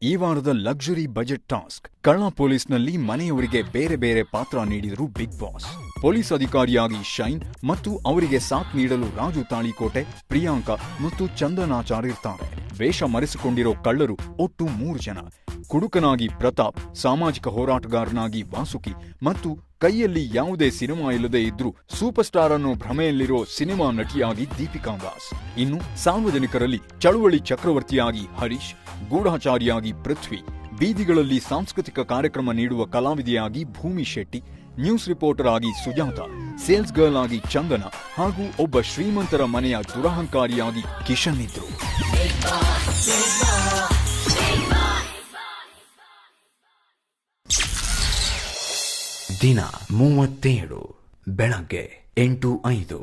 ಈ ವಾರದ luxury budget task. ಕಳ್ಳ ಪೊಲೀಸ್ನಲ್ಲಿ ಮನೆಯವರಿಗೆ ಬೇರೆ ಬೇರೆ ಪಾತ್ರ ನೀಡಿದರು ಬಿಗ್ ಬಾಸ್. ಪೊಲೀಸ್ ಅಧಿಕಾರಿಯಾಗಿ ಶೈನ್ ಮತ್ತು ಅವರಿಗೆ ಸಾಥ್ ನೀಡಲು ರಾಜು ತಾಳಿಕೋಟೆ, ಪ್ರಿಯಾಂಕಾ ಮತ್ತು ಚಂದನಾಚಾರ್ ಇರ್ತಾರೆ. ವೇಷ ಮರೆಸಿಕೊಂಡಿರೋ ಕಳ್ಳರು ಒಟ್ಟು 3 ಜನ. ಕುಡುಕನಾಗಿ ಪ್ರತಾಪ್, ಸಾಮಾಜಿಕ ಹೋರಾಟಗಾರನಾಗಿ ವಾಸುಕಿ ಮತ್ತು ಕೈಯಲ್ಲಿ ಯಾವುದೇ ಸಿನಿಮಾ ಇಲ್ಲದೆ ಇದ್ರೂ ಸೂಪರ್ ಸ್ಟಾರ್ ಅನ್ನೋ ಭ್ರಮೆಯಲ್ಲಿರೋ ಸಿನಿಮಾ ನಟಿಯಾಗಿ ದೀಪಿಕಾ ದಾಸ್. ಇನ್ನು ಸಾರ್ವಜನಿಕರಲ್ಲಿ ಚಳುವಳಿ ಚಕ್ರವರ್ತಿಯಾಗಿ ಹರೀಶ್, ಗೂಢಾಚಾರಿಯಾಗಿ ಪೃಥ್ವಿ, ಬೀದಿಗಳಲ್ಲಿ ಸಾಂಸ್ಕೃತಿಕ ಕಾರ್ಯಕ್ರಮ ನೀಡುವ ಕಲಾವಿದೆಯಾಗಿ ಭೂಮಿ ಶೆಟ್ಟಿ, ನ್ಯೂಸ್ ರಿಪೋರ್ಟರ್ ಆಗಿ ಸುಜಾತ, ಸೇಲ್ಸ್ ಗರ್ಲ್ ಆಗಿ ಚಂದನ ಹಾಗೂ ಒಬ್ಬ ಶ್ರೀಮಂತರ ಮನೆಯ ದುರಹಂಕಾರಿಯಾಗಿ ಕಿಶನ್ ಇದ್ರು. ದಿನ 37 ಬೆಳಗ್ಗೆ 8:05.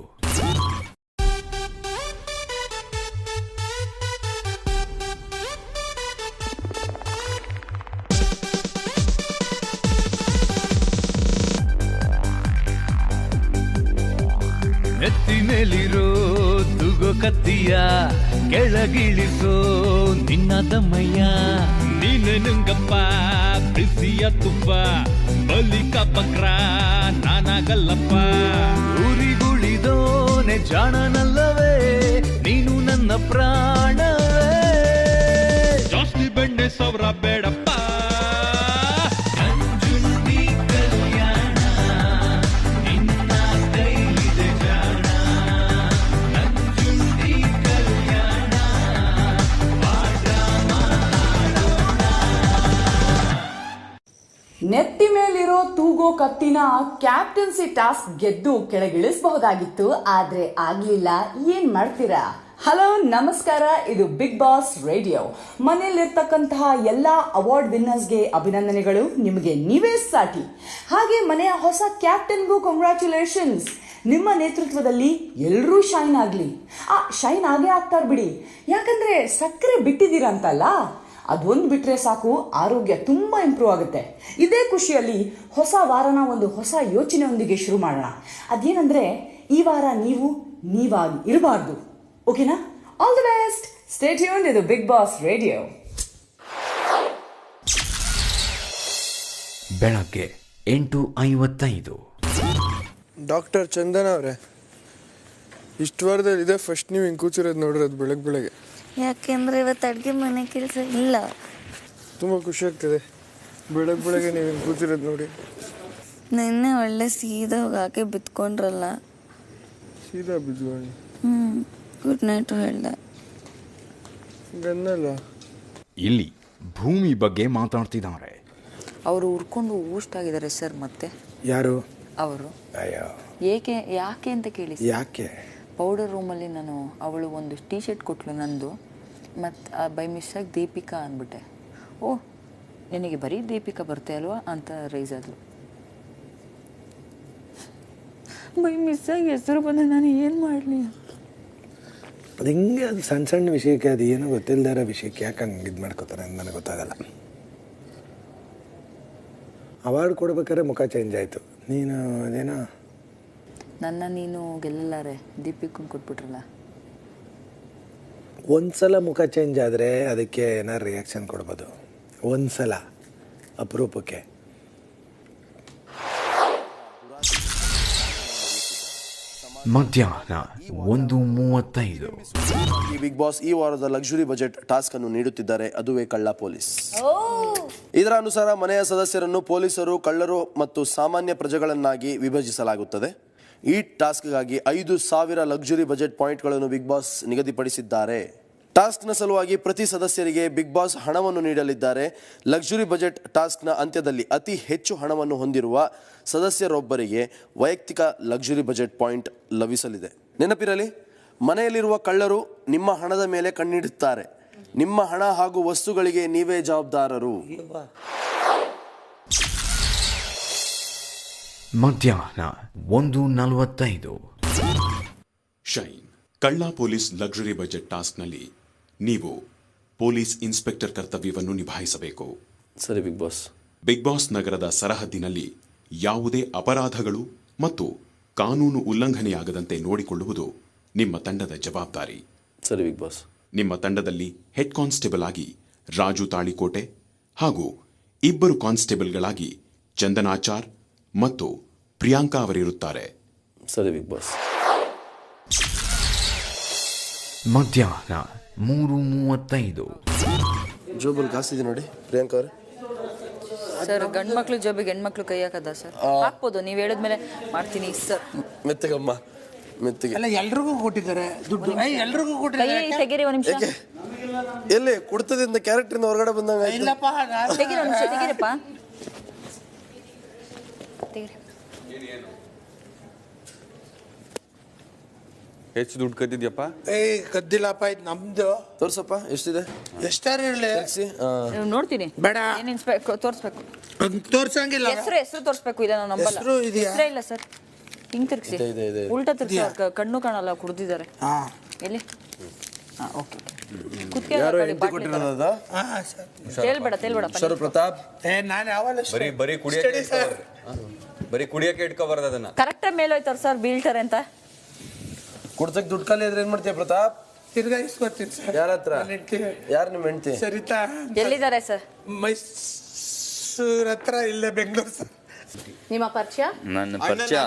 ನೆತ್ತಿ ಮೇಲಿರೋ ತುಗೋ ಕತ್ತಿಯ ಕೆಳಗಿಳಿಸೋ ನಿನ್ನ ದಮ್ಮಯ್ಯ. ನೀನೆ ನುಂಗಪ್ಪ ಬಿಸಿಯ ತುಪ್ಪ, ಬಲಿಕ ಬಕ್ರ ನಾನಾಗಲ್ಲಪ್ಪ. ಊರಿಗುಳಿದೋನೆ ಜಾಣನಲ್ಲವೇ ನೀನು ನನ್ನ ಪ್ರಾಣವೇ. ಜಾಸ್ತಿ ಬೆಣ್ಣೆ ಸೌರ ಬೇಡಪ್ಪ. ನೆತ್ತಿ ಮೇಲಿರೋ ತೂಗೋ ಕತ್ತಿನ ಕ್ಯಾಪ್ಟನ್ಸಿ ಟಾಸ್ಕ್ ಗೆದ್ದು ಕೆಳಗಿಳಿಸಬಹುದಾಗಿತ್ತು, ಆದ್ರೆ ಆಗ್ಲಿಲ್ಲ. ಏನ್ ಮಾಡ್ತೀರಾ? ಹಲೋ, ನಮಸ್ಕಾರ. ಇದು ಬಿಗ್ ಬಾಸ್ ರೇಡಿಯೋ. ಮನೆಯಲ್ಲಿರ್ತಕ್ಕಂತಹ ಎಲ್ಲಾ ಅವಾರ್ಡ್ ವಿನ್ನರ್ಸ್ಗೆ ಅಭಿನಂದನೆಗಳು. ನಿಮಗೆ ನೀವೇ ಸಾಟಿ. ಹಾಗೆ ಮನೆಯ ಹೊಸ ಕ್ಯಾಪ್ಟನ್ಗೂ ಕಂಗ್ರ್ಯಾಚುಲೇಷನ್ಸ್. ನಿಮ್ಮ ನೇತೃತ್ವದಲ್ಲಿ ಎಲ್ಲರೂ ಶೈನ್ ಆಗ್ಲಿ. ಶೈನ್ ಆಗೇ ಆಗ್ತಾರ ಬಿಡಿ, ಯಾಕಂದ್ರೆ ಸಕ್ಕರೆ ಬಿಟ್ಟಿದ್ದೀರಂತಲ್ಲ, ಅದೊಂದು ಬಿಟ್ರೆ ಸಾಕು, ಆರೋಗ್ಯ ತುಂಬಾ ಇಂಪ್ರೂವ್ ಆಗುತ್ತೆ. ಇದೇ ಖುಷಿಯಲ್ಲಿ ಹೊಸ ವಾರನ ಒಂದು ಹೊಸ ಯೋಚನೆಯೊಂದಿಗೆ ಶುರು ಮಾಡೋಣ. ಅದೇನಂದ್ರೆ, ಈ ವಾರ ನೀವಾಗಿ ಇರಬಾರ್ದು. ಓಕೆನಾ? All the best. Stay tuned. ಇದು ಬಿಗ್ ಬಾಸ್ ರೇಡಿಯೋ. ಬೆಳಗ್ಗೆ 8:55. ಡಾಕ್ಟರ್ ಚಂದನ ಅವರೇ, ಇಷ್ಟು ವಾರದಲ್ಲಿ ಇದೇ ಫಸ್ಟ್ ನೀವು ಹಿಂಗೆ ಕೂತಿರೋದು ನೋಡಿರೋದು ಬೆಳಗ್ಗೆ. ಯಾಕೆಂದ್ರೆ ಇವತ್ತು ಅಡುಗೆ ಮನೆ ಕೆಲಸ ಇಲ್ಲ. ತುಂಬ ಖುಷಿ ಆಗ್ತದೆ ಬೆಳಗ್ಗೆ ನೀವು ಹಿಂಗೆ ಕೂತಿರೋದು ನೋಡಿ. ನಿನ್ನೆ ಒಳ್ಳೆ ಸೀದಾ ಹೋಗಿ ಹಾಕಿ ಬಿತ್ಕೊಂಡ್ರಲ್ಲ. ಸೀದಾ ಬಿದ್ದುಕೊಂಡು ಗುಡ್ ನೈಟ್ ಹೇಳ್ದೆ. ಗನ್ನಲ್ಲ. ಇಲ್ಲಿ ಭೂಮಿ ಬಗ್ಗೆ ಮಾತಾಡ್ತಿದ್ದಾರೆ. ಅವರು ಉರ್ಕೊಂಡು ಊಷ್ಟಾಗಿದ್ದಾರೆ ಸರ್. ಮತ್ತೆ ಯಾರು ಅವರು? ಅಯ್ಯೋ, ಯಾಕೆ ಅಂತ ಕೇಳಿ. ಯಾಕೆ? ಪೌಡರ್ ರೂಮಲ್ಲಿ ಅವಳು ಒಂದು ಟೀ ಶರ್ಟ್ ಕೊಟ್ಲು ನಂದು, ಮತ್ತು ಬೈ ಮಿಸ್ಸಾಗಿ ದೀಪಿಕಾ ಅಂದ್ಬಿಟ್ಟೆ. ಓಹ್, ನಿನಗೆ ಬರೀ ದೀಪಿಕಾ ಬರ್ತೆ ಅಲ್ವಾ ಅಂತ ರೈಸ್ ಆದ್ಲು. ಬೈ ಮಿಸ್ಸಾಗಿ ಹೆಸರು ಬಂದ ನಾನು ಏನು ಮಾಡಲಿ? ಅದು ಹಿಂಗೆ, ಅದು ಸಣ್ಣ ಸಣ್ಣ ವಿಷಯಕ್ಕೆ, ಅದು ಏನೋ ಗೊತ್ತಿಲ್ಲದಾರ ವಿಷಯಕ್ಕೆ ಯಾಕೆ ಹಂಗೆ ಇದು ಮಾಡ್ಕೋತಾರೆ ಅಂತ ನನಗೆ ಗೊತ್ತಾಗಲ್ಲ. ಅವಾರ್ಡ್ ಕೊಡ್ಬೇಕಾದ್ರೆ ಮುಖ ಚೇಂಜ್ ಆಯಿತು. ನೀನು ಅದೇನೋ ನೀನು ಗೆಲ್ಲಲಾರೆ, ದೀಪಿಕಂಗೆ ಕೊಟ್ಬಿಟ್ರಲ್ಲ. ಒಂದ್ಸಲ ಮುಖ ಚೇಂಜ್ ಆದರೆ ಅದಕ್ಕೆ ಏನಾರು ರಿಯಾಕ್ಷನ್ ಕೊಡ್ಬೋದು. ಒಂದ್ಸಲ ಅಪರೂಪಕ್ಕೆ. ಮಧ್ಯಾಹ್ನ 1:35. ಈ ಬಿಗ್ ಬಾಸ್ ಈ ವಾರದ ಲಕ್ಸುರಿ ಬಜೆಟ್ ಟಾಸ್ಕ್ ಅನ್ನು ನೀಡುತ್ತಿದ್ದಾರೆ, ಅದುವೇ ಕಳ್ಳ ಪೊಲೀಸ್. ಇದರ ಅನುಸಾರ ಮನೆಯ ಸದಸ್ಯರನ್ನು ಪೊಲೀಸರು, ಕಳ್ಳರು ಮತ್ತು ಸಾಮಾನ್ಯ ಪ್ರಜೆಗಳನ್ನಾಗಿ ವಿಭಜಿಸಲಾಗುತ್ತದೆ. ಈ ಟಾಸ್ಕ್ಗಾಗಿ 5,000 ಲಕ್ಸುರಿ ಬಜೆಟ್ ಪಾಯಿಂಟ್ಗಳನ್ನು ಬಿಗ್ ಬಾಸ್ ನಿಗದಿಪಡಿಸಿದ್ದಾರೆ. ಟಾಸ್ಕ್ನ ಸಲುವಾಗಿ ಪ್ರತಿ ಸದಸ್ಯರಿಗೆ ಬಿಗ್ ಬಾಸ್ ಹಣವನ್ನು ನೀಡಲಿದ್ದಾರೆ. ಲಕ್ಸುರಿ ಬಜೆಟ್ ಟಾಸ್ಕ್ನ ಅಂತ್ಯದಲ್ಲಿ ಅತಿ ಹೆಚ್ಚು ಹಣವನ್ನು ಹೊಂದಿರುವ ಸದಸ್ಯರೊಬ್ಬರಿಗೆ ವೈಯಕ್ತಿಕ ಲಕ್ಸುರಿ ಬಜೆಟ್ ಪಾಯಿಂಟ್ ಲಭಿಸಲಿದೆ. ನೆನಪಿರಲಿ, ಮನೆಯಲ್ಲಿರುವ ಕಳ್ಳರು ನಿಮ್ಮ ಹಣದ ಮೇಲೆ ಕಣ್ಣಿಡುತ್ತಾರೆ. ನಿಮ್ಮ ಹಣ ಹಾಗೂ ವಸ್ತುಗಳಿಗೆ ನೀವೇ ಜವಾಬ್ದಾರರು. ಮಧ್ಯಾಹ್ನ 1:45. ಶೈನ್ ಕಳ್ಳ ಪೊಲೀಸ್ ಲಕ್ಸುರಿ ಬಜೆಟ್ ಟಾಸ್ಕ್ನಲ್ಲಿ ನೀವು ಪೊಲೀಸ್ ಇನ್ಸ್ಪೆಕ್ಟರ್ ಕರ್ತವ್ಯವನ್ನು ನಿಭಾಯಿಸಬೇಕು. ಸರಿ ಬಿಗ್ ಬಾಸ್. ಬಿಗ್ ಬಾಸ್ ನಗರದ ಸರಹದ್ದಿನಲ್ಲಿ ಯಾವುದೇ ಅಪರಾಧಗಳು ಮತ್ತು ಕಾನೂನು ಉಲ್ಲಂಘನೆಯಾಗದಂತೆ ನೋಡಿಕೊಳ್ಳುವುದು ನಿಮ್ಮ ತಂಡದ ಜವಾಬ್ದಾರಿ. ಸರಿ ಬಿಗ್ ಬಾಸ್. ನಿಮ್ಮ ತಂಡದಲ್ಲಿ ಹೆಡ್ ಕಾನ್ಸ್ಟೇಬಲ್ ಆಗಿ ರಾಜು ತಾಳಿಕೋಟೆ ಹಾಗೂ ಇಬ್ಬರು ಕಾನ್ಸ್ಟೇಬಲ್ಗಳಾಗಿ ಚಂದನಾಚಾರ್ ಮತ್ತು ಪ್ರಿಯಾಂಕಾ ಅವರಿರುತ್ತಾರೆ. ಸರಿ ಬಿಗ್ ಬಾಸ್. ಮಧ್ಯಾಹ್ನ 3:35. ಜೋಬಲ್ ಕಾಸಿದೆ ನೋಡಿ ಪ್ರಿಯಾಂಕಾ ಅವ್ರೆ. ಸರ್ ಗಂಡು ಮಕ್ಳು ಜೋಬಿಗೆ ಹೆಣ್ಮಕ್ಳು ಕೈ ಹಾಕದ ಸರ್? ಹಾಕ್ಬೋದು, ನೀವು ಹೇಳಿದ್ಮೇಲೆ ಮಾಡ್ತೀನಿ ಸರ್. ಮೆತ್ತಗಮ್ಮ ಮೆತ್ತಗೆ. ಅಲ್ಲ ಎಲ್ರಿಗೂ ಕೊಟ್ಟಿದ್ದಾರೆ ದುಡ್ಡು, ಎಲ್ರಿಗೂ ಕೊಟ್ಟಿದ್ದಾರೆ. ತೆಗೀರಿ ಒಂದು ನಿಮಿಷ. ಎಲ್ಲಿ ಕೊಡ್ತದಿಂದ ಕ್ಯಾರೆಕ್ಟರ್ ಇಂದ ಹೊರಗಡೆ ಬಂದಂಗ. ಇಲ್ಲಪ್ಪ ತೆಗೀರಿ ಒಂದು ನಿಮಿಷ, ತೆಗೀರಪ್ಪ ತೆಗೀರಿ. ಹೆಚ್ಚು ದುಡ್ಡು ಕದ್ದಿದ್ಯಪ್ಪ? ಕದ್ದಿಲ್ಲಪ್ಪ, ಇದು ನಮ್ದು. ತೋರ್ಸಪ್ಪ ಎಷ್ಟಿದೆ. ಎಷ್ಟಾರು ಇರಲಿ ನೋಡ್ತೀನಿ. ಬೇಡ, ತೋರಿಸ್ಬೇಕು. ತೋರ್ಸಂಗಿಲ್ಲ. ಹೆಸರು ತೋರಿಸ್ಬೇಕು. ಇಲ್ಲ ನಾನು ನಂಬಲ್ಲ. ಹೆಸರೇ ಇಲ್ಲ ಸರ್. ಹಿಂಗ್ ತಿರ್ಗಿಸಿ, ಉಲ್ಟಾ ತಿರ್ಗಿಸಿ. ಕಣ್ಣು ಕಾಣಲ್ಲ, ಕುಡ್ದಿದ್ದಾರೆ. ಎಲ್ಲಿ? ಓಕೆ. ಪ್ರತಾಪ್ ಬರೀ ಕುಡಿಯಕ್ಕೆ ಇಟ್ಕೋಬಾರ್ದು ಅದನ್ನ. ಕರೆಕ್ಟ್ ಮೇಲೆ ಹೋಯ್ತಾರ ಸರ್, ಬೀಳ್ತಾರೆ ಅಂತ. ಕುಡ್ಸಕ್ ದುಡ್ಡು ಖಾಲಿ ಇದ್ರೆ ಏನ್ ಮಾಡ್ತೀಯ ಪ್ರತಾಪ್? ತಿರ್ಗಾ ಇಸ್ಕೊತೀನಿ ಸರ್. ಯಾರ ಹತ್ರ? ಯಾರು ನಿಮ್ಮ ಹೆಂಡತಿ? ಸರಿತಾ. ಎಲ್ಲಿದ್ದಾರೆ ಸರ್? ಮೈಸೂರ್ ಹತ್ರ, ಇಲ್ಲೇ ಬೆಂಗಳೂರು ಸರ್. ನಿಮ್ಮ ಪರಿಚಯ? ನನ್ನ ಪರಿಚಯ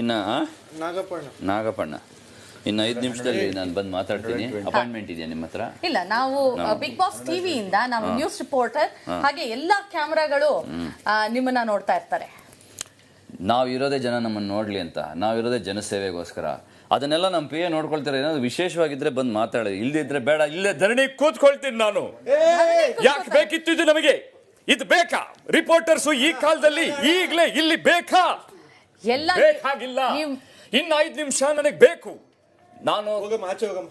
ಇನ್ನ ನಾಗಪ್ಪಣ್ಣ. ಇನ್ನು 5 ನಿಮಿಷದಲ್ಲಿ ನಾನು ಬಂದು ಮಾತಾಡ್ತೀನಿ. ಅಪಾಯಿಂಟ್ಮೆಂಟ್ ಇದೆಯಾ ನಿಮ್ಮ ಹತ್ರ? ಇಲ್ಲ, ನಾವು ಬಿಗ್ ಬಾಸ್ ಟಿವಿಯಿಂದ ನಾವು ನ್ಯೂಸ್ ರಿಪೋರ್ಟರ್, ಹಾಗೆ ಎಲ್ಲಾ ಕ್ಯಾಮೆರಾಗಳು ನಿಮ್ಮನ್ನ ನೋಡ್ತಾ ಇರ್ತಾರೆ. ನಾವಿರೋದೇ ಜನ ನಮ್ಮನ್ನು ನೋಡ್ಲಿ ಅಂತ, ನಾವಿರೋದೇ ಜನಸೇವೆಗೋಸ್ಕರ. ಅದನ್ನೆಲ್ಲ ನಮ್ಮ ಪಿ ಎ ನೋಡ್ಕೊಳ್ತಾರೆ. ಏನಾದ್ರು ವಿಶೇಷವಾಗಿದ್ರೆ ಬಂದು ಮಾತಾಡಿ, ಇಲ್ಲದೆ ಇದ್ರೆ ಬೇಡ. ಇಲ್ಲೇ ಧರಣಿ ಕೂತ್ಕೊಳ್ತೀನಿ ನಾನು. ಯಾಕೆ ಬೇಕಿತ್ತು ಇದು ನಮಗೆ? ಇದು ಬೇಕಾ? ರಿಪೋರ್ಟರ್ಸು ಈ ಕಾಲದಲ್ಲಿ ಈಗಲೇ ಇಲ್ಲಿ ಬೇಕಾ? ಎಲ್ಲ ಬೇಕಾಗಿಲ್ಲ. ಇನ್ನು 5 ನಿಮಿಷ ನನಗೆ ಬೇಕು. ನಾನು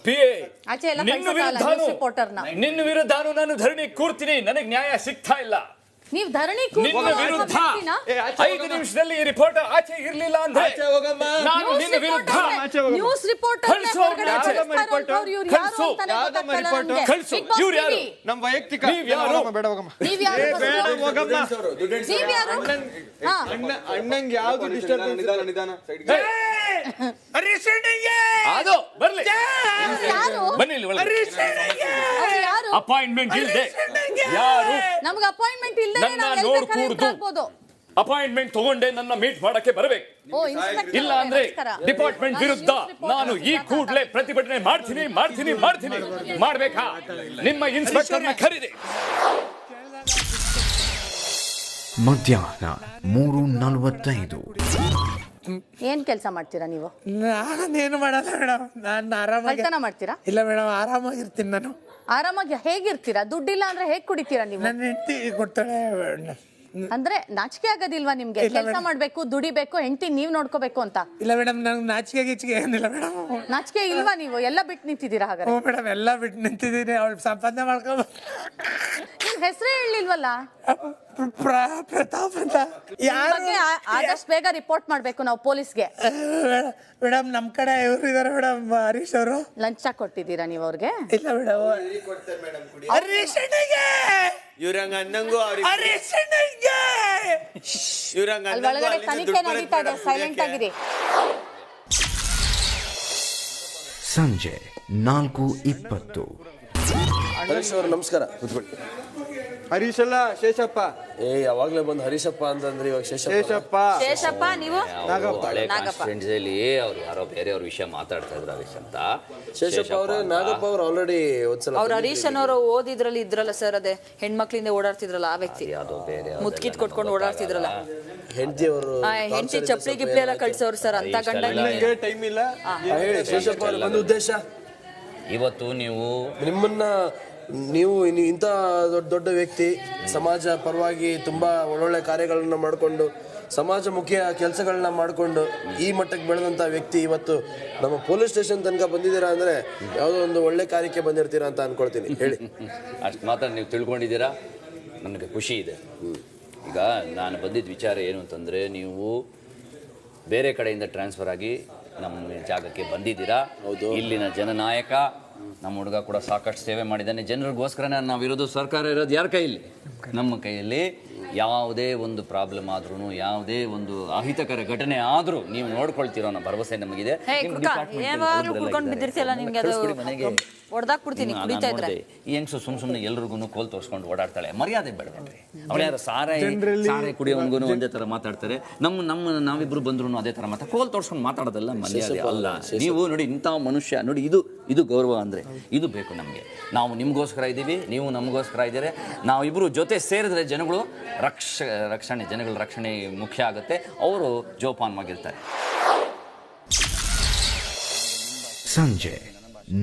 ಪಿ ಎ ನಿನ್ನ ವಿರುದ್ಧಾನು ನಾನು ಧರಣಿ ಕೂರ್ತೀನಿ. ನನಗೆ ನ್ಯಾಯ ಸಿಗ್ತಾ ಇಲ್ಲ. ನೀವು ಧರಣಿ ನಿನ್ನ ವಿರುದ್ಧ 5 ನಿಮಿಷದಲ್ಲಿ ರಿಪೋರ್ಟರ್ ಆಚೆ ಇರ್ಲಿಲ್ಲ ಅಂದ್ರೆ ನಾನು ನಿನ್ನ ವಿರುದ್ಧ ನ್ಯೂಸ್ ರಿಪೋರ್ಟರ್ ಇವ್ರು ಯಾರು? ನಮ್ಮ ವೈಯಕ್ತಿಕ. ಅಣ್ಣಂಗೆ ಯಾವ್ದು ಡಿಸ್ಟರ್ಬೆನ್ಸ್? ಅಪಾಯಿಂಟ್ಮೆಂಟ್ ಇಲ್ಲದೆ ಯಾರು ನಮಗೆ ಅಪಾಯಿಂಟ್ಮೆಂಟ್ ಇಲ್ಲದೆ ನನ್ನ ನೋಡ್ಕೂಡ್ದು. ಅಪಾಯಿಂಟ್ಮೆಂಟ್ ತಗೊಂಡೆ ನನ್ನ ಮೀಟ್ ಮಾಡಕ್ಕೆ ಬರಬೇಕು. ಇಲ್ಲ ಅಂದ್ರೆ ಡಿಪಾರ್ಟ್ಮೆಂಟ್ ವಿರುದ್ಧ ನಾನು ಈ ಕೂಡಲೇ ಪ್ರತಿಭಟನೆ ಮಾಡ್ತೀನಿ. ಮಾಡ್ಬೇಕಾ? ನಿಮ್ಮ ಇನ್ಸ್ಪೆಕ್ಟರ್ನ ಖರೀದಿ. ಮಧ್ಯಾಹ್ನ 3:45. ಏನ್ ಕೆಲಸ ಮಾಡ್ತೀರಾ ನೀವು? ನಾನೇನು ಮಾಡಲ್ಲ ಮೇಡಮ್, ನಾನು ಆರಾಮಾಗಿ ಮಾಡ್ತೀರಾ? ಇಲ್ಲ ಮೇಡಮ್, ಆರಾಮಾಗಿರ್ತೀನಿ ನಾನು. ಆರಾಮಾಗಿ ಹೇಗಿರ್ತೀರಾ? ದುಡ್ಡಿಲ್ಲ ಅಂದ್ರೆ ಹೇಗ್ ಕುಡಿತೀರಾ ನೀವು? ನನ್ನ ಹೆಂಡತಿ ಕೊಡ್ತಾಳೆ. ಅಂದ್ರೆ ನಾಚಿಕೆ ಆಗೋದಿಲ್ವಾ ನಿಮ್ಗೆ? ಕೆಲಸ ಮಾಡ್ಬೇಕು, ದುಡಿಬೇಕು, ಹೆಂಡತಿ ನೀವ್ ನೋಡ್ಕೋಬೇಕು ಅಂತ? ಇಲ್ಲ ಮೇಡಮ್, ನಂಗೆ ನಾಚಿಕೆ ಏನಿಲ್ಲ ಮೇಡಮ್. ನಾಚಿಕೆ ಇಲ್ವಾ? ನೀವು ಎಲ್ಲ ಬಿಟ್ಟು ನಿಂತಿದ್ದೀರಾ ಹಾಗಾದ್ರೆ? ಮೇಡಮ್, ಎಲ್ಲ ಬಿಟ್ಟು ನಿಂತಿದ್ದೀನಿ. ಅವಳು ಸಂಪಾದನೆ ಮಾಡ್ಕೊ. ನಿಮ್ ಹೆಸರೇ ಹೇಳಿಲ್ವಲ್ಲ? ಪ್ರತಾಪ್ ಅಂತ. ಆದಷ್ಟು ಬೇಗ ರಿಪೋರ್ಟ್ ಮಾಡ್ಬೇಕು ನಾವು ಪೊಲೀಸ್ಗೆ. ಮೇಡಮ್, ನಮ್ ಕಡೆ ಇವ್ರು ಇದಾರೆ ಮೇಡಮ್, ಹರೀಶ್ ಅವರು. ಲಂಚ ಕೊಟ್ಟಿದ್ದೀರಾ ನೀವು ಅವ್ರಿಗೆ? ಇಲ್ಲ ಮೇಡಮ್, ಹರೀಶ್ ಇವ್ರಂಗ ಅನ್ನಂಗು ಒಳಗಡೆ ತನಿಖೆ ನಡೀತಾ ಇದೆ, ಸೈಲೆಂಟ್ ಆಗಿರಿ. ಸಂಜೆ 4:20. ಹರೀಶ್ ಅವರು ನಮಸ್ಕಾರ. ಕೂತ್ಕೊಳ್ಳಿ. ಹರೀಶ್ ಅಲ್ಲ, ಶೇಷಪ್ಪ. ಯಾವಾಗ್ಲೇ ಬಂದು ಹರೀಶಪ್ಪ ಅಂತಂದ್ರೆ ಇವಾಗ ಶೇಷಪ್ಪ. ನೀವು ಹಳೆ ಕಾನ್ಸ್ಟಿಟ್ಯೂನ್ಸಿಯಲ್ಲಿ ಅವ್ರು ಯಾರೋ ಬೇರೆಯವ್ರ ವಿಷಯ ಮಾತಾಡ್ತಾ ಇದ್ರು ಹರೀಶ್ ಅಂತ. ಶೇಷಪ್ಪ ಅವರೇ, ನಾಗಪ್ಪ ಅವರು ಆಲ್ರೆಡಿ ಒಂದ್ಸಲ ಅವ್ರು ಹರೀಶ್ ಅನ್ನೋರು ಓದಿದ್ರಲ್ಲಿ ಇದ್ರಲ್ಲ ಸರ್, ಅದೇ ಹೆಣ್ಮಕ್ಳಿಂದ ಓಡಾಡ್ತಿದ್ರಲ್ಲ ಆ ವ್ಯಕ್ತಿ. ಅದು ಬೇರೆ ಮುತ್ಕಿತ್ ಕೊಟ್ಕೊಂಡು ಓಡಾಡ್ತಿದ್ರಲ್ಲ. ಹೆಂಡತಿ ಅವರು ಹೆಂಡತಿ ಚಪ್ಪಲಿ ಗಿಪ್ಲಿ ಎಲ್ಲ ಕಳ್ಸೋರು ಸರ್. ಅಂತ ಗಂಡ ಟೈಮ್ ಇಲ್ಲ. ಶೇಷಪ್ಪ ಅವರು ಬಂದ ಉದ್ದೇಶ ಇವತ್ತು ನೀವು ಇಂಥ ದೊಡ್ಡ ವ್ಯಕ್ತಿ, ಸಮಾಜ ಪರವಾಗಿ ತುಂಬಾ ಒಳ್ಳೊಳ್ಳೆ ಕಾರ್ಯಗಳನ್ನ ಮಾಡಿಕೊಂಡು ಸಮಾಜಮುಖಿ ಕೆಲಸಗಳನ್ನ ಮಾಡಿಕೊಂಡು ಈ ಮಟ್ಟಕ್ಕೆ ಬೆಳೆದಂಥ ವ್ಯಕ್ತಿ ಇವತ್ತು ನಮ್ಮ ಪೊಲೀಸ್ ಸ್ಟೇಷನ್ ತನಕ ಬಂದಿದ್ದೀರಾ ಅಂದರೆ ಯಾವುದೋ ಒಂದು ಒಳ್ಳೆ ಕಾರ್ಯಕ್ಕೆ ಬಂದಿರ್ತೀರಾ ಅಂತ ಅನ್ಕೊಳ್ತೀನಿ. ಹೇಳಿ. ಅಷ್ಟು ಮಾತ್ರ ನೀವು ತಿಳ್ಕೊಂಡಿದ್ದೀರಾ, ನನಗೆ ಖುಷಿ ಇದೆ. ಈಗ ನಾನು ಬಂದಿದ್ದ ವಿಚಾರ ಏನು ಅಂತಂದರೆ, ನೀವು ಬೇರೆ ಕಡೆಯಿಂದ ಟ್ರಾನ್ಸ್ಫರ್ ಆಗಿ ನಮ್ಮ ಜಾಗಕ್ಕೆ ಬಂದಿದ್ದೀರಾ. ಇಲ್ಲಿನ ಜನನಾಯಕ ನಮ್ಮ ಹುಡುಗ ಕೂಡ ಸಾಕಷ್ಟು ಸೇವೆ ಮಾಡಿದ್ದಾನೆ. ಜನರಿಗೋಸ್ಕರನೇ ನಾವಿರೋದು. ಸರ್ಕಾರ ಇರೋದು ಯಾರ ಕೈಯಲ್ಲಿ? ನಮ್ಮ ಕೈಯಲ್ಲಿ. ಯಾವುದೇ ಒಂದು ಪ್ರಾಬ್ಲಮ್ ಆದ್ರೂ, ಯಾವುದೇ ಒಂದು ಅಹಿತಕರ ಘಟನೆ ಆದ್ರೂ ನೀವು ನೋಡ್ಕೊಳ್ತೀರೋ ಅನ್ನೋ ಭರವಸೆ ನಮಗಿದೆ. ಈ ಹೆಂಗ್ಸು ಸುಮ್ಮನೆ ಎಲ್ರಿಗೂ ಕೋಲ್ ತೋರಿಸ್ಕೊಂಡು ಓಡಾಡ್ತಾಳೆ, ಮರ್ಯಾದೆ ಬೇಡವೇನ್ರಿ? ಅವಳು ಯಾರು ಸಾರೆ ಕುಡಿಯೋನ್ಗೂ ಒಂದೇ ತರ ಮಾತಾಡ್ತಾರೆ, ನಾವಿಬ್ರು ಬಂದ್ರು ಅದೇ ತರ ಮಾತಾಡ, ಕೋಲ್ ತೋರಿಸ್ಕೊಂಡು ಮಾತಾಡೋದಲ್ಲ ಮರ್ಯಾದೆ ಅಲ್ಲ. ನೀವು ನೋಡಿ, ಇಂಥ ಮನುಷ್ಯ ನೋಡಿ, ಇದು ಗೌರವ ಅಂದ್ರೆ ಇದು ಬೇಕು ನಮಗೆ. ನಾವು ನಿಮ್ಗೋಸ್ಕರ ಇದ್ದೀವಿ, ನೀವು ನಮಗೋಸ್ಕರ ಇದ್ದೀರಿ. ನಾವಿಬ್ರು ಜೊತೆ ಸೇರಿದ್ರೆ ಜನಗಳ ರಕ್ಷಣೆ ಮುಖ್ಯ ಆಗುತ್ತೆ. ಅವರು ಜೋಪಾನವಾಗಿರ್ತಾರೆ. ಸಂಜೆ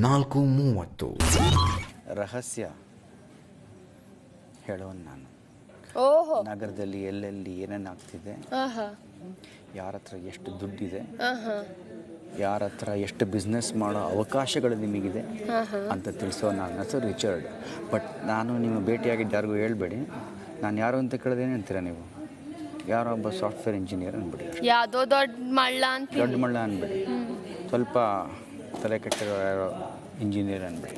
4:30. ರಹಸ್ಯ ಹೇಳೋನ್ ನಾನು. ನಗರದಲ್ಲಿ ಎಲ್ಲೆಲ್ಲಿ ಏನೇನಾಗ್ತಿದೆ, ಯಾರ ಹತ್ರ ಎಷ್ಟು ದುಡ್ಡಿದೆ, ಯಾರ ಹತ್ರ ಎಷ್ಟು ಬಿಸ್ನೆಸ್ ಮಾಡೋ ಅವಕಾಶಗಳು ನಿಮಗಿದೆ ಅಂತ ತಿಳಿಸೋ ನನ್ನ ಹೆಸರು ರಿಚರ್ಡ್. ಬಟ್ ನಾನು ನಿಮ್ಮ ಭೇಟಿಯಾಗಿದ್ದು ಯಾರಿಗೂ ಹೇಳ್ಬೇಡಿ. ನಾನು ಯಾರು ಅಂತ ಕೇಳಿದೇನೆ ಅಂತೀರ ನೀವು? ಯಾರೋ ಒಬ್ಬ ಸಾಫ್ಟ್ವೇರ್ ಇಂಜಿನಿಯರ್ ಅಂದ್ಬಿಡಿ, ಯಾವುದೋ ದೊಡ್ಡ ಮಳ್ಳ ಅಂದ್ಬಿಡಿ, ಸ್ವಲ್ಪ ತಲೆ ಕೆಟ್ಟಿರೋ ಯಾರೋ ಇಂಜಿನಿಯರ್ ಅಂದ್ಬಿಡಿ.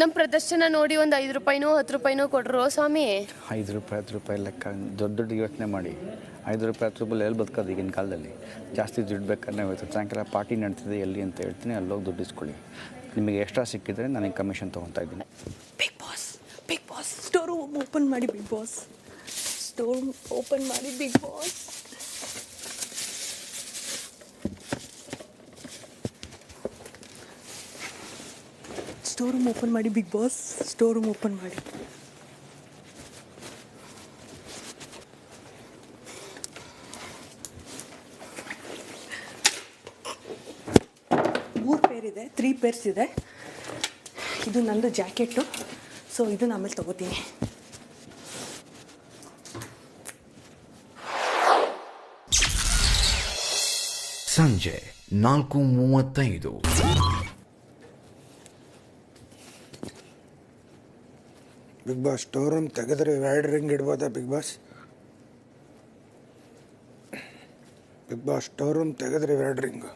ನಮ್ಮ ಪ್ರದರ್ಶನ ನೋಡಿ ಒಂದು 5 ರೂಪಾಯಿನೋ 10 ರೂಪಾಯಿನೋ ಕೊಡ್ರೋ ಸ್ವಾಮಿ. 5 ರೂಪಾಯಿ 10 ರೂಪಾಯಿ ಲೆಕ್ಕ ದೊಡ್ಡ ಯೋಚನೆ ಮಾಡಿ. 5 ರೂಪಾಯಿ 10 ರೂಪಾಯಿ ಎಲ್ಲಿ ಬದುಕೋದು ಈಗಿನ ಕಾಲದಲ್ಲಿ? ಜಾಸ್ತಿ ದುಡ್ಡು ಬೇಕಾದ್ರೆ ಇವತ್ತು ಸಾಯಂಕಾಲ ಪಾರ್ಟಿ ನಡ್ತಿದೆ ಎಲ್ಲಿ ಅಂತ ಹೇಳ್ತೀನಿ, ಅಲ್ಲೋಗಿ ದುಡ್ಡು ಇಸ್ಕೊಳ್ಳಿ. ನಿಮಗೆ ಎಕ್ಸ್ಟ್ರಾ ಸಿಕ್ಕಿದ್ರೆ ನನಗೆ ಕಮಿಷನ್ ತೊಗೊತಾ ಇದ್ದೀನಿ. Bigg boss store room open ಮಾಡಿ. Big boss store room open ಮಾಡಿ. Big boss store room open ಮಾಡಿ. Big boss store room open ಮಾಡಿ. ಮೂರು ಪೇರ್ ಇದೆ, 3 ಪೇರ್ಸ್ ಇದೆ. ಇದು ನಂದು ಜಾಕೆಟು, ಸೊ ಇದನ್ನ ಆಮೇಲೆ ತಗೋತೀನಿ. ಸಂಜೆ 4:35. ಬಿಗ್ ಬಾಸ್ ಸ್ಟೋರ್ ರೂಮ್ ತೆಗೆದ್ರೆ ವೈಡ್ ರಿಂಗ್ ಇಡ್ಬೋದಾ? ಬಿಗ್ ಬಾಸ್ ಸ್ಟೋರ್ ರೂಮ್ ತೆಗೆದ್ರೆ ವೈಡ್ ರಿಂಗ್.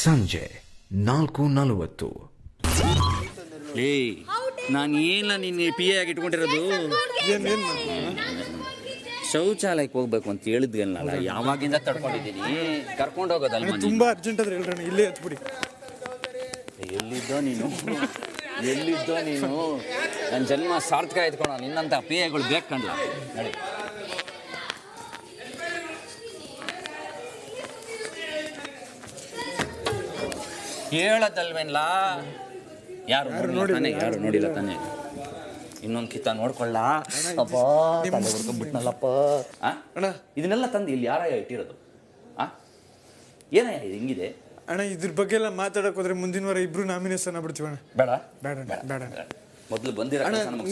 ಸಂಜೆ 4:40. ನಾನು ಏನಿಲ್ಲ, ನಿನ್ನ ಪಿ ಎ ಆಗಿ ಇಟ್ಕೊಂಡಿರೋದು ಶೌಚಾಲಯಕ್ಕೆ ಹೋಗ್ಬೇಕು ಅಂತ ಹೇಳಿದ್ಗಲ್ಲ, ಯಾವಾಗಿಂದ ತಡ್ಕೊಂಡಿದ್ದೀನಿ. ಕರ್ಕೊಂಡು ಹೋಗೋದಲ್ಲ. ತುಂಬಾ ಅರ್ಜೆಂಟ್ ಆದ್ರೆ ಹೇಳ್ರಣ, ಇಲ್ಲೇ ಹತ್ಬಿಡಿ. ಎಲ್ಲಿದ್ದೋ ನೀನು ನನ್ನ ಜನ್ಮ ಸಾರ್ಥಕ ಎತ್ಕೊಳ. ನಿನ್ನಂತ ಪಿ ಎಗಳು ಬೇಕು ಕಣ್ಲ. ನಡಿ. ಹೇಳದಲ್ವೇನ್ಲ? ಯಾರು ನೋಡಿಲ್ಲ ತಾನೆ? ಇನ್ನೊಂದು ಕಿತ್ತ ನೋಡ್ಕೊಳ್ಳ. ಅಪ್ಪ ತಲೆ ಹುಡ್ಕೊಂಡ್ಬಿಟ್ನಲ್ಲಪ್ಪ. ಇದನ್ನೆಲ್ಲ ತಂದು ಇಲ್ಲಿ ಯಾರ ಇಟ್ಟಿರೋದು? ಏನಯ್ಯ ಇದು ಹಿಂಗಿದೆ? ಅಣ್ಣ ಇದ್ರ ಬಗ್ಗೆ ಎಲ್ಲ ಮಾತಾಡಕ್ ಹೋದ್ರೆ ಮುಂದಿನ ವಾರ ಇಬ್ರು ನಾಮಿನೇಷನ್ ಆಗ್ಬಿಡ್ತೀವಿ ಅಣ್ಣ. ಬೇಡ ಮೊದಲು ಬಂದಿರ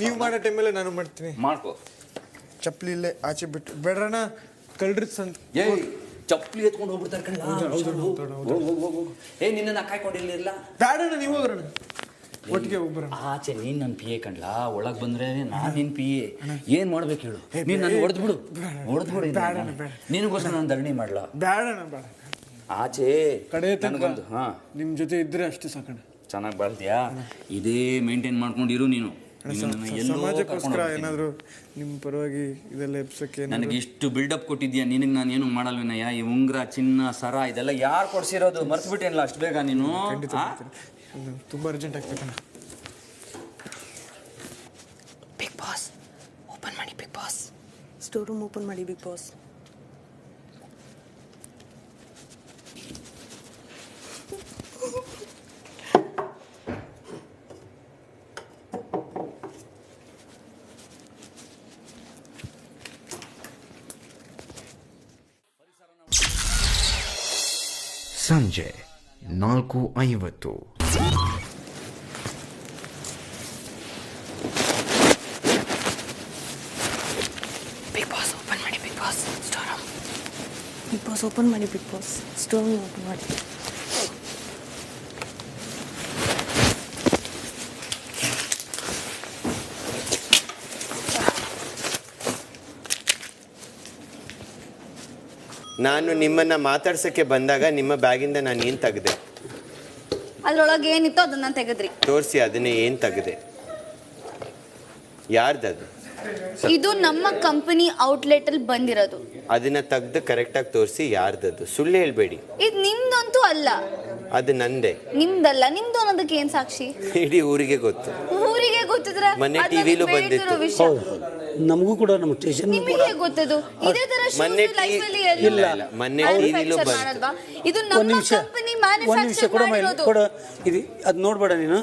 ನೀವು ಮಾಡೋ ಟೈಮಲ್ಲೇ ನಾನು ಮಾಡ್ತೀನಿ. ಮಾಡ್ಕೋ. ಚಪ್ಪಲಿ ಇಲ್ಲೇ ಆಚೆ ಬಿಟ್ಟು ಬೇಡ್ರಣ್ಣ, ಕಳ್ರಿ ಸಂತ. ಚಪ್ಪಲಿ ಎತ್ಕೊಂಡು ಹೋಗ್ಬಿಡ್ತಾರೆ ಕಣ್ಣ. ನಿನ್ನ ಕಾಯ್ಕೊಂಡಿರ್ಲಿಲ್ಲ. ಬೇಡಣ್ಣ, ನೀವು ಹೋಗ್ರಣ್ಣ, ಒಟ್ಟಿಗೆ ಹೋಗ್ಬರೋಣ. ಆಚೆ ನೀನ್ ನನ್ನ ಪಿ ಎ ಕಣ್ಲ, ಒಳಗ್ ಬಂದ್ರೆ ನಾನ್ ನಿನ್ ಪಿ ಎ. ಏನ್ ಮಾಡ್ಬೇಕು ಹೇಳು? ನೀನ್ ನನ್ನ ಹೊಡೆದ್ಬಿಡು. ನಿನಗೋಸ್ಕರ ನಾನು ಧರಣಿ ಮಾಡ್ಲಾ? ಬೇಡ ಆಚೆ ಕಡೆ ನಿಮ್ ಜೊತೆ ಇದ್ರೆ ಅಷ್ಟೇ ಸಾಕಣ್ಣ. ಚೆನ್ನಾಗಿ ಬಾಳ್ತೀಯಾ? ಇದೇ ಮೇಂಟೈನ್ ಮಾಡ್ಕೊಂಡಿರು ನೀನು. ಸಮಾಜಕ್ಕೋಸ್ಕರ ಏನಾದ್ರು ನಿಮ್ ಪರವಾಗಿ ಇದೆಲ್ಲ ಎಪ್ಸಕ್ಕೆ. ನನಗೆ ಇಷ್ಟು ಬಿಲ್ಡಪ್ ಕೊಟ್ಟಿದ್ಯಾ, ನಿನಗೆ ನಾನು ಏನು ಮಾಡಲ್ವೇನಯ್ಯ? ಈ ಉಂಗ್ರ, ಚಿನ್ನ, ಸರ ಇದೆಲ್ಲ ಯಾರು ಕೊಡ್ಸಿರೋದು? ಮರ್ತ್ಬಿಟ್ಟೇನಲ್ಲ ಅಷ್ಟು ಬೇಗ ನೀನು? ತುಂಬಾ ಅರ್ಜೆಂಟ್ ಆಗ್ಬೇಕಣ್ಣ. ಬಿಗ್ ಬಾಸ್ ಓಪನ್ ಮಾಡಿ. Big boss store room open ಮಾಡಿ. ಬಿಗ್ ಬಾಸ್ ಸಂಜೆ 4:50. ಬಿಗ್ ಬಾಸ್ ಓಪನ್ ಮಾಡಿ. Big boss store room. Bigg Boss open ಮಾಡಿ. Big boss store room open ಮಾಡಿ. ನಾನು ನಿಮ್ಮನ್ನ ಮಾತಾಡ್ಸಕ್ಕೆ ಬಂದಾಗ ನಿಮ್ಮ ಬ್ಯಾಗಿಂದ ನಾನು ಏನು ತೆಗೆದೆ? ಅದ್ರೊಳಗೆ ಏನಿತ್ತು ಅದನ್ನ ತೆಗೆದ್ರಿ. ತೋರಿಸಿ, ಅದನ್ನೇ ಏನು ತೆಗೆದೆ? ಯಾರ್ದದು? ಇದು ನಮ್ಮ ಕಂಪನಿ ಔಟ್ಲೆಟ್ ಅಲ್ಲಿ ಬಂದಿರೋದು. ಅದನ್ನ ತೆಗ್ದು ಕರೆಕ್ಟಾಗಿ ತೋರಿಸಿ, ಯಾರ್ದದು? ಸುಳ್ಳು ಹೇಳ್ಬೇಡಿ. ಇದು ನಿಮ್ದಂತೂ ಅಲ್ಲ. ಅದು ನಂದೆ. ನಿಮ್ದಲ್ಲ. ನಿಮ್ದು ಅನ್ನೋದಕ್ಕೆ ಏನ್ ಸಾಕ್ಷಿ? ಇಡೀ ಊರಿಗೆ ಗೊತ್ತು. ಊರಿಗೆ ಗೊತ್ತಿದ್ರೆ ಮೊನ್ನೆ ಟಿವಿಲೂ ಬಂದಿತ್ತು. ನಮಗೂ ಕೂಡ ನಮ್ಮ ಸ್ಟೇಷನ್ ನಿಮಗೆ ಗೊತ್ತದು. ಇದೇ ತರ ಮೊನ್ನೆ ಲೈಫ್ ಅಲ್ಲಿ ಇಲ್ಲ, ಮೊನ್ನೆ ಟಿವಿಲೂ ಬಂತು. ಇದು ನಮ್ಮ ಕಂಪನಿ ಮ್ಯಾನುಫ್ಯಾಕ್ಚರ್ ಮಾಡಿರೋದು. ಕೊಡ ಇದು, ಅದು ನೋಡ್ಬೇಡ ನೀನು.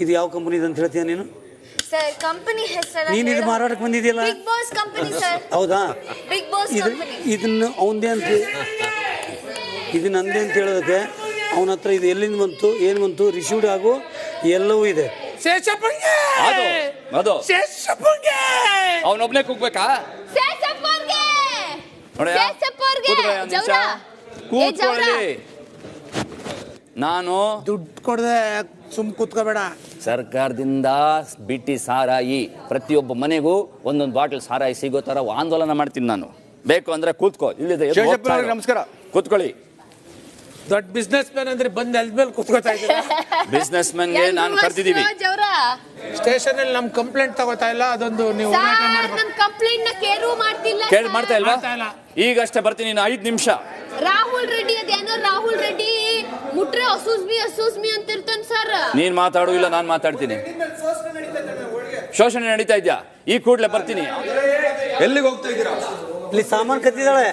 ಇದು ಯಾವ ಕಂಪನಿ ಅಂತ ಹೇಳ್ತೀಯ ನೀನು? ಸರ್ ಕಂಪನಿ ಹೆಸರು ನೀನು ಇದು ಮಾರಾಟಕ್ಕೆ ಬಂದಿದೆಯಲ್ಲ? Bigg boss company sir. ಹೌದಾ? Bigg boss company. ಇದನ್ನ ಅವಂದೇ ಅಂತ, ಇದು ನಂದೇ ಅಂತ ಹೇಳೋದಕ್ಕೆ ಅವನ ಹತ್ರ ಇದು ಎಲ್ಲಿಂದ ಬಂತು, ಏನು ಬಂತು, ರಿಸೀವ್ಡ್ ಆಗು ಎಲ್ಲವೂ ಇದೆ. ಅವನೊಬ್ನೇ ಕೂಗ್ಬೇಕಾ? ನಾನು ದುಡ್ಡು ಕೊಡದೆ ಸುಮ್ ಕೂತ್ಕೋಬೇಡ. ಸರ್ಕಾರದಿಂದ ಬಿಟ್ಟಿ ಸಾರಾಯಿ ಪ್ರತಿಯೊಬ್ಬ ಮನೆಗೂ ಒಂದೊಂದು ಬಾಟಲ್ ಸಾರಾಯಿ ಸಿಗೋ ತರ ಆಂದೋಲನ ಮಾಡ್ತೀನಿ ನಾನು. ಬೇಕು ಅಂದ್ರೆ ಕೂತ್ಕೋ. ಇಲ್ಲಿದೆ, ನಮಸ್ಕಾರ. ಕೂತ್ಕೊಳ್ಳಿ. ದೊಡ್ಡ ಬಿಸ್ನೆಸ್ ಮ್ಯಾನ್ ಅಂದ್ರೆ ಬಂದು ಎಲ್ ಮೇಲೆ ಕೂತ್ಕೋತಾ ಇದ್ದೀರಾ? ಬಿಸ್ನೆಸ್ ಮ್ಯಾನ್ಗೆ ನಾನು ಕರ್ತಿದೀವಿ. ಸ್ಟೇಷನ್ ಅಲ್ಲಿ ನಮ್ ಕಂಪ್ಲೇಂಟ್ ತಗೋತಾ ಇಲ್ಲ, ಅದೊಂದು ನೀವು ಕಂಪ್ಲೇಂಟ್ ನ ಕೇರು ಮಾಡ್ತಿಲ್ಲ. ಮಾಡ್ತಾ ಇಲ್ವಾ? ಈಗಷ್ಟೇ ಬರ್ತೀನಿ, 5 ನಿಮಿಷ. ರಾಹುಲ್ ರೆಡ್ಡಿ ಅದೇನೋ ರಾಹುಲ್ ರೆಡ್ಡಿ ಮುಟ್ರೆ ಅಸೂಸ್ಮಿ ಅಂತಿರ್ತಾನೆ ಸರ್. ನೀನ್ ಮಾತಾಡು, ಇಲ್ಲ ನಾನು ಮಾತಾಡ್ತೀನಿ. ಶೋಷಣೆ ನಡೀತಾ ಇದ್ಯಾ? ಈ ಕೂಡ್ಲೆ ಬರ್ತೀನಿ. ಎಲ್ಲಿಗೆ ಹೋಗ್ತಾ ಇದ್ದೀರಾ? ಇಲ್ಲಿ ಸಾಮಾನು ಕತ್ತಿದ್ದಾಳೆ.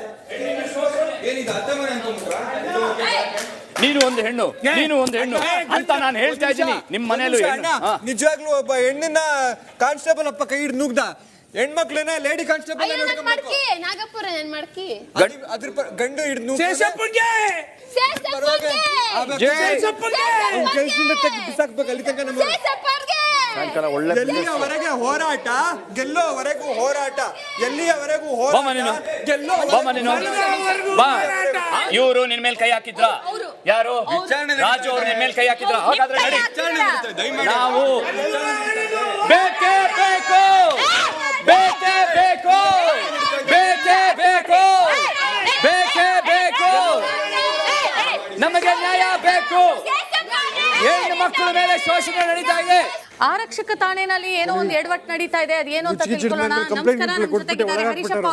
ನೀನು ಒಂದು ಹೆಣ್ಣು ಅಂತ ನಾನು ಹೇಳ್ತಾ ಇದ್ದೀನಿ. ನಿಮ್ಮ ಮನೆಯಲ್ಲೂ ನಿಜವಾಗ್ಲೂ ಒಬ್ಬ ಹೆಣ್ಣಿನ ಕಾನ್ಸ್ಟೇಬಲ್ ಅಪ್ಪ ಕೈ ಹಿಡಿದು ನುಗ್ದ. ಹೆಣ್ಮಕ್ಳೇನೆ ಲೇಡಿ ಕಾನ್ಸ್ಟೇಬಲ್ ನಾಗಪುರ ನನ್ ಮಾಡ್ಕಿ ಅದ್ರ ಗಂಡು ಹಿಡಿದು ಬಿಸಾಕ್ಬೇಕು. ಅಲ್ಲಿ ತನಕ ನಮಗೆ ಎಲ್ಲಿಯವರೆಗೆ ಹೋರಾಟ, ಗೆಲ್ಲೋವರೆಗೂ ಹೋರಾಟ, ಎಲ್ಲಿಯವರೆಗೂ ಇವರು ನಿನ್ ಮೇಲೆ ಕೈ ಹಾಕಿದ್ರ? ಯಾರು? ರಾಜು ಅವ್ರು ನಿನ್ ಮೇಲೆ ಕೈ ಹಾಕಿದ್ರ? ಹಾಗಾದ್ರೆ ನಾವು ಬೇಕೇ ಬೇಕು, ಬೇಕೇ ಬೇಕು, ಬೇಕೇ ಬೇಕು, ಬೇಕೇ ಬೇಕು, ನಮಗೆ ನ್ಯಾಯ ಬೇಕು. ಹೆಣ್ಣು ಮಕ್ಕಳ ಮೇಲೆ ಶೋಷಣೆ ನಡೀತಾ ಇದೆ. ಆರಕ್ಷಕ ಠಾಣೆನಲ್ಲಿ ಏನೋ ಒಂದು ಎಡವಟ್ಟು ನಡೀತಾ ಇದೆ. ಅದೇನು ಅಂತ ತಿಳ್ಕೊಳ್ಳೋಣ. ನಮಸ್ಕಾರ, ನಮ್ಮ ಜೊತೆಗಿದ್ದಾರೆ ಹರೀಶಪ್ಪ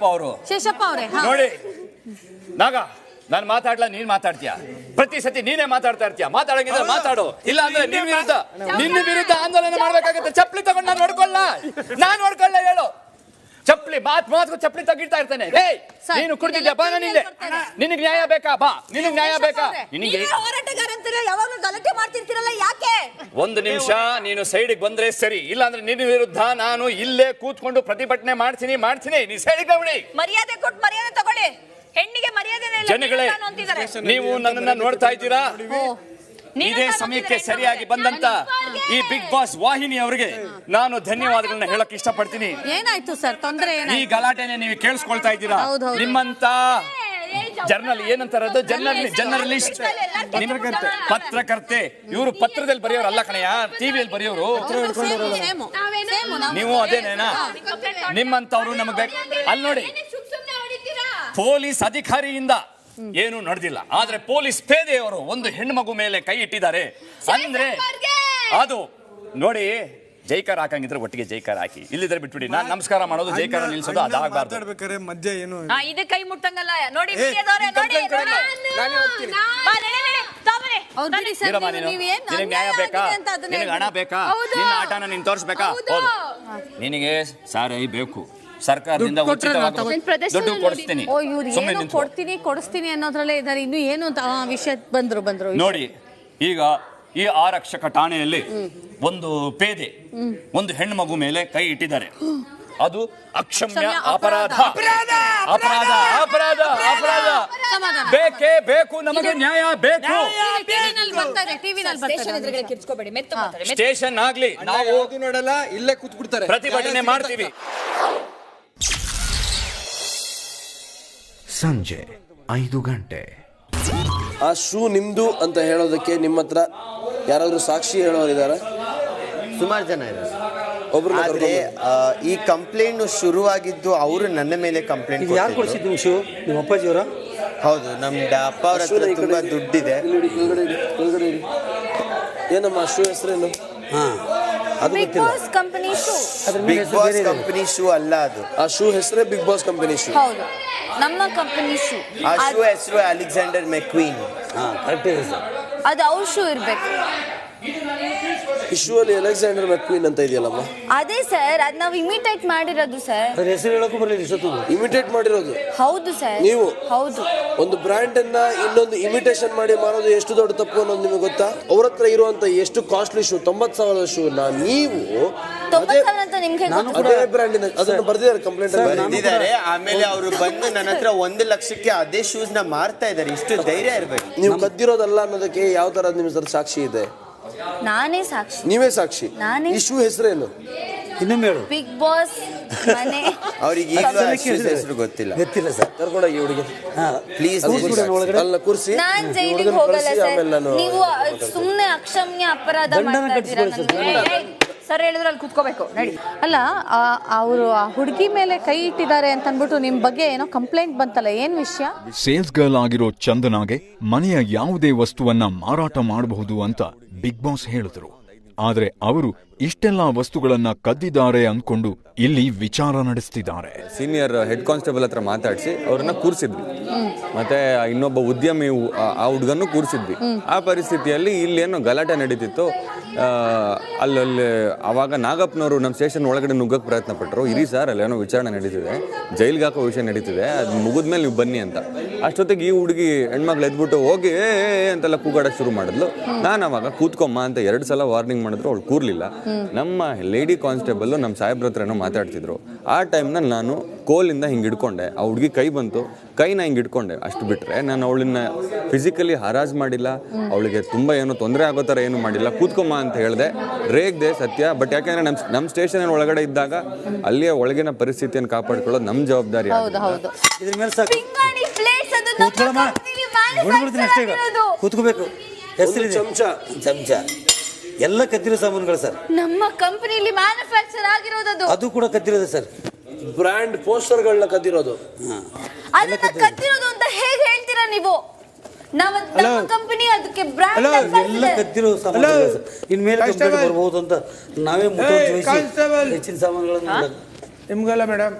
ಅವರು. ಶೇಷಪ್ಪ ಅವರೇ ನೋಡಿ, ನಾಗ ನಾನು ಮಾತಾಡ್ಲಾ, ನೀನ್ ಮಾತಾಡ್ತೀಯ. ಪ್ರತಿ ಸತಿ ನೀನೇ ಮಾತಾಡ್ತಾ ಇರ್ತೀಯ. ಮಾತಾಡಂಗಿದ್ರೆ ಮಾತಾಡು, ಇಲ್ಲ ಅಂದ್ರೆ ನಿನ್ನ ವಿರುದ್ಧ ಆಂದೋಲನ ಮಾಡ್ಬೇಕಾಗತ್ತೆ. ಚಪ್ಪಲಿ ತಗೊಂಡು ನಾನು ನೋಡ್ಕೊಳ್ಳ ಹೇಳು. ಚಪ್ಪಲಿ ಮಾತು ಚಪ್ಪಲಿ ತಗಿಡ್ತಾ ಇರ್ತಾನೆ. ನೀನು ಕುಡ್ದಿದ್ಯಾ? ಬಾ, ನಿನಗೆ ನ್ಯಾಯ ಬೇಕಾ? ಬಾ, ನಿನಗೆ ನ್ಯಾಯ ಬೇಕಾ? ನಿನಗೆ ಒಂದು ನಿಮಿಷ ನೀನು ಸೈಡಿಗೆ ಬಂದ್ರೆ ಸರಿ, ಇಲ್ಲ ಅಂದ್ರೆ ನಿನ್ನ ವಿರುದ್ಧ ನಾನು ಇಲ್ಲೇ ಕೂತ್ಕೊಂಡು ಪ್ರತಿಭಟನೆ ಮಾಡ್ತೀನಿ. ನೀ ಸೈಡಿಗೆ ತಗೊಳ್ಳಿ. ಮರ್ಯಾದೆ ಕೊಟ್ಟು ಮರ್ಯಾದೆ ತಗೊಳ್ಳಿ. ಹೆಣ್ಣಿಗೆ ಮರ್ಯಾದೆ ಜನಗಳೇ, ನೀವು ನನ್ನನ್ನ ನೋಡ್ತಾ ಇದ್ದೀರಾ? ಇದೇ ಸಮಯಕ್ಕೆ ಸರಿಯಾಗಿ ಬಂದಂತ ಈ ಬಿಗ್ ಬಾಸ್ ವಾಹಿನಿ ಅವರಿಗೆ ನಾನು ಧನ್ಯವಾದಗಳನ್ನ ಹೇಳಕ್ ಇಷ್ಟಪಡ್ತೀನಿ. ಏನಾಯ್ತು ಸರ್? ತೊಂದರೆ ಈ ಗಲಾಟೆನೆ ನೀವು ಕೇಳಿಸ್ಕೊಳ್ತಾ ಇದ್ದೀರಾ? ನಿಮ್ಮಂತ ಜರ್ನಲಿಸ್ಟ್, ಪತ್ರಕರ್ತೆ, ಇವರು ಪತ್ರದಲ್ಲಿ ಬರೆಯೋರು ಅಲ್ಲ ಕಣಯ್ಯ, ಟಿವಿಯಲ್ಲಿ ಬರೆಯೋರು. ನೀವು ಅದೇನೇನಾ? ನಿಮ್ಮಂತವ್ರು ನಮಗೆ ಅಲ್ಲಿ ನೋಡಿ, ಪೊಲೀಸ್ ಅಧಿಕಾರಿಯಿಂದ ಏನು ನಡೆದಿಲ್ಲ, ಆದ್ರೆ ಪೊಲೀಸ್ ಪೇದೆಯವರು ಒಂದು ಹೆಣ್ಣು ಮಗು ಮೇಲೆ ಕೈ ಇಟ್ಟಿದ್ದಾರೆ ಅಂದ್ರೆ ಅದು ನೋಡಿ. ಜೈಕಾರ ಹಾಕಂಗಿದ್ರೆ ಒಟ್ಟಿಗೆ ಜೈಕಾರ ಹಾಕಿ, ಇಲ್ಲಿದ್ರೆ ಬಿಟ್ಬಿಡಿ. ನಾನು ನಮಸ್ಕಾರ ಮಾಡೋದು, ಜೈಕಾರ ನಿಲ್ಸೋದು ಅದಾಗಬಾರ್ದು. ಮಧ್ಯ ಏನು ಇದು ಕೈ ಮುಟ್ಟಂಗಲ್ಲ ನೋಡಿ. ನ್ಯಾಯ ಬೇಕಾ? ನಿನಗೆ ಹಣ ಬೇಕಾ? ನಿನ್ನ ಆಟನ ನೀನ್ ತೋರಿಸ್ಬೇಕಾ? ಹೌದು, ನಿನಗೆ ಸಾರಾಯಿ ಬೇಕು. ಸರ್ಕಾರದಿಂದ ದುಡ್ಡು ಕೊಡಿಸ್ತೀನಿ, ಕೊಡಿಸ್ತೀನಿ ಅನ್ನೋದ್ರಲ್ಲೇ ಇದ್ದಾರೆ. ಇನ್ನು ಏನು ವಿಷಯ ಬಂದ್ರು ನೋಡಿ. ಈಗ ಈ ಆರಕ್ಷಕ ಠಾಣೆಯಲ್ಲಿ ಒಂದು ಪೇದೆ ಒಂದು ಹೆಣ್ಣು ಮಗು ಮೇಲೆ ಕೈ ಇಟ್ಟಿದ್ದಾರೆ. ಅದು ಅಕ್ಷಮ್ಯ ಅಪರಾಧ. ಬೇಕೇ ಬೇಕು, ನಮಗೆ ನ್ಯಾಯ ಬೇಕು. ಸ್ಟೇಷನ್ ಆಗ್ಲಿ, ನಾವು ನೋಡಲ್ಲ, ಇಲ್ಲೇ ಕೂತ್ಬಿಡ್ತಾರೆ. ಪ್ರತಿಭಟನೆ ಮಾಡ್ತೀವಿ. ಸಂಜೆ 5 ಗಂಟೆ. ಆ ಶೂ ನಿಮ್ದು ಅಂತ ಹೇಳೋದಕ್ಕೆ ನಿಮ್ಮ ಹತ್ರ ಯಾರಾದ್ರೂ ಸಾಕ್ಷಿ ಹೇಳೋರಿದ್ದಾರೆ? ಸುಮಾರು ಜನ ಇದ್ದಾರೆ. ಆದ್ರೆ ಈ ಕಂಪ್ಲೇಂಟ್ ಶುರುವಾಗಿದ್ದು ಅವರು ನನ್ನ ಮೇಲೆ ಕಂಪ್ಲೇಂಟ್ ಯಾರು ಕೊಡಿಸಿದ್ದು ಶೂ ನಿಮ್ಮ ಅಪ್ಪಾಜಿಯವರ? ಹೌದು, ನಮ್ಮ ಅಪ್ಪ ಅವ್ರ ಹತ್ರ ತುಂಬಾ ದುಡ್ಡಿದೆ. ಏನಮ್ಮ ಶೂ ಹೆಸರೇನು? ಅದು big boss company shoe. Big boss company shoe ಅಲ್ಲ ಅದು. ಆ ಶೂ ಹೆಸರೇ ಬಿಗ್ ಬಾಸ್ ಕಂಪನಿ ಶೂ. ಹೌದು, ನಮ್ಮ ಕಂಪನಿ ಶೂ. ಆ ಶೂ ಹೆಸರು ಅಲೆಕ್ಸಾಂಡರ್ ಮೆಕ್ವೀನ್. ಕರೆಕ್ಟ್ ಇದೆ ಸರ್. ಅದು ಅವ್ರ ಶೂ ಇರ್ಬೇಕು. ಈ ಶೂ ಅಲ್ಲಿ ಅಲೆಕ್ಸಾಂಡರ್ ಮೆಕ್ವೀನ್ ಅಂತ ಇದೆಯಲ್ಲಮ್ಮ? ಅದೇ ಸರ್, ಅದ್ ನಾವು ಇಮಿಟೇಟ್ ಮಾಡಿರೋದು ಸರ್. ಅದ್ರ ಹೆಸರು ಹೇಳೋಕ್ಕೂ ಬರಲಿಲ್ಲ ಇಷ್ಟೊತ್ತು. ಇಮಿಟೇಟ್ ಮಾಡಿರೋದು? ಹೌದು ಸರ್. ನೀವು? ಹೌದು. ಒಂದು ಬ್ರ್ಯಾಂಡ್ ಅನ್ನ ಇನ್ನೊಂದು ಇಮಿಟೇಷನ್ ಮಾಡಿ ಮಾರೋದು ಎಷ್ಟು ದೊಡ್ಡ ತಪ್ಪು ಅನ್ನೋದು ನಿಮಗೆ ಗೊತ್ತಾ? ಅವ್ರ ಹತ್ರ ಇರುವಂತ ಎಷ್ಟು ಕಾಸ್ಟ್ಲಿ ಶೂ, 90,000 ಶೂ ನೀವು ಅದೇ ಬ್ರ್ಯಾಂಡ್ ಅದನ್ನು ಬರ್ದಿದ್ದಾರೆ, ಕಂಪ್ಲೇಂಟ್ ಬರ್ದಿದ್ದಾರೆ. ಆಮೇಲೆ ಅವರು ಬಂದು ನನ್ನ ಹತ್ರ 1 ಲಕ್ಷಕ್ಕೆ ಅದೇ ಶೂಸ್ ನ ಮಾರ್ತಾ ಇದ್ದಾರೆ. ಇಷ್ಟು ಧೈರ್ಯ ಇರ್ಬೇಕು. ನೀವು ಕದ್ದಿರೋದಲ್ಲ ಅನ್ನೋದಕ್ಕೆ ಯಾವ ತರ ನಿಮ್ಮ ಹತ್ರ ಸಾಕ್ಷಿ ಇದೆ? ನಾನೇ ಸಾಕ್ಷಿ. ನೀವೇ ಸಾಕ್ಷಿ? ನಾನೇ. ಈ ಶೂ ಹೆಸರೇನು? ಇನ್ನೊಮ್ಮೆ ಹೇಳು. ಬಿಗ್ ಬಾಸ್ ಮನೆ. ಅವ್ರಿಗೆ ಹೆಸರು ಗೊತ್ತಿಲ್ಲ. ಗೊತ್ತಿಲ್ಲ ಸರ್. ಕರ್ಕೊಂಡೋಗಿ ಹುಡುಗಿ ಪ್ಲೀಸ್. ಅಲ್ಲ ಕೂರಿಸಿ. ನಾನ್ ಜೈಲಿಗೆ ಹೋಗಲ್ಲ ಸರ್. ನೀವು ಸುಮ್ಮನೆ ಅಕ್ಷಮ್ಯ ಅಪರಾಧ ಮಾಡ್ತಾ ಇದ್ದೀರಾ ನನಗೆ. ಸರ್ ಹೇಳಿದ್ರೆ ಅಲ್ಲಿ ಕುತ್ಕೋಬೇಕು ನಡಿ. ಅಲ್ಲ, ಅವರು ಆ ಹುಡುಗಿ ಮೇಲೆ ಕೈ ಇಟ್ಟಿದ್ದಾರೆ ಅಂತ ಅಂದ್ಬಿಟ್ಟು ನಿಮ್ ಬಗ್ಗೆ ಏನೋ ಕಂಪ್ಲೇಂಟ್ ಬಂತಲ್ಲ, ಏನ್ ವಿಷಯ? ಸೇಲ್ಸ್ ಗರ್ಲ್ ಆಗಿರೋ ಚಂದನಾಗೆ ಮನೆಯ ಯಾವುದೇ ವಸ್ತುವನ್ನ ಮಾರಾಟ ಮಾಡಬಹುದು ಅಂತ ಬಿಗ್ ಬಾಸ್ ಹೇಳಿದ್ರು. ಆದ್ರೆ ಅವರು ಇಷ್ಟೆಲ್ಲ ವಸ್ತುಗಳನ್ನ ಕದ್ದಿದ್ದಾರೆ ಅಂದ್ಕೊಂಡು ಇಲ್ಲಿ ವಿಚಾರ ನಡೆಸ್ತಿದ್ದಾರೆ. ಸೀನಿಯರ್ ಹೆಡ್ ಕಾನ್ಸ್ಟೇಬಲ್ ಹತ್ರ ಮಾತಾಡಿಸಿ ಅವ್ರನ್ನ ಕೂರಿಸಿದ್ವಿ. ಮತ್ತೆ ಇನ್ನೊಬ್ಬ ಉದ್ಯಮಿ ಆ ಹುಡುಗನ್ನು ಕೂರಿಸಿದ್ವಿ. ಆ ಪರಿಸ್ಥಿತಿಯಲ್ಲಿ ಇಲ್ಲೇನೋ ಗಲಾಟೆ ನಡೀತಿತ್ತು. ಅಲ್ಲಲ್ಲಿ ಆವಾಗ ನಾಗಪ್ಪನವರು ನಮ್ಮ ಸ್ಟೇಷನ್ ಒಳಗಡೆ ನುಗ್ಗಕ್ಕೆ ಪ್ರಯತ್ನ ಪಟ್ಟರು. ಇರಿ ಸರ್, ಅಲ್ಲೇನೋ ವಿಚಾರಣೆ ನಡೀತಿದೆ, ಜೈಲ್ಗೆ ಹಾಕೋ ವಿಷಯ ನಡೀತಿದೆ, ಅದು ಮುಗಿದ್ಮೇಲೆ ನೀವು ಬನ್ನಿ ಅಂತ. ಅಷ್ಟೊತ್ತಿಗೆ ಈ ಹುಡುಗಿ ಹೆಣ್ಮಕ್ಳು ಎದ್ಬಿಟ್ಟು ಹೋಗಿ ಅಂತೆಲ್ಲ ಕೂಗಾಡಕ್ಕೆ ಶುರು ಮಾಡಿದ್ಲು. ನಾನು ಅವಾಗ ಕೂತ್ಕೊಮ್ಮ ಅಂತ 2 ಸಲ ವಾರ್ನಿಂಗ್ ಮಾಡಿದ್ರು, ಅವಳು ಕೂರ್ಲಿಲ್ಲ. ನಮ್ಮ ಲೇಡಿ ಕಾನ್ಸ್ಟೇಬಲ್ ನಮ್ಮ ಸಾಹೇಬ್ರ ಹತ್ರ ಏನೋ ಮಾತಾಡ್ತಿದ್ರು. ಆ ಟೈಮ್ನಲ್ಲಿ ನಾನು ಕೋಲಿಂದ ಹಿಂಗೆ ಹಿಡ್ಕೊಂಡೆ. ಆ ಹುಡುಗಿ ಕೈ ಬಂತು, ಕೈನ ಹಿಂಗೆ ಹಿಡ್ಕೊಂಡೆ. ಅಷ್ಟು ಬಿಟ್ಟರೆ ನಾನು ಅವಳನ್ನ ಫಿಸಿಕಲಿ ಹರಾಜ್ ಮಾಡಿಲ್ಲ, ಅವಳಿಗೆ ತುಂಬ ಏನೋ ತೊಂದರೆ ಆಗೋ ಥರ ಏನು ಮಾಡಿಲ್ಲ. ಕೂತ್ಕೊಮ್ಮ ಅಂತ ಹೇಳಿದೆ, ರೇಗ್ದೆ ಸತ್ಯ. ಬಟ್ ಯಾಕೆಂದರೆ ನಮ್ಮ ಸ್ಟೇಷನ್ ಒಳಗಡೆ ಇದ್ದಾಗ ಅಲ್ಲಿಯ ಒಳಗಿನ ಪರಿಸ್ಥಿತಿಯನ್ನು ಕಾಪಾಡ್ಕೊಳ್ಳೋದು ನಮ್ಮ ಜವಾಬ್ದಾರಿ. ಇದ್ರ ಮೇಲೆ ಸಾಕು ಕೂತ್ಕೋಬೇಕು. ಹೆಸರಿದೆ ಚಮಚ ಎಲ್ಲ ಕದ್ದಿರೋ ಸಾಮಾನುಗಳು ಸರ್. ನಮ್ಮ ಕಂಪನಿಲಿ ಮ್ಯಾನುಫ್ಯಾಕ್ಚರ್ ಆಗಿರೋದು. ಅದು ಕೂಡ ಕದ್ದಿರೋದು ಸರ್. ಬ್ರ್ಯಾಂಡ್ ಪೋಸ್ಟರ್ಗಳನ್ನ ಕದ್ದಿರೋದು. ಅದನ್ನ ಕದ್ದಿರೋದು ಅಂತ ಹೇಗೆ ಹೇಳ್ತೀರಾ ನೀವು? ನಮ್ಮ ಕಂಪನಿ ಅದಕ್ಕೆ ಬ್ರ್ಯಾಂಡ್ ಎಲ್ಲ ಕದ್ದಿರೋ ಸಾಮಾನುಗಳು ಸರ್. ಇನ್ಮೇಲೆ ಕಂಪ್ಲೇಂಟ್ ಬರ್ಬೋದು ಅಂತ ನಾವೇ ಹೆಚ್ಚಿನ ಸಾಮಾನುಗಳನ್ನ ನಿಮ್ಗಲ್ಲ ಮೇಡಮ್.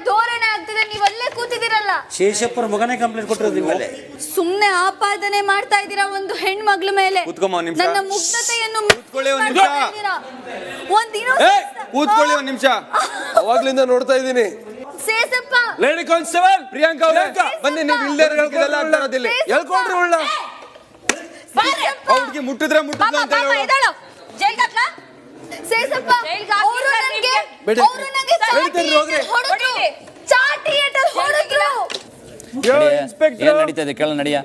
ಧೋರಣೆ ಆಗ್ತಿದೆ, ನೀವಲ್ಲೇ ಕೂತಿದ್ದೀರಲ್ಲ. ಶೇಷಪ್ಪರ ಮಗನೇ ಕಂಪ್ಲೇಂಟ್ ಕೊಟ್ಟಿರೋದು ನಿಮ್ಮಲ್ಲಿ. ಸುಮ್ನೆ ಆಪಾದನೆ ಮಾಡ್ತಾ ಇದ್ದೀರಾ ಒಂದು ಹೆಣ್ಮಗ್ಳ ಮೇಲೆ. ನನ್ನ ಮುಗ್ಧತೆಯನ್ನು ಕೂತ್ಕೊಳ್ಳಿ ಒಂದು ನಿಮಿಷ. ಅವಾಗ್ಲಿಂದ ನೋಡ್ತಾ ಇದ್ದೀನಿ. ಸೇಸಪ್ಪ, ಲೇಡಿ ಕಾನ್ಸ್ಟೇಬಲ್ ಪ್ರಿಯಾಂಕಾ ಅವರೇ ಬನ್ನಿ. ನೀವು ಇಲ್ಲದೆ ಹೇಳ್ಕೊಡ್ರಿ. ಅವ್ರಿಗೆ ಮುಟ್ಟಿದ್ರೆ ಮುಟ್ಟಿದ್ರೆ ಅಂತ ಹೇಳೋದು. ಸೇಸಪ್ಪ, ಅವರು ನನಗೆ ಏನ್ ನಡೀತಾ ಇದೆ ಕೇಳ ನಡಿಯ.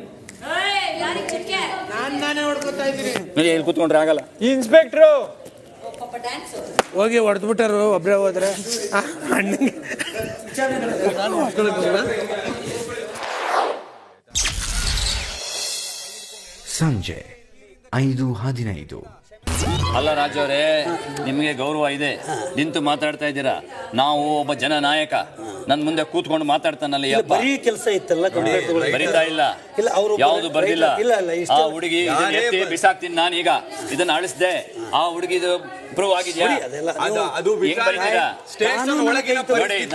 ಇಲ್ಲಿ ಕೂತ್ಕೊಂಡ್ರೆ ಆಗಲ್ಲ. ಇನ್ಸ್ಪೆಕ್ಟ್ರು ಹೋಗಿ ಹೊಡೆದ್ಬಿಟ್ಟಾರು. ಒಬ್ರೇ ಹೋದ್ರೆ ಸಂಜೆ 5:15. ಅಲ್ಲ ರಾಜು ಅವರೇ, ನಿಮಗೆ ಗೌರವ ಇದೆ, ನಿಂತು ಮಾತಾಡ್ತಾ ಇದ್ದೀರಾ. ನಾವು ಒಬ್ಬ ಜನನಾಯಕ, ನನ್ನ ಮುಂದೆ ಕೂತ್ಕೊಂಡು ಮಾತಾಡ್ತಾನಲ್ಲ. ಬರೀ ಕೆಲಸ ಇತ್ತಲ್ಲ, ಬರೀತಾ ಇಲ್ಲ, ಯಾವುದು ಬರ್ದಿಲ್ಲ. ಆ ಹುಡುಗಿ ಎತ್ತಿ ಬಿಸಾಕ್ತೀನಿ ನಾನು. ಈಗ ಇದನ್ನ ಅಳಿಸ್ದೆ, ಆ ಹುಡುಗಿದು ಪ್ರೂವ್ ಆಗಿದ್ಯಾ?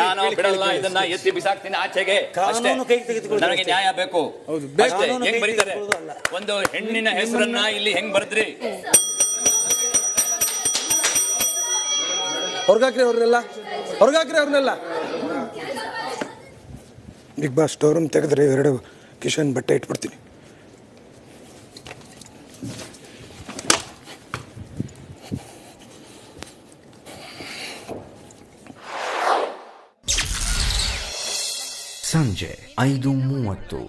ನಾನು ಬಿಡಲ್ಲ, ಇದನ್ನ ಎತ್ತಿ ಬಿಸಾಕ್ತೀನಿ ಆಚೆಗೆ. ನನಗೆ ನ್ಯಾಯ ಬೇಕು. ಹೆಂಗ್ ಬರೀತಾರೆ? ಒಂದು ಹೆಣ್ಣಿನ ಹೆಸರನ್ನ ಇಲ್ಲಿ ಹೆಂಗ್ ಬರ್ದ್ರಿ? ಹೊರಗಾಕ್ರಿ ಅವ್ರನ್ನೆಲ್ಲ. ಬಿಗ್ ಬಾಸ್ ಸ್ಟೋರ್ ರೂಮ್ ತೆಗೆದ್ರೆ 2 ಕಿಶನ್ ಬಟ್ಟೆ ಇಟ್ಬಿಡ್ತೀನಿ. ಸಂಜೆ 5:30.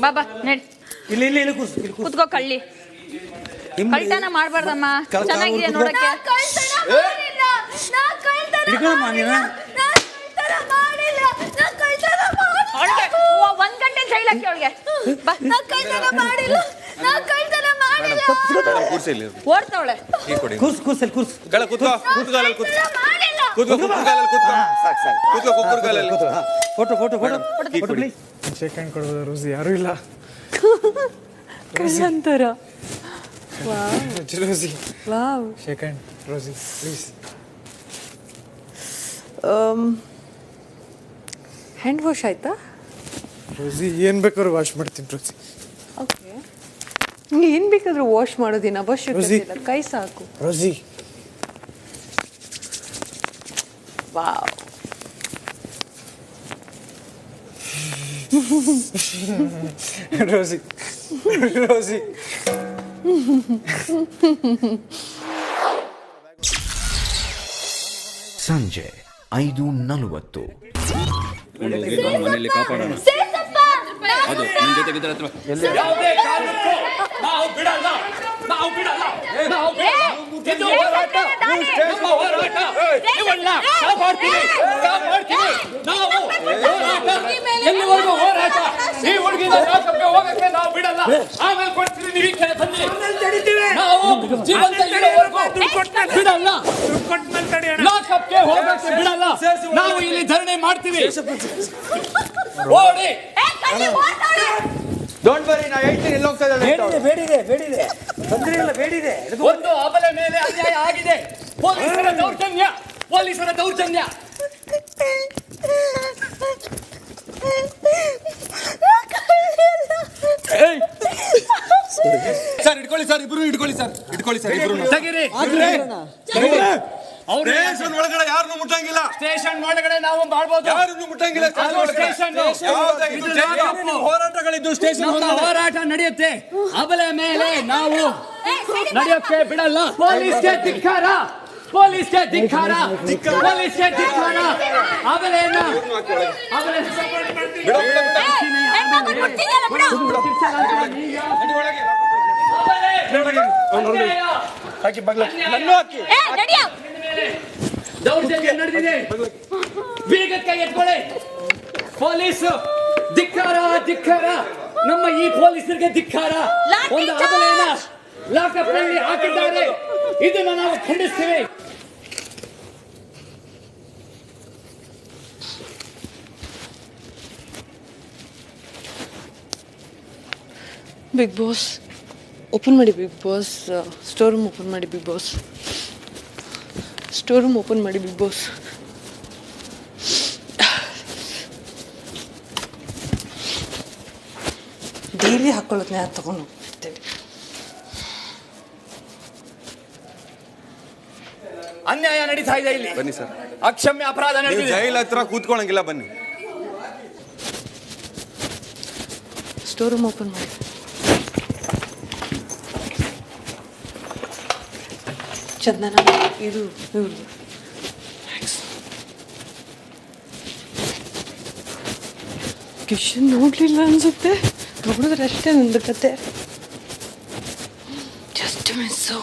ಬಾಬಾ ನಡಿ. ಇಲ್ಲಿ ಕೂತ್ಕೋ ಕಳ್ಳಿ. ಕಳ್ತನ ಮಾಡ್ಬಾರ್ದಮ್ಮ, ಚೆನ್ನಾಗಿದೆ ನೋಡಕ್ಕೆ. ಕೂರ್ಸಿ ಇಲ್ಲಿ ಓಡ್ತಾವಳೆ. ಈ ಕೊಡಿ ಕೂರ್ಸಲ್ಲಿ ಕೂರ್ಸು ಗಳ ಕೂತ್ಕೋ ಕೂತ್ಕಾಲಲ್ಲಿ ಕೂತ್ಕೋ ಕುಕ್ಕರ್ಗಾಲಲ್ಲಿ ಕೂತ್ಕೋ ಕೂತ್ಕೋ ಕುಕ್ಕರ್ಗಾಲಲ್ಲಿ ಫೋಟೋ ಫೋಟೋ ಫೋಟೋ ಈ ಕೊಡಿ ಶೇಕ್ ಹ್ಯಾಂಡ್ ಕೊಡ್ಬೋದಾ ರೋಸಿ? ಯಾರೂ ಇಲ್ಲ. ಕಳ್ಳಂತರ. Rosie wow. Shake hand Rosie please. Hand wash ಆಯ್ತಾ? ರೋಸಿ ಏನು ಬೇಕಾದ್ರೂ ವಾಶ್ ಮಾಡ್ತೀನಿ ರೋಸಿ. ಓಕೆ, ಏನು ಬೇಕಾದ್ರೂ ವಾಶ್ ಮಾಡೋದಿನ ಅವಶ್ಯಕತೆ ಇಲ್ಲ, ಕೈ ಸಾಕು. ರೋಸಿ ವಾವ್. ರೋಸಿ ರೋಸಿ ಸಂಜೆ 5:40. ಮನೆಯಲ್ಲಿ ಕಾಪಾಡೋಣ. ಅದು ನನ್ನ ಜೊತೆಗಿದ್ರೆ ಯಾವುದೇ ಕಾರಣಕ್ಕೂ ನಾವು ಬಿಡಲ್ಲ, ನಾವು ಬಿಡಲ್ಲ, ನಾವು ಬಿಡಲ್ಲ. ಇದು ಹೋರಾಟ, ನಮ್ಮ ಹೋರಾಟ. ಇವನ್ನ ಕಾಪಾಡ್ತೀವಿ, ಕಾಪಾಡ್ತೀವಿ. ನಾವು ಹೋರಾಟ ಎಲ್ಲಿವರೆಗೂ ಹೋರಾಟ. ಈ ಹುಡುಗಿನ ಲಾಕಪ್ಗೆ ಹೋಗಕ್ಕೆ ನಾವು ಬಿಡಲ್ಲ. ಆಮೇಲೆ ಕೊಡ್ತೀವಿ ನೀವು ಈ ಕಡೆ ಬನ್ನಿ. ನಾವು ಜೀವಂತ ಇರೋವರೆಗೂ ಬಿಡಲ್ಲ. ಲಾಕಪ್ಗೆ ಹೋಗಕ್ಕೆ ಬಿಡಲ್ಲ. ನಾವು ಇಲ್ಲಿ ಧರಣಿ ಮಾಡ್ತೀವಿ. ಓಡಿ. ಡೋಂಟ್ ವರಿ, ನಾ ಹೇಳ್ತೀನಿ ಎಲ್ಲಿ ಹೋಗ್ತಾ ಇದ್ದಾಳೆ. ಬೇಡಿದೆ ಬೇಡಿದೆ ತೊಂದರೆ ಇಲ್ಲ, ಬೇಡಿದೆ. ಒಂದು ಅಬಲೆ ಮೇಲೆ ಅನ್ಯಾಯ ಆಗಿದೆ. ಪೊಲೀಸರ ದೌರ್ಜನ್ಯ, ಪೊಲೀಸರ ದೌರ್ಜನ್ಯ. ಸರ್ ಇಟ್ಕೊಳ್ಳಿ ಸರ್, ಇಬ್ರು ಇಟ್ಕೊಳ್ಳಿ ಸರ್, ಇಟ್ಕೊಳ್ಳಿ ಸರ್ ಇಬ್ರು. ತೆಗಿರಿ. ಸ್ಟೇಷನ್ ಒಳಗಡೆ ಯಾರನ್ನು ಮುಟ್ಟಂಗಿಲ್ಲ. ಸ್ಟೇಷನ್ ಒಳಗಡೆ ನಾವು ಮಾಡ್ಬೋದು, ಯಾರನ್ನು ಮುಟ್ಟಂಗಿಲ್ಲ. ಹೋರಾಟಗಳಿದ್ದು ಸ್ಟೇಷನ್ ಹೋರಾಟ ನಡೆಯುತ್ತೆ. ಅಬಲೆ ಮೇಲೆ ನಾವು ನಡೆಯೋಕ್ಕೆ ಬಿಡಲ್ಲ. ಪೊಲೀಸ್ಗೆ ಧಿಕ್ಕಾರ, ಪೊಲೀಸ್ಗೆ ಧಿಕ್ಕಾರ, ಪೊಲೀಸ್ಗೆ ಧಿಕ್ಕಾರ. ಅಬಲೆಯನ್ನ ಹಾಕಿ ಬಗ್ಲ ನನ್ನ ಹಾಕಿ. ದೌರ್ಜನ್ಯ ನಡೆದಿದೆ. ಬೀಗದ ಕೈ ಎತ್ಕೊಳ್ಳಿ. ಪೊಲೀಸ್ ಧಿಕ್ಕಾರ, ಧಿಕ್ಕಾರ. ನಮ್ಮ ಈ ಪೊಲೀಸರಿಗೆ ಧಿಕ್ಕಾರ. ಒಂದು ಅಬಲೆಯನ್ನ ಲಾಕಪ್ ನಲ್ಲಿ ಹಾಕಿದ್ದಾರೆ. ಇದನ್ನು ನಾವು ಖಂಡಿಸ್ತೀವಿ. ಬಿಗ್ ಬಾಸ್ ಓಪನ್ ಮಾಡಿ, big boss store room open ಮಾಡಿ, big boss store room open ಮಾಡಿ, ಬಿಗ್ ಬಾಸ್. ಡೈಲಿ ಹಾಕೊಳ್ಳೋದನ್ನ ಯಾರು ತಗೊಂಡು ಹೋಗ್ತಿರ್ತೇವೆ. ಅನ್ಯಾಯ ನಡೀತಾ ಇದೆ ಇಲ್ಲಿ. ಬನ್ನಿ ಸರ್, ಅಕ್ಷಮ್ಯ ಅಪರಾಧ ನಡೆದಿದೆ. ಜೈಲ್ ಹತ್ರ ಕೂತ್ಕೊಳ್ಳಂಗಿಲ್ಲ, ಬನ್ನಿ. ಸ್ಟೋರ್ ರೂಮ್ ಓಪನ್ ಮಾಡಿ. ಚಂದನ, ಇದು ಇವ್ರದ್ದು ಕಿಶನ್ ನೋಡ್ಲಿಲ್ಲ ಅನ್ಸುತ್ತೆ. ನೋಡಿದ್ರೆ ಅಷ್ಟೇ ನಂದು ಕತೆ. Just miss.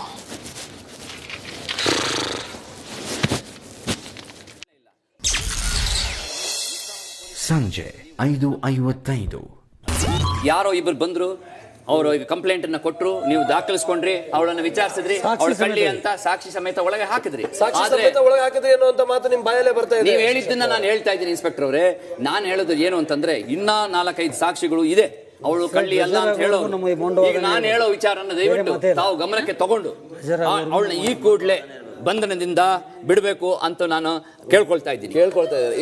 ಸಂಜೆ 5:55. ಯಾರೋ ಇಬ್ರು ಬಂದ್ರು, ಅವರು ಈಗ ಕಂಪ್ಲೇಂಟ್ ಅನ್ನ ಕೊಟ್ಟರು, ನೀವು ದಾಖಲಿಸ್ಕೊಂಡ್ರಿ, ಅವಳನ್ನ ವಿಚಾರಿಸಿದ್ರಿ, ಅವಳು ಕಳ್ಳಿ ಅಂತ ಸಾಕ್ಷಿ ಸಮೇತ ಒಳಗೆ ಹಾಕಿದ್ರಿ. ಒಳಗೆ ಹಾಕಿದ್ರಿ ಏನೋ ಅಂತ ಮಾತು ನಿಮ್ ಬಾಯಲ್ಲೇ ಬರ್ತಾ ಇದೆ. ನೀವು ಹೇಳಿದ್ದನ್ನ ನಾನು ಹೇಳ್ತಾ ಇದ್ದೀನಿ ಇನ್ಸ್ಪೆಕ್ಟರ್ ಅವರೇ. ನಾನು ಹೇಳೋದು ಏನು ಅಂತಂದ್ರೆ, ಇನ್ನ 4-5 ಸಾಕ್ಷಿಗಳು ಇದೆ. ಅವಳು ಕಳ್ಳಿ ಅಲ್ಲ ಅಂತ ಹೇಳೋ, ಈಗ ನಾನು ಹೇಳೋ ವಿಚಾರನ ದಯವಿಟ್ಟು ತಾವು ಗಮನಕ್ಕೆ ತಗೊಂಡು ಅವಳನ್ನ ಈ ಕೂಡಲೇ ಬಂಧನದಿಂದ ಬಿಡಬೇಕು ಅಂತ ನಾನು ಕೇಳ್ಕೊಳ್ತಾ ಇದ್ದೀನಿ.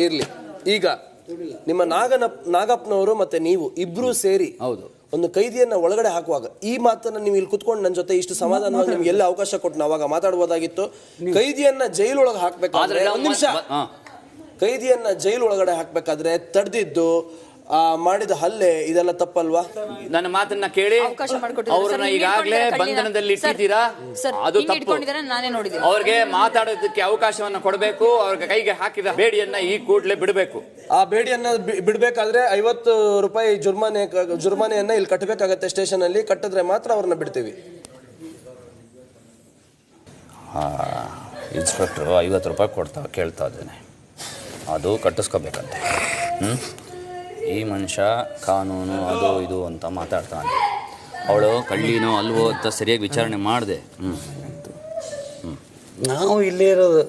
ಇರ್ಲಿ. ಈಗ ನಿಮ್ಮ ನಾಗಪ್ಪನವರು ಮತ್ತೆ ನೀವು ಇಬ್ರು ಸೇರಿ ಹೌದು ಒಂದು ಕೈದಿಯನ್ನ ಒಳಗಡೆ ಹಾಕುವಾಗ ಈ ಮಾತನ್ನ ನೀವು ಇಲ್ಲಿ ಕುತ್ಕೊಂಡು ನನ್ನ ಜೊತೆ ಇಷ್ಟು ಸಮಾಧಾನವಾಗಿ ನಿಮ್ಗೆ ಎಲ್ಲ ಅವಕಾಶ ಕೊಟ್ಟು ಅವಾಗ ಮಾತಾಡ್ಬೋದಾಗಿತ್ತು. ಕೈದಿಯನ್ನ ಜೈಲೊಳಗೆ ಹಾಕ್ಬೇಕಾದ್ರೆ, ಒಂದು ನಿಮಿಷ, ಕೈದಿಯನ್ನ ಜೈಲೊಳಗಡೆ ಹಾಕ್ಬೇಕಾದ್ರೆ ತಡೆದಿದ್ದು ಮಾಡಿದ ಹಲ್ಲೆ ಇದೆಲ್ಲ ತಪ್ಪಲ್ವಾ? ನನ್ನ ಮಾತನ್ನ ಕೇಳಿ ಅವ್ರನ್ನ ಈಗಾಗಲೇ ಬಂಧನದಲ್ಲಿ ಇಟ್ಟಿದ್ದೀರಾ, ಅದು ತಪ್ಪು. ಅವ್ರಿಗೆ ಮಾತಾಡೋದಕ್ಕೆ ಅವಕಾಶವನ್ನ ಕೊಡಬೇಕು. ಅವ್ರಿಗೆ ಕೈಗೆ ಹಾಕಿದ ಬೇಡಿಯನ್ನ ಈ ಕೂಡಲೇ ಬಿಡಬೇಕು. ಆ ಬೇಡಿಯನ್ನ ಬಿಡ್ಬೇಕಾದ್ರೆ 50 ರೂಪಾಯಿ ಜುರ್ಮಾನೆಯನ್ನ ಇಲ್ಲಿ ಕಟ್ಟಬೇಕಾಗತ್ತೆ ಸ್ಟೇಷನ್ ಅಲ್ಲಿ. ಕಟ್ಟಿದ್ರೆ ಮಾತ್ರ ಅವ್ರನ್ನ ಬಿಡ್ತೀವಿ. ಇನ್ಸ್ಪೆಕ್ಟರ್ 50 ರೂಪಾಯಿ ಕೇಳ್ತಾ ಇದ್ದೇನೆ, ಅದು ಕಟ್ಟಿಸ್ಕೋಬೇಕಂತೆ. ಈ ಮನುಷ್ಯ ಕಾನೂನು ಅದು ಇದು ಅಂತ ಮಾತಾಡ್ತಾನೆ. ಅವಳು ಕಳ್ಳಿನೋ ಅಲ್ವೋ ಅಂತ ಸರಿಯಾಗಿ ವಿಚಾರಣೆ ಮಾಡಿದೆ. ನಾವು ಇಲ್ಲೇ ಇರೋದು,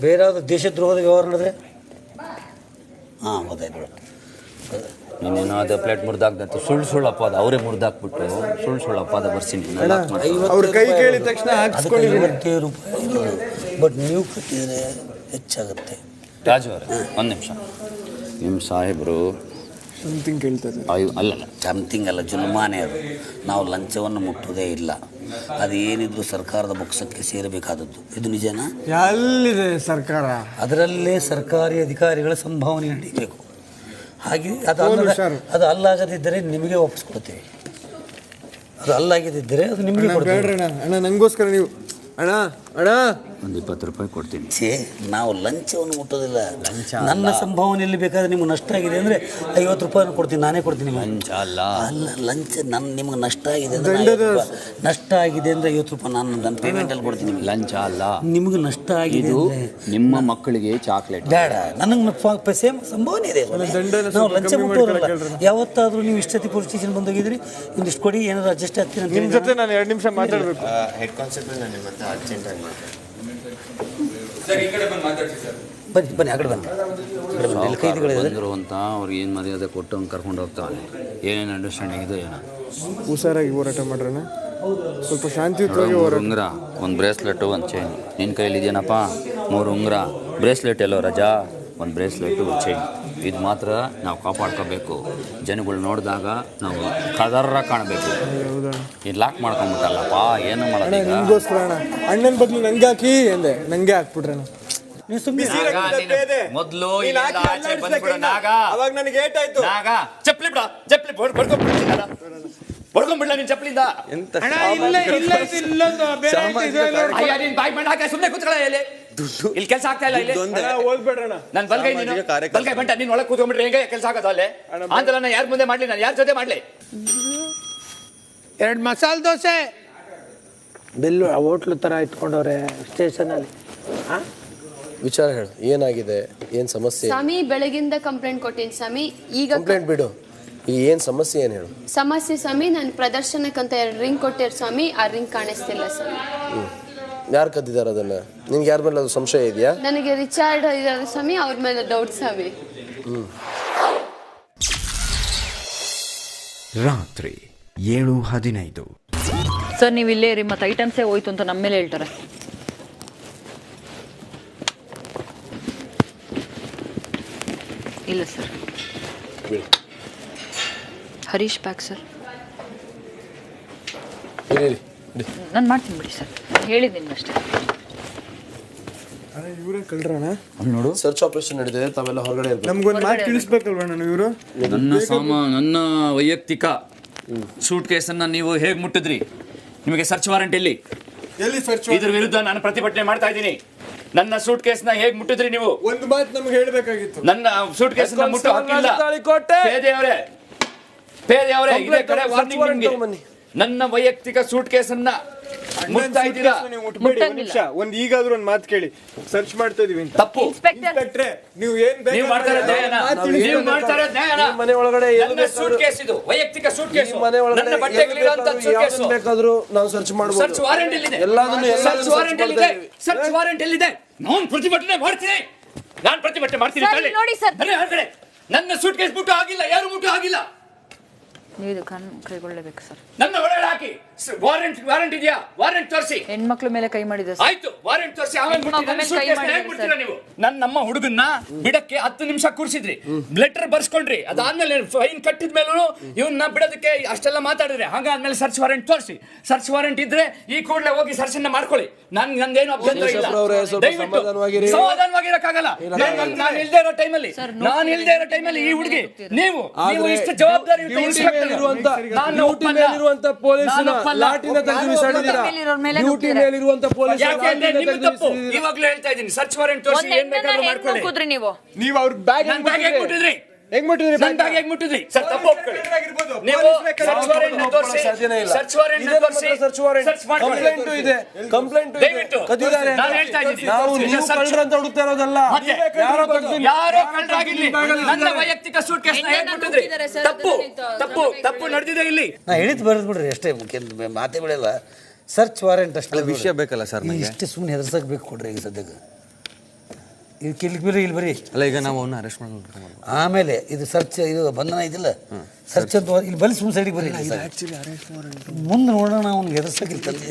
ಬೇರೆ ಯಾವುದು ದೇಶದ್ರೋಹದ ವ್ಯವಹಾರ ನಡೆದ್ರೆ ಹಾಂ ಗೊತ್ತಾಯ್ತು. ನೀನೇನೋ ಅದು ಪ್ಲೇಟ್ ಮುರಿದಾಕ್ದಂತ ಸುಳ್ಳು ಅಪವಾದ ಅವರೇ ಮುರಿದಾಕ್ಬಿಟ್ಟು ಸುಳ್ಳು ಅಪವಾದ ಬರ್ತೀನಿ. ಅವ್ರ ಕೈ ಕೇಳಿದ ತಕ್ಷಣ ₹50 ಬಟ್ ನೀವು ಕಟ್ಟಿದರೆ ಹೆಚ್ಚಾಗುತ್ತೆ. ರಾಜು ಅವರೇ ಒಂದು ನಿಮಿಷ. ನಿಮ್ಮ ಸಾಹೇಬರು ಸಮಥಿಂಗ್ ಕೇಳ್ತಾರೆ. ಅಲ್ಲಲ್ಲ ಸಮಥಿಂಗ್ ಅಲ್ಲ, ಜುಲ್ಮಾನೇ ಅದು. ನಾವು ಲಂಚವನ್ನು ಮುಟ್ಟುವುದೇ ಇಲ್ಲ. ಅದು ಏನಿದ್ರು ಸರ್ಕಾರದ ಬೊಕ್ಕಸಕ್ಕೆ ಸೇರಬೇಕಾದದ್ದು. ಇದು ನಿಜನಾ? ಎಲ್ಲಿದೆ ಸರ್ಕಾರ? ಅದರಲ್ಲೇ ಸರ್ಕಾರಿ ಅಧಿಕಾರಿಗಳ ಸಂಭಾವನೆ ನಡೀಬೇಕು. ಹಾಗೆ ಅದು ಅಲ್ಲಾಗದಿದ್ದರೆ ನಿಮಗೆ ಒಪ್ಪಿಸ್ಕೊಡ್ತೇವೆ. ಅದು ಅಲ್ಲಾಗದಿದ್ದರೆ ಅದು ನಿಮಗೆ ಕೊಡ್ತೇವೆ. ಅಣ್ಣ ನಂಗೋಸ್ಕರ ನೀವು ಅಣ್ಣ ಒಂದು ₹20 ಕೊಡ್ತೀನಿ. ನಾವು ಲಂಚವನ್ನು ಮುಟ್ಟೋದಿಲ್ಲ. ನನ್ನ ಸಂಭಾವನೆಯಲ್ಲಿ ಬೇಕಾದ್ರೆ ನಿಮ್ಗೆ ನಷ್ಟ ಆಗಿದೆ ಅಂದರೆ ₹50 ಕೊಡ್ತೀನಿ, ನಾನೇ ಕೊಡ್ತೀನಿ. ಲಂಚ ಅಲ್ಲ ಲಂಚ. ನಿಮ್ಗೆ ನಷ್ಟ ಆಗಿದೆ ಅಂದರೆ ₹50 ನಾನು ನನ್ನ ಪೇಮೆಂಟಲ್ಲಿ ಕೊಡ್ತೀನಿ. ಲಂಚ ಅಲ್ಲ, ನಿಮ್ಗೆ ನಷ್ಟ ಆಗಿದೆ. ನಿಮ್ಮ ಮಕ್ಕಳಿಗೆ ಚಾಕ್ಲೇಟ್ ಬೇಡ, ನನಗೆ ಸೇಮ್ ಸಂಭಾವನೆ ಇದೆ. ನಾವು ಲಂಚ ಮುಟ್ಟೋರಲ್ಲ. ಯಾವತ್ತಾದರೂ ನೀವು ಇಷ್ಟೊತ್ತಿ ಪೊಲೀಸ್ ಸ್ಟೇಷನ್ ಬಂದೋಗಿದ್ರಿ, ಇಂದಿಷ್ಟು ಕೊಡಿ, ಏನಾದ್ರು ಅಡ್ಜಸ್ಟ್ ಆಗ್ತೀನಿ ಅಂತ. ನಿಮ್ಮ ಜೊತೆ ನಾನು 2 ನಿಮಿಷ ಮಾತಾಡಬೇಕು. ಹೆಡ್ ಕಾನ್ಸ್ಟೇಬಲ್ ನಾನು ಮತ್ತೆ ಅರ್ಜೆಂಟಾಗಿ ಮಾತಾಡ್ತೀನಿ. ಬನ್ನಿ ಆ ಕಡೆ ಬನ್ನಿ. ಬಂದರು ಅಂತ ಅವ್ರಿಗೆ ಏನು ಮರ್ಯಾದೆ ಕೊಟ್ಟು ಅವ್ನು ಕರ್ಕೊಂಡು ಹೋಗ್ತಾನೆ. ಏನೇನು ಅಂಡರ್ಸ್ಟ್ಯಾಂಡಿಂಗ್ ಇದೆ ಏನೋ ಹುಷಾರಾಗಿ ಹೋರಾಟ ಮಾಡ್ರಣ, ಸ್ವಲ್ಪ ಶಾಂತಿಯುತವಾಗಿ ಹೋರಾಟ. ಉಂಗುರ, ಒಂದು ಬ್ರೇಸ್ಲೆಟು, ಒಂದು ಚೈನ್ ನಿನ್ನ ಕೈಯಲ್ಲಿ ಇದೆಯೇನಪ್ಪ? 3 ಉಂಗುರ, ಬ್ರೇಸ್ಲೆಟ್ ಎಲ್ಲೋ ರಜಾ, ಒಂದು ಬ್ರೇಸ್ಲೆಟು, ಒಂದು ಚೈನ್. ಇದು ಮಾತ್ರ ನಾವು ಕಾಪಾಡ್ಕೋಬೇಕು. ಜನಗಳು ನೋಡಿದಾಗ ನಾವು ಕದರ ಕಾಣಬೇಕು. ಇದು ಲಾಕ್ ಮಾಡ್ಕೊಂಬಿಟ್ಟಲ್ಲಪ್ಪ, ಏನು ಮಾಡೋದು? ನಿಮಗೋಸ್ಕರ ಅಣ್ಣ, ಅಣ್ಣನ ಬದಲು ನಂಗೆ ಹಾಕಿ ಎಂದೆ, ನಂಗೆ ಹಾಕ್ಬಿಟ್ರಣ. ಮೊದಲು ಅವಾಗ ನನಗೆ ಏಟಾಯ್ತು. ಚಪ್ಪಲಿ ಬಿಡ, ಚಪ್ಪಲಿ ಹೊಡ್ಕೊಂಡ್ಬಿಡ್ಲ ನಿನ್ ಚಪ್ಪಲಿಂದ. ಸುಮ್ಮನೆ ಕೂತ್ಕೊಳ್ಳ. ಇಲ್ಲಿ ಕೆಲಸ ಆಗ್ತಾ ಇಲ್ಲ. ಇಲ್ಲಿ ನಾನು ಬಲ್ಗೈ, ನೀನು ಬಲ್ಗೈ ಬಂಟ, ನೀನ್ ಒಳಗೆ ಕೂತ್ಕೊಂಡ್ಬಿಟ್ರೆ ಹೆಂಗೆ ಕೆಲಸ ಆಗೋದು? ಅಲ್ಲೇ ಆಂದೋಲನ ಯಾರ ಮುಂದೆ ಮಾಡ್ಲಿ, ನಾನು ಯಾರ ಜೊತೆ ಮಾಡ್ಲಿ? 2 ಮಸಾಲೆ ದೋಸೆ. ಬೆಲ್ಲು ಹೋಟ್ಲು ಥರ ಇಟ್ಕೊಂಡವ್ರೆ ಸ್ಟೇಷನಲ್ಲಿ. ವಿಚಾರ ಹೇಳು, ಏನಾಗಿದೆ, ಏನು ಸಮಸ್ಯೆ? ಸ್ವಾಮಿ ಬೆಳಗಿಂದ ಕಂಪ್ಲೇಂಟ್ ಕೊಟ್ಟಿನಿ ಸ್ವಾಮಿ. ಈಗ ಕಂಪ್ಲೇಂಟ್ ಬಿಡು, ಏನು ಸಮಸ್ಯೆ ಏನು ಹೇಳು? ಸಮಸ್ಯೆ ಸ್ವಾಮಿ, ನಾನು ಪ್ರದರ್ಶನಕ್ಕಂತ 2 ರಿಂಗ್ ಕೊಟ್ಟಿರ್ ಸ್ವಾಮಿ, ಆ ರಿಂಗ್ ಕಾಣಿಸ್ತಿಲ್ಲ ಸ್ವಾಮಿ. ಯಾರು ಕದ್ದಿದ್ದಾರೆ ಅದನ್ನ? ನಿನ್ಗೆ ಯಾರ ಮೇಲೆ ಅದು ಸಂಶಯ ಇದೆಯಾ? ನನಗೆ ರಿಚಾರ್ಡ್ ಇದ್ದಾರೆ ಸ್ವಾಮಿ, ಅವ್ರ ಮೇಲೆ ಡೌಟ್ ಸ್ವಾಮಿ. ರಾತ್ರಿ 7:15. ಸರ್ ನೀವು ಇಲ್ಲೇ ಇರಿ, ಮತ್ತೆ ಐಟಮ್ಸೇ ಹೋಯ್ತು ಅಂತ ನಮ್ಮ ಮೇಲೆ ಹೇಳ್ತಾರೆ. ಇಲ್ಲ ಸರ್. Harish bag sir. ನಾನು ಮಾಡ್ತೀನಿ ಬಿಡಿ ಸರ್, ಹೇಳಿದ್ದೀನಿ ಅಷ್ಟೇ. ಇವರೇ ಕಳ್ರಣ? ನೋಡು, ಸರ್ಚ್ ಆಪರೇಷನ್ ನಡೀತಿದೆ, ತಾವೆಲ್ಲ ಹೊರಗಡೆ ಇರ್ಬೇಕು. ನಮ್ಗೊಂದು ಮಾತು ತಿಳಿಸ್ಬೇಕಲ್ವ ನಾನು? ಇವರು ನನ್ನ ವೈಯಕ್ತಿಕ ಸೂಟ್ ಕೇಸನ್ನ ನೀವು ಹೇಗೆ ಮುಟ್ಟಿದ್ರಿ? ನಿಮಗೆ ಸರ್ಚ್ ವಾರೆಂಟ್ ಎಲ್ಲಿ ಸರ್ಚ್? ಇದ್ರ ವಿರುದ್ಧ ನಾನು ಪ್ರತಿಭಟನೆ ಮಾಡ್ತಾ ಇದ್ದೀನಿ. ನನ್ನ ಸೂಟ್ ಕೇಸ್ನ ಹೇಗೆ ಮುಟ್ಟಿದ್ರಿ ನೀವು? ಒಂದು ಮಾತು ನಮ್ಗೆ ಹೇಳ್ಬೇಕಾಗಿತ್ತು. ನನ್ನ ಸೂಟ್ ಕೇಸ್ನ ಮುಟ್ಟು ಹಾಕಿಲ್ಲ. ಪೇದೆ ಅವರೇ ಇದೇ ಕಡೆ ವಾರ್ನಿಂಗ್ ನಿಮಗೆ. ನನ್ನ ವೈಯಕ್ತಿಕ ಸೂಟ್ ಕೇಸನ್ನ ಮುಟ್ತಾ ಇದ್ದೀರಾ? ಒಂದು ಈಗಾದ್ರೂ ಒಂದು ಮಾತು ಕೇಳಿ, ಸರ್ಚ್ ಮಾಡ್ತಾ ಇದೀವಿ ಅಂತ. ತಪ್ಪು. ಇನ್ಸ್ಪೆಕ್ಟ್ರೆ, ನೀವು ಏನು ಮಾಡ್ತಾ ಇರೋದು ನ್ಯಾಯನಾ? ಮನೆ ಒಳಗಡೆ ನನ್ನ ಸೂಟ್ ಕೇಸ್ ಇದು, ವೈಯಕ್ತಿಕ ಸೂಟ್ ಕೇಸ್. ನನ್ನ ಬಟ್ಟೆಗಳಿರುವಂತ ಸೂಟ್ ಕೇಸ್ ಬೇಕಾದ್ರೂ ನಾವು ಸರ್ಚ್ ಮಾಡಬಹುದು. ಸರ್ಚ್ ವಾರೆಂಟ್ ಎಲ್ಲಿದೆ? ಸರ್ಚ್ ವಾರೆಂಟ್ ಎಲ್ಲಿದೆ? ಸರ್ಚ್ ವಾರೆಂಟ್ ಎಲ್ಲಿದೆ? ನಾನು ಪ್ರತಿಭಟನೆ ಮಾಡ್ತೀನಿ. ನೋಡಿ ಸರ್, ನನ್ನ ಸೂಟ್ ಕೇಸ್ ಮುಟ್ಟು ಆಗಿಲ್ಲ, ಯಾರು ಮುಟ್ಟು ಆಗಿಲ್ಲ. ನೀವು ಇದು ಕೈಗೊಳ್ಳಬೇಕು ಸರ್. ನನ್ನ ಒಳಗಡೆ ಹಾಕಿ ವಾರೆಂಟ್ ಇದೆಯಾ? ವಾರೆಂಟ್ ತೋರಿಸಿ. ಹೆಣ್ಮಕ್ಳ ಮೇಲೆ ಕೈ ಮಾಡಿದೆ ಸರ್. ಆಯ್ತು, ವಾರೆಂಟ್ ತೋರಿಸಿ. ನಮ್ಮ ಹುಡುಗನ್ನ ಬಿಡಕ್ಕೆ 10 ನಿಮಿಷ ಕೂರಿಸಿದ್ರಿ, ಲೆಟರ್ ಬರ್ಸ್ಕೊಂಡ್ರಿ. ಅದಾದ್ಮೇಲೆ ಫೈನ್ ಕಟ್ಟಿದ ಮೇಲೂ ಇವನ್ನ ಬಿಡೋದಕ್ಕೆ ಅಷ್ಟೆಲ್ಲ ಮಾತಾಡಿದ್ರೆ, ಹಂಗಾದ್ಮೇಲೆ ಸರ್ಚ್ ವಾರೆಂಟ್ ತೋರಿಸಿ. ಸರ್ಚ್ ವಾರೆಂಟ್ ಇದ್ರೆ ಈ ಕೂಡಲೇ ಹೋಗಿ ಸರ್ಚ್ ಅನ್ನ ಮಾಡ್ಕೊಳ್ಳಿ. ನಂದೇನು ಅಭ್ಯಂತರ ಇಲ್ಲ. ಸಮಾಧಾನವಾಗಿರಕ್ಕಾಗಲ್ಲ. ನಾನು ಇಲ್ದೇ ಇರೋ ಟೈಮಲ್ಲಿ ಈ ಹುಡುಗಿ ನೀವು ಇಷ್ಟು ಜವಾಬ್ದಾರಿ ಇವಾಗ್ಲೂ ಹೇಳ್ತಾ ಇದ್ದೀನಿ, ಸರ್ಚ್ ವಾರೆಂಟ್ ತೋರಿಸಿ. ಏನ್ ಬೇಕಾದ್ರೂ ಮಾಡ್ಕೊಳ್ಳಿ. ನೀವು ಅವ್ರ ಬ್ಯಾಗ್ ಕೊಟ್ಟಿದ್ರಿ, ಹೆಂಗ್ ಮುಟ್ಟಿದ್ರಿ? ನನ್ನ ಬ್ಯಾಗ್ ಹೇಗೆ ಮುಟ್ಟಿದ್ರಿ ಸರ್? ತಪ್ಪು ಒಪ್ಕೊಳ್ಳಿ. ನೀವು ಸರ್ಚ್ ವಾರೆಂಟ್ ತೋರಿಸಿ, ಸರ್ಚ್ ವಾರೆಂಟ್ ತೋರಿಸಿ, ಸರ್ಚ್ ಕಂಪ್ಲೇಂಟ್ ಇದೆ, ಕಂಪ್ಲೇಂಟ್ ದಯವಿಟ್ಟು ನಾನು ಹೇಳ್ತಾ ಇದ್ದೀನಿ, ನಾವು ನೀವು ಕಳ್ಳರು ಅಂತ ಹುಡುಕ್ತಾ ಇರೋದಲ್ಲ. ಯಾರೋ ಕಳ್ಳರಾಗಿರ್ಲಿ, ನನ್ನ ವೈಯಕ್ತಿಕ ಸೂಟ್ ಕೇಸ್ ನ ಹೇಗೆ ಮುಟ್ಟಿದ್ರಿ? ತಪ್ಪು ತಪ್ಪು ತಪ್ಪು ನಡೆದಿದೆ ಇಲ್ಲಿ. ನಾ ಹೇಳಿದ್ ಬರೆದು ಬಿಡ್ರಿ ಅಷ್ಟೇ, ಮಾತೇ ಬಿಡಲ್ಲ. ಸರ್ಚ್ ವಾರೆಂಟ್ ಅಷ್ಟೇ ವಿಷಯ ಬೇಕಲ್ಲ ಸರ್. ಇಷ್ಟೇ ಸುಮ್ಮನೆ ಹೆದರ್ಸಕ್ ಬೇಕು ಕೊಡ್ರಿ ಈಗ ಸದ್ಯಕ್ಕೆ. ಇಲ್ಲಿ ಬರ್ರಿ, ಇಲ್ಲಿ ಬರ್ರಿ. ಅಲ್ಲ ಈಗ ನಾವು ಅವನ್ನ ಅರೆಸ್ಟ್ ಮಾಡಿ ಆಮೇಲೆ ಇದು ಸರ್ಚ್, ಇದು ಬಂಧನ ಐತಿಲ್ಲ, ಸರ್ಚ್ ಅಂತ ಇಲ್ಲಿ ಬಲಿ ಸುಮ್ಮನೆ ಸೈಡಿಗೆ ಬರ್ರಿ. ಮುಂದೆ ನೋಡೋಣ, ಅವ್ನಿಗೆ ಹೆದರ್ಸಕ್ಕಿಲ್ಲ ತಂದೆ.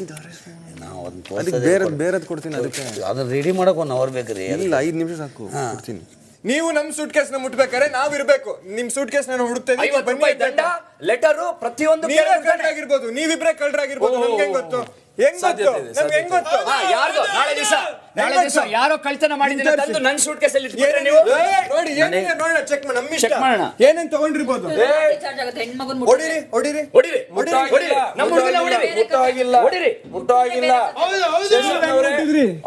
ನಾವು ಅದನ್ನ ಬೇರೆದ್ ಕೊಡ್ತೀನಿ, ಅದಕ್ಕೆ ಅದನ್ನ ರೆಡಿ ಮಾಡಕ್ 1 hour ಬೇಕ್ರಿ. ಇಲ್ಲ 5 ನಿಮಿಷ ಸಾಕು, ಕೊಡ್ತೀನಿ. ನೀವು ನಮ್ ಸೂಟ್ ಕೇಸ್ ನ ಮುಟ್ಬೇಕಾದ್ರೆ ನಾವ್ ಇರ್ಬೇಕು. ನಿಮ್ ಸೂಟ್ ಕೇಸ್ ನಾನು ಹುಡುಕ್ತೇವೆ. 50 ರೂಪಾಯಿ ದಂಡ, ಲೆಟರು, ಪ್ರತಿಯೊಂದು ಕಳ್ಳರಾಗಿರ್ಬೋದು, ನೀವಿಬ್ರೆ ಕಳ್ಳರಾಗಿರ್ಬೋದು. ನಮ್ಗೆ ಹೆಂಗ್ ಗೊತ್ತು? ಹೆಂಗ್ ಗೊತ್ತು? ನಮ್ಗೆ ಹೆಂಗ್ ಗೊತ್ತು? ಯಾರ್ದು ನಾಳೆ ದಿವಸ ಯಾರೋ ಕಳ್ತನ ಮಾಡಿದ್ರೆ ತಂದು ನನ್ನ ಸೂಟ್ ಕೇಸ್ ಅಲ್ಲಿ ಇಟ್ಬಿಟ್ರೆ ನೀವು ನೋಡಿ, ಏನಿದೆ ನೋಡೋಣ, ಚೆಕ್ ಮಾಡಿ. ನಮ್ಮ ಇಷ್ಟ, ಏನೇನ್ ತಗೊಂಡಿರ್ಬೋದು. ಹೊಡಿರಿ ಹೊಡಿರಿ ಹೊಡಿರಿ ಹೊಡಿರಿ, ನಮ್ಮ ಹುಡುಗನ ಹೊಡಿರಿ. ಮುಟ್ಟಾಗಿಲ್ಲ, ಹೊಡಿರಿ, ಮುಟ್ಟಾಗಿಲ್ಲ.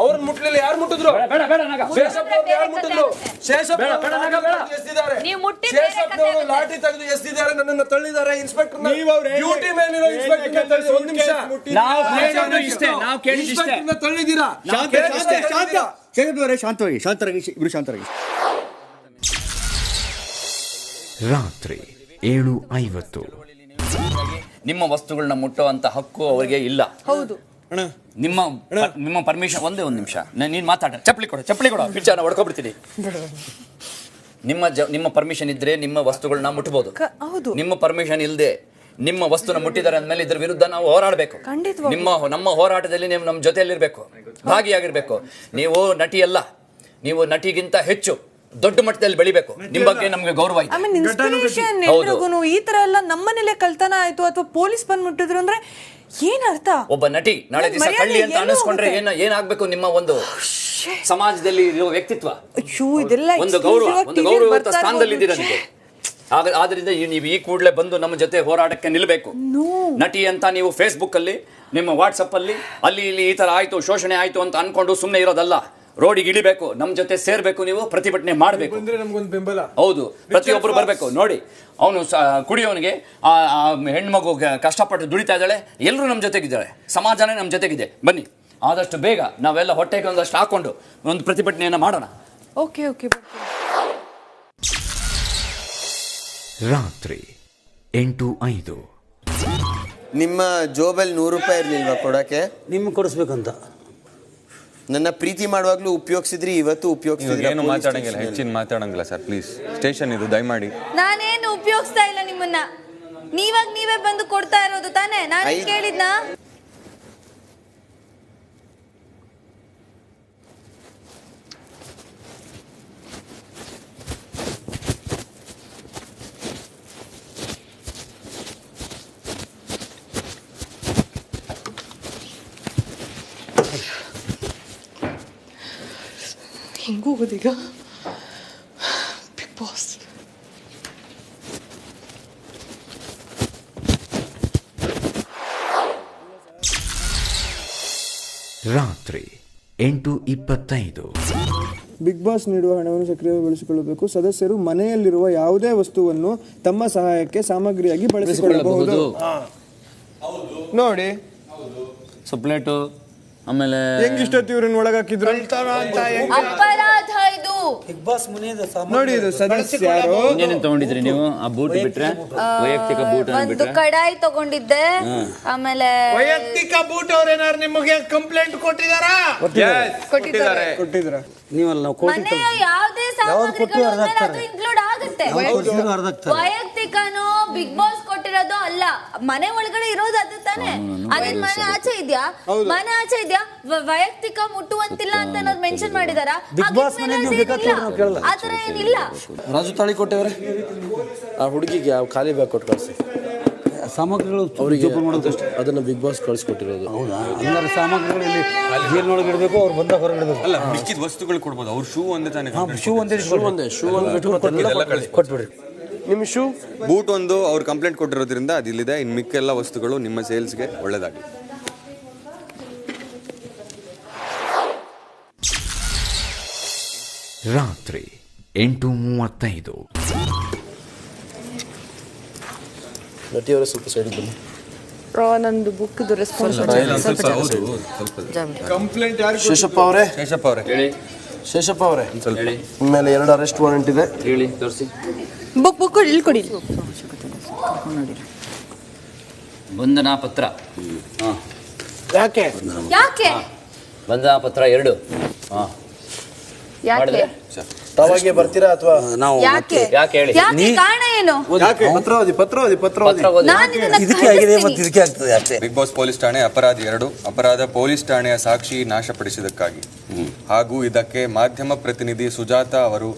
ಅವ್ರನ್ನ ಮುಟ್ಲಿಲ್ಲ. ಯಾರು ಮುಟ್ಟಿದ್ರು? ಬೇಡ ಬೇಡ ನಗ. ಶೇಷಪ್ಪ ಯಾರು ಮುಟ್ಟಿದ್ರು? ಶೇಷಪ್ಪ ಎಸ್ತಿದ್ದಾರೆ. ಶೇಷಪ್ಪನವರು ಲಾಠಿ ತೆಗೆದು ಎಸ್ತಿದ್ದಾರೆ, ನನ್ನನ್ನು ತಳ್ಳಿದ್ದಾರೆ. ಇನ್ಸ್ಪೆಕ್ಟರ್ ಡ್ಯೂಟಿ ಮೇಲಿರೋ ಇನ್ಸ್ಪೆಕ್ಟರ್ ತಳ್ಳಿ. 1 ನಿಮಿಷ. ನಾವು ಕೇಳಿದ್ದು ಇಷ್ಟೇ, ನಾವು ಕೇಳಿದ್ದು ಇಷ್ಟೇ. ತಳ್ಳಿದ್ದೀರಾ? ಶಾಂತರಾಗಿ ಇಬ್ರು ಶಾಂತರಾಗಿ. ರಾತ್ರಿ 7:50. ನಿಮ್ಮ ವಸ್ತುಗಳನ್ನ ಮುಟ್ಟುವಂತ ಹಕ್ಕು ಅವರಿಗೆ ಇಲ್ಲ. ಹೌದು. ನಿಮ್ಮ ಪರ್ಮಿಷನ್. ಒಂದೇ ಒಂದು ನಿಮಿಷ, ನೀನ್ ಮಾತಾಡ. ಚಪ್ಪಲಿ ಕೊಡ ಪಿಚ್ಚ, ನಾನು ಹೊಡ್ಕೊಬಿಡ್ತೀನಿ. ನಿಮ್ಮ ಪರ್ಮಿಷನ್ ಇದ್ರೆ ನಿಮ್ಮ ವಸ್ತುಗಳನ್ನ ಮುಟ್ಟಬಹುದು. ನಿಮ್ಮ ಪರ್ಮಿಷನ್ ಇಲ್ಲದೆ ನಿಮ್ಮ ವಸ್ತುನ ಮುಟ್ಟಿದ್ದಾರೆ ಅಂದ್ಮೇಲೆ ಇದ್ರ ವಿರುದ್ಧ ನಾವು ಹೋರಾಡಬೇಕು. ನಮ್ಮ ಹೋರಾಟದಲ್ಲಿ ನೀವು ನಮ್ಮ ಜೊತೆಯಲ್ಲಿರ್ಬೇಕು, ಭಾಗಿಯಾಗಿರ್ಬೇಕು. ನೀವು ನಟಿ ಅಲ್ಲ, ನೀವು ನಟಿಗಿಂತ ಹೆಚ್ಚು ದೊಡ್ಡ ಮಟ್ಟದಲ್ಲಿ ಬೆಳಿಬೇಕು. ನಿಮ್ ಬಗ್ಗೆ ನಮ್ಗೆ ಗೌರವ ಇದೆ. ಈ ತರ ಎಲ್ಲ ನಮ್ಮನೇಲೆ ಕಳ್ತನ ಆಯ್ತು ಅಥವಾ ಪೊಲೀಸ್ ಬಂದ್ ಮುಟ್ಟಿದ್ರು ಅಂದ್ರೆ ಏನ್ ಅರ್ಥ? ಒಬ್ಬ ನಟಿ ನಾಳೆ ದಿವಸ ಕಳ್ಳಿ ಅಂತ ಅನಿಸ್ಕೊಂಡ್ರೆ ಏನಾಗ್ಬೇಕು? ನಿಮ್ಮ ಒಂದು ಸಮಾಜದಲ್ಲಿ ಇರುವ ವ್ಯಕ್ತಿತ್ವ, ಒಂದು ಗೌರವಯುತ ಸ್ಥಾನದಲ್ಲಿ ಇದ್ದೀರ ನೀವು. ಆದ್ರಿಂದ ನೀವು ಈ ಕೂಡಲೇ ಬಂದು ನಮ್ಮ ಜೊತೆ ಹೋರಾಟಕ್ಕೆ ನಿಲ್ಲಬೇಕು. ನಟಿ ಅಂತ ನೀವು ಫೇಸ್ಬುಕ್ ಅಲ್ಲಿ, ನಿಮ್ಮ ವಾಟ್ಸಪ್ ಅಲ್ಲಿ, ಅಲ್ಲಿ ಇಲ್ಲಿ ಈ ತರ ಆಯ್ತು, ಶೋಷಣೆ ಆಯ್ತು ಅಂತ ಅನ್ಕೊಂಡು ಸುಮ್ಮನೆ ಇರೋದಲ್ಲ. ರೋಡಿಗೆ ಇಳಿಬೇಕು, ನಮ್ಮ ಜೊತೆ ಸೇರ್ಬೇಕು, ನೀವು ಪ್ರತಿಭಟನೆ ಮಾಡಬೇಕು. ಹೌದು, ಪ್ರತಿಯೊಬ್ಬರು ಬರಬೇಕು. ನೋಡಿ, ಅವನು ಕುಡಿಯೋನಿಗೆ ಹೆಣ್ಮಗು ಕಷ್ಟಪಟ್ಟು ದುಡಿತಾ ಇದ್ದಾಳೆ, ಎಲ್ಲರೂ ನಮ್ಮ ಜೊತೆಗಿದ್ದಾಳೆ, ಸಮಾಜನೇ ನಮ್ಮ ಜೊತೆಗಿದೆ. ಬನ್ನಿ, ಆದಷ್ಟು ಬೇಗ ನಾವೆಲ್ಲ ಹೊಟ್ಟೆಗೆ ಒಂದಷ್ಟು ಹಾಕೊಂಡು ಒಂದು ಪ್ರತಿಭಟನೆಯನ್ನ ಮಾಡೋಣ. ಓಕೆ. ರಾತ್ರಿ 8:05. ನಿಮ್ಮ ಜೋಬಲ್ಲಿ 100 ರೂಪಾಯಿ ಇರ್ಲಿಲ್ವಾ ಕೊಡಕ್ಕೆ? ನಿಮ್ಗೆ ಕೊಡಿಸ್ಬೇಕಂತ. ನನ್ನ ಪ್ರೀತಿ ಮಾಡುವಾಗ್ಲೂ ಉಪಯೋಗಿಸಿದ್ರಿ, ಇವತ್ತು ಉಪಯೋಗಿಸಿದ್ರಿ. ಏನು ಮಾತಾಡಂಗಿಲ್ಲ, ಹೆಚ್ಚಿನ ಮಾತಾಡಂಗಿಲ್ಲ ಸರ್, ಪ್ಲೀಸ್. ಸ್ಟೇಷನ್ ಇದು, ದಯಮಾಡಿ. ನಾನೇನು ಉಪಯೋಗಿಸ್ತಾ ಇಲ್ಲ ನಿಮ್ಮನ್ನ. ನೀವೇ ಬಂದು ಕೊಡ್ತಾ ಇರೋದು ತಾನೇ? ನಾನು ಕೇಳಿದ್ನಾ? ಹೆಂಗೋಗೋದೀಗ? Big boss. ರಾತ್ರಿ 8:25. ಬಿಗ್ ಬಾಸ್ ನೀಡುವ ಹಣವನ್ನು ಸಕ್ರಿಯಗೊಳಿಸಿಕೊಳ್ಳಬೇಕು. ಸದಸ್ಯರು ಮನೆಯಲ್ಲಿರುವ ಯಾವುದೇ ವಸ್ತುವನ್ನು ತಮ್ಮ ಸಹಾಯಕ್ಕೆ ಸಾಮಗ್ರಿಯಾಗಿ ಬಳಸಿಕೊಳ್ಳಬಹುದು. ನೋಡಿ, ಪ್ಲೇಟು, ಆಮೇಲೆ ಹೆಂಗಿಷ್ಟೊತ್ತು ಇವ್ರನ್ನ ಒಳಗಾಕಿದ್ರು. ಅಪರಾಧ ಇದು. ಬಿಗ್ ಬಾಸ್ ಮನೆಯದು ನೋಡಿ, ಇದು ಸದಸ್ಯರು. ಏನೇನು ತಗೊಂಡಿದ್ರಿ ನೀವು? ಆ ಬೂಟ್ ಬಿಟ್ರೆ ವೈಯಕ್ತಿಕ ಬೂಟ್ ಒಂದು ಕಡಾಯಿ ತಗೊಂಡಿದ್ದೆ. ಆಮೇಲೆ ವೈಯಕ್ತಿಕ ಬೂಟ್ ಅವ್ರೇನಾರು ನಿಮಗೆ ಕಂಪ್ಲೇಂಟ್ ಕೊಟ್ಟಿದಾರಾ? ಕೊಟ್ಟಿದ್ರ? ನೀವಲ್ಲ, ನಾವು ಮನೆಯ ಯಾವುದೇ ಸಾಮಗ್ರಿಗಳು ಇನ್ಕ್ಲೂಡ್ ಆಗುತ್ತೆ. ವೈಯಕ್ತಿಕನೋ ಬಿಗ್ ಬಾಸ್ ಕೊಟ್ಟಿರೋದು ಅಲ್ಲ, ಮನೆ ಒಳಗಡೆ ಇರೋದು ಅದು ತಾನೆ. ಅದೇ ಮನೆ ಆಚೆ ಇದೆಯಾ? ಮನೆ ಆಚೆ ಇದೆಯಾ? ವೈಯಕ್ತಿಕ ಮುಟ್ಟುವಂತಿಲ್ಲ ಅಂತ ಏನಾದ್ರು ಮೆನ್ಷನ್ ಮಾಡಿದಾರಾ? ಆತರ ಏನಿಲ್ಲ. ರಾಜು ತಾಳಿಕೋಟೆಯವರೇ, ಆ ಹುಡುಗಿಗೆ ಖಾಲಿ ಬ್ಯಾಗ್ ಕೊಟ್ಟು ಕಳಿಸಿ. ಸಾಮಗ್ರಿಗಳು ಅವರಿಗೆ ಅದನ್ನ ಬಿಗ್ ಬಾಸ್ ಕಳಿಸ್ಕೊಟ್ಟಿರೋದು. ಹೌದಾ? ಅಂದ್ರೆ ಸಾಮಗ್ರಿಗಳಲ್ಲಿ ಜೇಲ್ನೊಳಗೆ ಇಡಬೇಕು, ಅವ್ರು ಬಂದಾಗ ಹೊರಗೆ ಇಡಬೇಕು. ಅಲ್ಲ, ಮಿಕ್ಕಿದ ವಸ್ತುಗಳು ಕೊಡ್ಬೋದು. ಅವ್ರು ಶೂ ಒಂದೇ ತಾನೆ. ಶೂ ಒಂದೇ ಕೊಟ್ಬಿಡ್ರಿ. ನಿಮ್ಮ ಶೂ, ಬೂಟ್ ಒಂದು ಅವ್ರು ಕಂಪ್ಲೇಂಟ್ ಕೊಟ್ಟಿರೋದ್ರಿಂದ ಅದಿಲ್ಲಿದೆ. ಇನ್ನು ಮಿಕ್ಕೆಲ್ಲ ವಸ್ತುಗಳು ನಿಮ್ಮ ಸೇಲ್ಸ್ಗೆ ಒಳ್ಳೇದಾಗಲಿ. ರಾತ್ರಿ 8:35. ನಟಿಯವರೇ ಸ್ವಲ್ಪ ಸೈಡಿಗೆ ಬನ್ನಿ. ನಂದು ಬುಕ್ದು ಕಂಪ್ಲೇಂಟ್ ಯಾರು? ಶೇಷಪ್ಪ ಅವರೇ ಹೇಳಿ. ಶೇಷಪ್ಪ ಅವರೇ ಮೇಲೆ 2 ಅರೆಸ್ಟ್ ವಾರೆಂಟ್ ಇದೆ. ಹೇಳಿ, ತೋರಿಸಿ. ಬುಕ್ ಇಲ್ಲಿ ಕೊಡಿ. ಬಂಧನ ಪತ್ರ. ಯಾಕೆ ಬಂಧನ ಪತ್ರ 2. ಯಾಕೆ ತಾವಾಗೆ ಬರ್ತೀರಾ ಅಥವಾ ನಾವು ಯಾಕೆ ಹೇಳಿ. ಯಾಕೆ ಕಾರಣ ಏನು? ಪತ್ರವಾದಿ ಇದಕ್ಕೆ ಆಗಿದೆ ಮತ್ತು ಇದಕ್ಕೆ ಆಗ್ತದೆ ಅಷ್ಟೇ. ಬಿಗ್ ಬಾಸ್ ಪೊಲೀಸ್ ಠಾಣೆ ಅಪರಾಧ 2 ಅಪರಾಧ ಪೊಲೀಸ್ ಠಾಣೆಯ ಸಾಕ್ಷಿ ನಾಶಪಡಿಸಿದ್ದಕ್ಕಾಗಿ ಹಾಗೂ ಇದಕ್ಕೆ ಮಾಧ್ಯಮ ಪ್ರತಿನಿಧಿ ಸುಜಾತ ಅವರು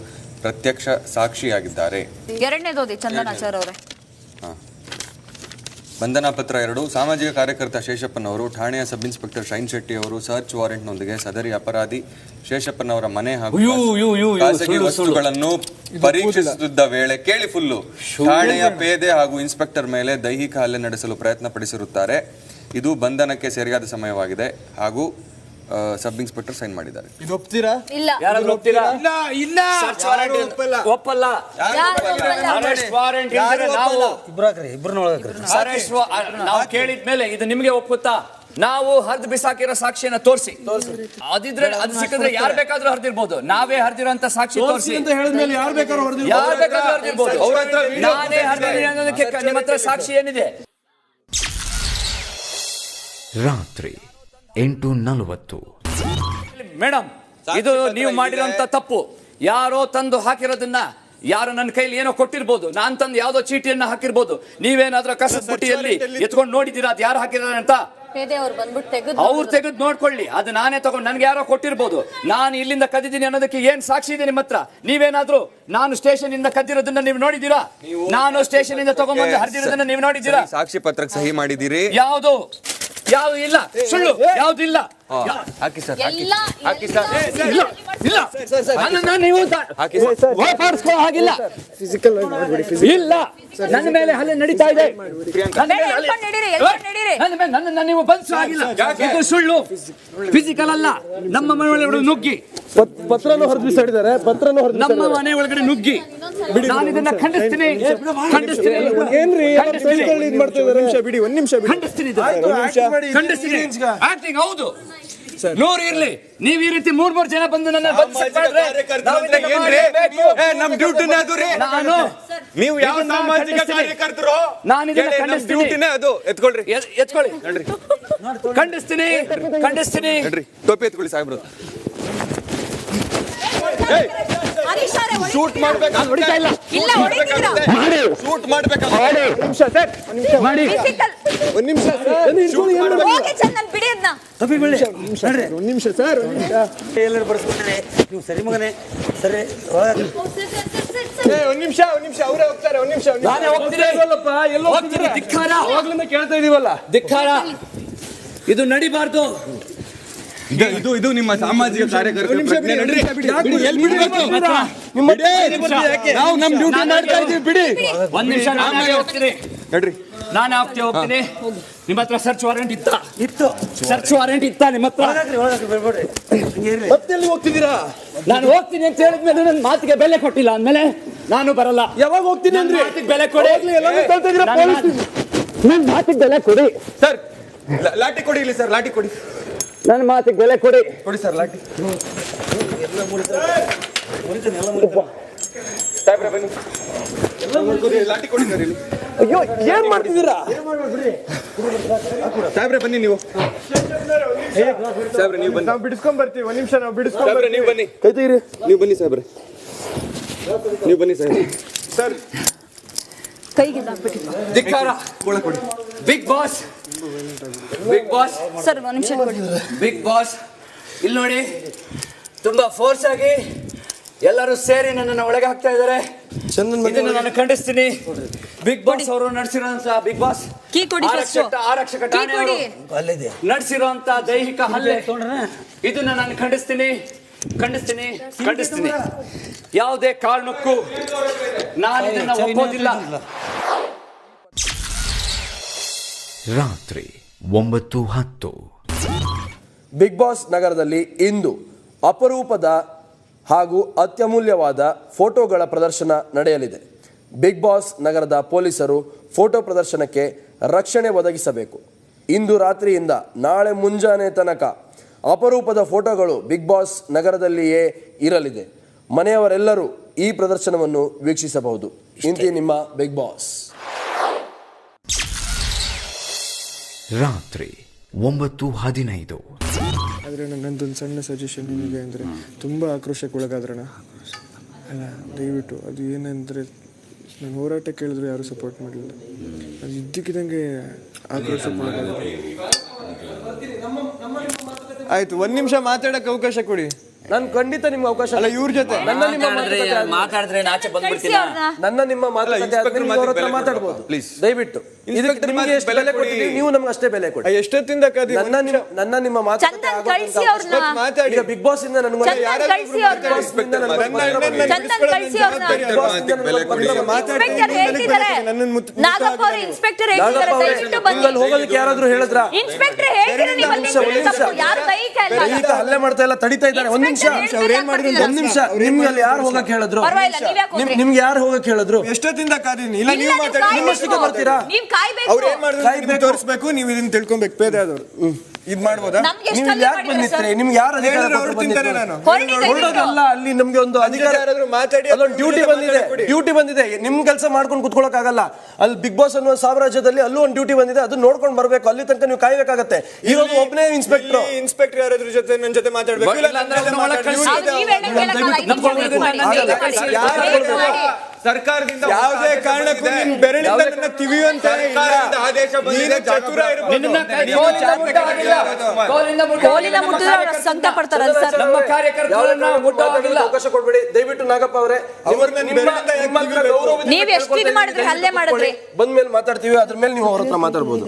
ಪ್ರತ್ಯಕ್ಷ ಸಾಕ್ಷಿಯಾಗಿದ್ದಾರೆ. 2ನೇದೋದಿ ಚಂದನಾಚಾರ್ ಅವರೇ. ಬಂಧನ ಪತ್ರ 2 ಸಾಮಾಜಿಕ ಕಾರ್ಯಕರ್ತ ಶೇಷಪ್ಪನವರು ಠಾಣೆಯ ಸಬ್ ಇನ್ಸ್ಪೆಕ್ಟರ್ ಶೈನ್ ಶೆಟ್ಟಿ ಅವರು ಸರ್ಚ್ ವಾರೆಂಟ್ನೊಂದಿಗೆ ಸದರಿ ಅಪರಾಧಿ ಶೇಷಪ್ಪನವರ ಮನೆ ಹಾಗೂ ಖಾಸಗಿ ವಸ್ತುಗಳನ್ನು ಪರೀಕ್ಷಿಸುತ್ತಿದ್ದ ವೇಳೆ ಕೇಳಿ ಫುಲ್ಲು ಠಾಣೆಯ ಪೇದೆ ಹಾಗೂ ಇನ್ಸ್ಪೆಕ್ಟರ್ ಮೇಲೆ ದೈಹಿಕ ಹಲ್ಲೆ ನಡೆಸಲು ಪ್ರಯತ್ನ ಪಡಿಸಿರುತ್ತಾರೆ. ಇದು ಬಂಧನಕ್ಕೆ ಸರಿಯಾದ ಸಮಯವಾಗಿದೆ ಹಾಗೂ ಸಬ್ ಇನ್ಸ್ಪೆಕ್ಟರ್ ಸೈನ್ ಮಾಡಿದ್ದಾರೆ. ಇದು ಒಪ್ತೀರಾ? ಇಲ್ಲ. ಯಾರಾದ್ರೂ ಒಪ್ತೀರಾ? ಇಲ್ಲ. ಒಪ್ಪಲ್ಲ. ನಾವು ಕೇಳಿದ್ಮೇಲೆ ಇದು ನಿಮಗೆ ಒಪ್ಪುತ್ತಾ? ನಾವು ಹರಿದು ಬಿಸಾಕಿರೋ ಸಾಕ್ಷಿಯನ್ನ ತೋರಿಸಿ. ಅದಿದ್ರೆ ಅದು ಸಿಕ್ಕಿದ್ರೆ ಯಾರು ಬೇಕಾದ್ರೂ ಹರಿದಿರ್ಬೋದು. ನಾವೇ ಹರಿದಿರೋಂತ ಸಾಕ್ಷಿ ತೋರಿಸಿ ಅಂತ ಹೇಳಿದ್ಮೇಲೆ ಯಾರು ಬೇಕಾದ್ರೂ ಹರಿದಿರ್ಬೋದು. ನಾನೇ ಹರಿದಿದ್ದೀನಿ ಅನ್ನೋದಕ್ಕೆ ನಿಮ್ಮ ಹತ್ರ ಸಾಕ್ಷಿ ಏನಿದೆ? ರಾತ್ರಿ 8:40. ಮೇಡಮ್, ಇದು ನೀವು ಮಾಡಿರೋಂತ ತಪ್ಪು. ಯಾರೋ ತಂದು ಹಾಕಿರೋದನ್ನ ಯಾರು ನನ್ನ ಕೈಲಿ ಏನೋ ಕೊಟ್ಟಿರ್ಬೋದು. ನಾನ್ ತಂದು ಯಾವ್ದೋ ಚೀಟಿಯನ್ನ ಹಾಕಿರ್ಬೋದು. ನೀವೇನಾದ್ರೂ ಕಸದ ಬುಟ್ಟಿಯಲ್ಲಿ ಎತ್ಕೊಂಡು ನೋಡಿದೀರಾ ಅದು ಯಾರು ಹಾಕಿದಾರೆ ಅಂತ? ಅವ್ರು ತೆಗೆದು ನೋಡ್ಕೊಳ್ಳಿ. ಅದು ನಾನೇ ತಗೊಂಡು ನನ್ಗೆ ಯಾರೋ ಕೊಟ್ಟಿರ್ಬೋದು. ನಾನು ಇಲ್ಲಿಂದ ಕದ್ದಿದ್ದೀನಿ ಅನ್ನೋದಕ್ಕೆ ಏನ್ ಸಾಕ್ಷಿ ಇದೆ ನಿಮ್ಮ ಹತ್ರ? ನೀವೇನಾದ್ರೂ ನಾನು ಸ್ಟೇಷನ್ ಇಂದ ಕದ್ದಿರೋದನ್ನ ನೀವು ನೋಡಿದೀರಾ? ನಾನು ಸ್ಟೇಷನ್ ಇಂದ ತಗೊಂಡ್ಬಂದು ಹರಿದಿರೋದನ್ನ ನೀವು ನೋಡಿದ್ದೀರಾ? ಸಾಕ್ಷಿ ಪತ್ರಕ್ಕೆ ಸಹಿ ಮಾಡಿದ್ದೀರಿ? ಯಾವುದು ಇಲ್ಲ, ಸುಳ್ಳು ಯಾವ್ದು ಇಲ್ಲ. ಹಾಕಿ ಸರ್, ಹಾಕಿ ಸರ್. ಇಲ್ಲ, ನನ್ನನ್ನ ನೀವು ವಾಪಸ್ಕೋ ಹಾಗಿಲ್ಲ. ಇಲ್ಲ, ನನ್ನ ಮೇಲೆ ಹಲ್ಲೆ ನಡೀತಾ ಇದೆ. ನನ್ನನ್ನ ನೀವು ಬಂಧಿಸೋ ಆಗಿಲ್ಲ. ಇದು ಸುಳ್ಳು, ಫಿಸಿಕಲ್ ಅಲ್ಲ. ನಮ್ಮ ಮನೆ ಒಳಗಡೆ ನುಗ್ಗಿ ಪತ್ರನೂ ಹೊರದು ಬಿಸಾಡಿದ್ದಾರೆ. ನಮ್ಮ ಮನೆ ಒಳಗಡೆ ನುಗ್ಗಿ ನಾನು ಇದನ್ನ ಖಂಡಿಸ್ತೀನಿ. ಒಂದ್ ನಿಮಿಷ ಆಕ್ಟಿಂಗ್ ಹೌದು. 100 ಇರ್ಲಿ. ನೀವ್ ಈ ರೀತಿ 3 ಜನ ಬಂದು ನನ್ನ ನಮ್ ಡ್ಯೂಟಿನೇ ಅದು ರೀ. ನೀವು ಯಾವ ಸಾಮಾಜಿಕ ಕಾರ್ಯಕರ್ತರು? ನಾನು ಇದನ್ನ ಖಂಡಿಸ್ತೀನಿ. ಅದು ಎತ್ಕೊಳ್ರಿ, ಎತ್ಕೊಳ್ಳಿ. ಖಂಡಿಸ್ತೀನಿ. ಟೋಪಿ ಎತ್ಕೊಳ್ಳಿ ಸಾಹೇಬ್ರು. ಶೂಟ್ ಮಾಡ್ಬೇಕು. ಶೂಟ್ ಮಾಡ್ಬೇಕು. ಒಂದ್ ನಿಮಿಷ ಸರ್. ಎಲ್ಲರೂ ಬಡಿಸ್ಬಿಟ್ರೆ ನೀವು ಸರಿ ಮಗನೇ ಸರಿ. ಒಂದ್ ನಿಮಿಷ ಅವರೇ ಹೋಗ್ತಾರೆ. ಒಂದ್ ನಿಮಿಷ ನಾನೇ ಹೋಗ್ತೀನಿ. ಧಿಕ್ಕಾರ. ಕೇಳ್ತಾ ಇದೀವಲ್ಲ, ಧಿಕ್ಕಾರ. ಇದು ನಡಿಬಾರ್ದು. ಇದು ನಿಮ್ಮ ಸಾಮಾಜಿಕ ಕಾರ್ಯಕರ್ತರು ನಾವು ನಮ್ ಡ್ಯೂಟಿ ಮಾಡ್ತಾ ಇದೀವಿ. ಬಿಡಿ ಒಂದ್ ನಿಮಿಷ. ನಾನೇ ಹೋಗ್ತೀನಿ. ನಿಮ್ಮ ಹತ್ರ ಸರ್ಚ್ ವಾರೆಂಟ್ ಇತ್ತು? ಸರ್ಚ್ ವಾರೆಂಟ್ ಇತ್ತ ನಿಮ್ಮ ಹತ್ರ? ಮತ್ತೆ ಹೋಗ್ತಿದ್ದೀರಾ? ನಾನು ಹೋಗ್ತೀನಿ ಅಂತ ಹೇಳಿದ್ಮೇಲೆ ನನ್ನ ಮಾತಿಗೆ ಬೆಲೆ ಕೊಟ್ಟಿಲ್ಲ ಅಂದ್ಮೇಲೆ ನಾನು ಬರಲ್ಲ. ಯಾವಾಗ ಹೋಗ್ತೀನಿ ಅಂದ್ರೆ ಮಾತಿಗೆ ಬೆಲೆ ಕೊಡಿ. ನನ್ನ ಮಾತಿಗೆ ಬೆಲೆ ಕೊಡಿ ಸರ್. ಲಾಠಿ ಕೊಡಿ ಇಲ್ಲಿ ಸರ್, ಲಾಠಿ ಕೊಡಿ. ನನ್ನ ಮಾತಿಗೆ ಬೆಲೆ ಕೊಡಿ ಸರ್, ಲಾಠಿ. ಲಾಠಿ ಕೊಡಿ ಸರ್ ಇಲ್ಲಿ. ಅಯ್ಯೋ, ಏನ್ ಮಾಡ್ತಿದ್ದೀರಾ ಸಾಹೇಬ್ರೆ? ಬನ್ನಿ ನೀವು. ಸಾಹೇಬ್ರೆ ನೀವು ಬನ್ನಿ, ನಾವು ಬಿಡಿಸ್ಕೊಂಡ್ ಬರ್ತೀವಿ. ಒಂದ್ ನಿಮಿಷ, ನಾವು ಬಿಡಿಸ್ಕೊಂಡ್ ಬರ್ತೀವಿ. ನೀವು ಬನ್ನಿ, ಕೈ ತೆಗೀರಿ. ನೀವು ಬನ್ನಿ ಸಾಹೇಬ್ರೆ, ನೀವು ಬನ್ನಿ ಸಾಹೇಬ್ರೆ. ಸರ್ ಕೈಗೆ ಧಿಕ್ಕಾರ. ಬಿಗ್ ಬಾಸ್ ಸರ್, ಒಂದು ನಿಮಿಷ. ಬಿಗ್ ಬಾಸ್ ಇಲ್ಲಿ ನೋಡಿ, ತುಂಬಾ ಫೋರ್ಸ್ ಆಗಿ ಎಲ್ಲರೂ ಸೇರಿ ನನ್ನನ್ನು ಒಳಗೆ ಹಾಕ್ತಾ ಇದ್ದಾರೆ. ಇದನ್ನು ನಾನು ಖಂಡಿಸ್ತೀನಿ. ಬಿಗ್ ಬಾಸ್ ಅವರು ನಡೆಸಿರುವಂತಹ ಬಿಗ್ ಬಾಸ್ ಆರಕ್ಷಕ ಠಾಣೆಯವರು ನಡೆಸಿರುವಂತ ದೈಹಿಕ ಹಲ್ಲೆ ಇದನ್ನ ನಾನು ಖಂಡಿಸ್ತೀನಿ. ಯಾವುದೇ ಕಾರಣಕ್ಕೂ ನಾನು ಇದನ್ನ ಒಪ್ಪೋದಿಲ್ಲ. ರಾತ್ರಿ 9:10. ಬಿಗ್ ಬಾಸ್ ನಗರದಲ್ಲಿ ಇಂದು ಅಪರೂಪದ ಹಾಗೂ ಅತ್ಯಮೂಲ್ಯವಾದ ಫೋಟೋಗಳ ಪ್ರದರ್ಶನ ನಡೆಯಲಿದೆ. ಬಿಗ್ ಬಾಸ್ ನಗರದ ಪೊಲೀಸರು ಫೋಟೋ ಪ್ರದರ್ಶನಕ್ಕೆ ರಕ್ಷಣೆ ಒದಗಿಸಬೇಕು. ಇಂದು ರಾತ್ರಿಯಿಂದ ನಾಳೆ ಮುಂಜಾನೆ ತನಕ ಅಪರೂಪದ ಫೋಟೋಗಳು ಬಿಗ್ ಬಾಸ್ ನಗರದಲ್ಲಿಯೇ ಇರಲಿದೆ. ಮನೆಯವರೆಲ್ಲರೂ ಈ ಪ್ರದರ್ಶನವನ್ನು ವೀಕ್ಷಿಸಬಹುದು. ಇಂತಿ ನಿಮ್ಮ ಬಿಗ್ ಬಾಸ್. ರಾತ್ರಿ 9:15. ಆದರೆ ನನ್ನದೊಂದು ಸಣ್ಣ ಸಜೆಷನ್ ನಿಮಗೆ ಅಂದರೆ, ತುಂಬ ಆಕ್ರೋಶಕ್ಕೆ ಒಳಗಾದ್ರಣ ಅಲ್ಲ, ದಯವಿಟ್ಟು ಅದು ಏನಂದರೆ, ನಾನು ಹೋರಾಟ ಕೇಳಿದ್ರು ಯಾರೂ ಸಪೋರ್ಟ್ ಮಾಡಲಿಲ್ಲ. ಅದು ಇದ್ದಕ್ಕಿದ್ದಂಗೆ ಆಕ್ರೋಶಕ್ಕೆ ಒಳಗಾದ್ರೆ ಆಯ್ತು. 1 ನಿಮಿಷ ಮಾತಾಡಕ್ಕೆ ಅವಕಾಶ ಕೊಡಿ. ನಾನು ಖಂಡಿತ ನಿಮ್ಗೆ ಅವಕಾಶ ಅಲ್ಲ, ಇವ್ರ ಜೊತೆ ನನ್ನ ನಿಮ್ಮ ಮಾತಾಡಿದ್ರೆ ಆಚೆ ಬಂದ್ಬಿಡ್ತೀನಿ. ನನ್ನ ನಿಮ್ಮ ಮಾತಾಡ್ಬೋದು ಪ್ಲೀಸ್, ದಯವಿಟ್ಟು. ಇದಕ್ಕೆ ನಿಮಗೆ ಎಷ್ಟು ಬೆಲೆ ಕೊಡ್ತೀವಿ, ನೀವು ನಮ್ಗೆ ಅಷ್ಟೇ ಬೆಲೆ ಕೊಡಿ. ಎಷ್ಟೊತ್ತಿಂದ ನನ್ನ ನಿಮ್ಮ ಮಾತಾಡಿ ಬಿಗ್ ಬಾಸ್ ಇಂದ ನನಗೆ ಹೋಗೋದಕ್ಕೆ ಯಾರಾದ್ರೂ ಹೇಳಿದ್ರ? ಹಲ್ಲೆ ಮಾಡ್ತಾ ಇಲ್ಲ, ತಡಿತಾ ಇದ್ದಾರೆ. ಒಂದ್ ನಿಮಿಷ ನಿಮ್ಗೆ ಅಲ್ಲಿ ಯಾರು ಹೋಗಕ್ಕೆ ಹೇಳಿದ್ರು? ನಿಮ್ಗೆ ಯಾರು ಹೋಗಕ್ಕೆ ಹೇಳಿದ್ರು? ಎಷ್ಟೊತ್ತಿಂದ ಕಾದಿನಿ. ಇಲ್ಲ, ನೀವು ಮಾತಾಡಿ, ನಿಮ್ಮಷ್ಟಕ್ಕೆ ಬರ್ತೀರಾ? ಅವ್ರು ಏನ್ ಮಾಡಿದ್ರು ತೋರಿಸ್ಬೇಕು, ನೀವು ಇದನ್ನ ತಿಳ್ಕೊಬೇಕು. ಪೇದೆ ಆದವ್ರು ಇದ್ ಮಾಡ್ಬೋದಾ? ಯಾಕೆ ಬಂದಿರ್ತೀರಿ? ನಿಮ್ಗೆ ಯಾರು ಅಧಿಕಾರ? ಅಲ್ಲಿ ನಮ್ಗೆ ಒಂದು ಅಧಿಕಾರ, ಅಲ್ಲೊಂದು ಡ್ಯೂಟಿ ಬಂದಿದೆ. ನಿಮ್ ಕೆಲಸ ಮಾಡ್ಕೊಂಡು ಕುತ್ಕೊಳಕ್ ಆಗಲ್ಲ. ಅಲ್ಲಿ ಬಿಗ್ ಬಾಸ್ ಅನ್ನೋ ಸಾಮ್ರಾಜ್ಯದಲ್ಲಿ ಅಲ್ಲೂ ಒಂದು ಡ್ಯೂಟಿ ಬಂದಿದೆ, ಅದು ನೋಡ್ಕೊಂಡು ಬರ್ಬೇಕು. ಅಲ್ಲಿ ತನಕ ನೀವು ಕಾಯ್ಬೇಕಾಗತ್ತೆ. ಇರೋದು ಒಬ್ಬನೇ ಇನ್ಸ್ಪೆಕ್ಟರ್ ಯಾರಾದ್ರೂ ಜೊತೆ ನನ್ನ ಜೊತೆ ಮಾತಾಡ್ಬೇಕು. ಸರ್ಕಾರದಿಂದ ಯಾವುದೇ ಕಾರಣಕ್ಕೂ ನಿನ್ ಬೆರಳಿಂದ ನನ್ನ ತಿವಿಯುವಂತ ಆದೇಶ ಬಂದಿದೆ. ಚತುರ ಇರಬಹುದು. ಅವಕಾಶ ಕೊಡ್ಬೇಡಿ ದಯವಿಟ್ಟು. ನಾಗಪ್ಪ ಅವರೇ, ಬಂದ್ಮೇಲೆ ಮಾತಾಡ್ತೀವಿ, ಅದ್ರ ಮೇಲೆ ನೀವು ಅವ್ರ ಹತ್ರ ಮಾತಾಡ್ಬೋದು.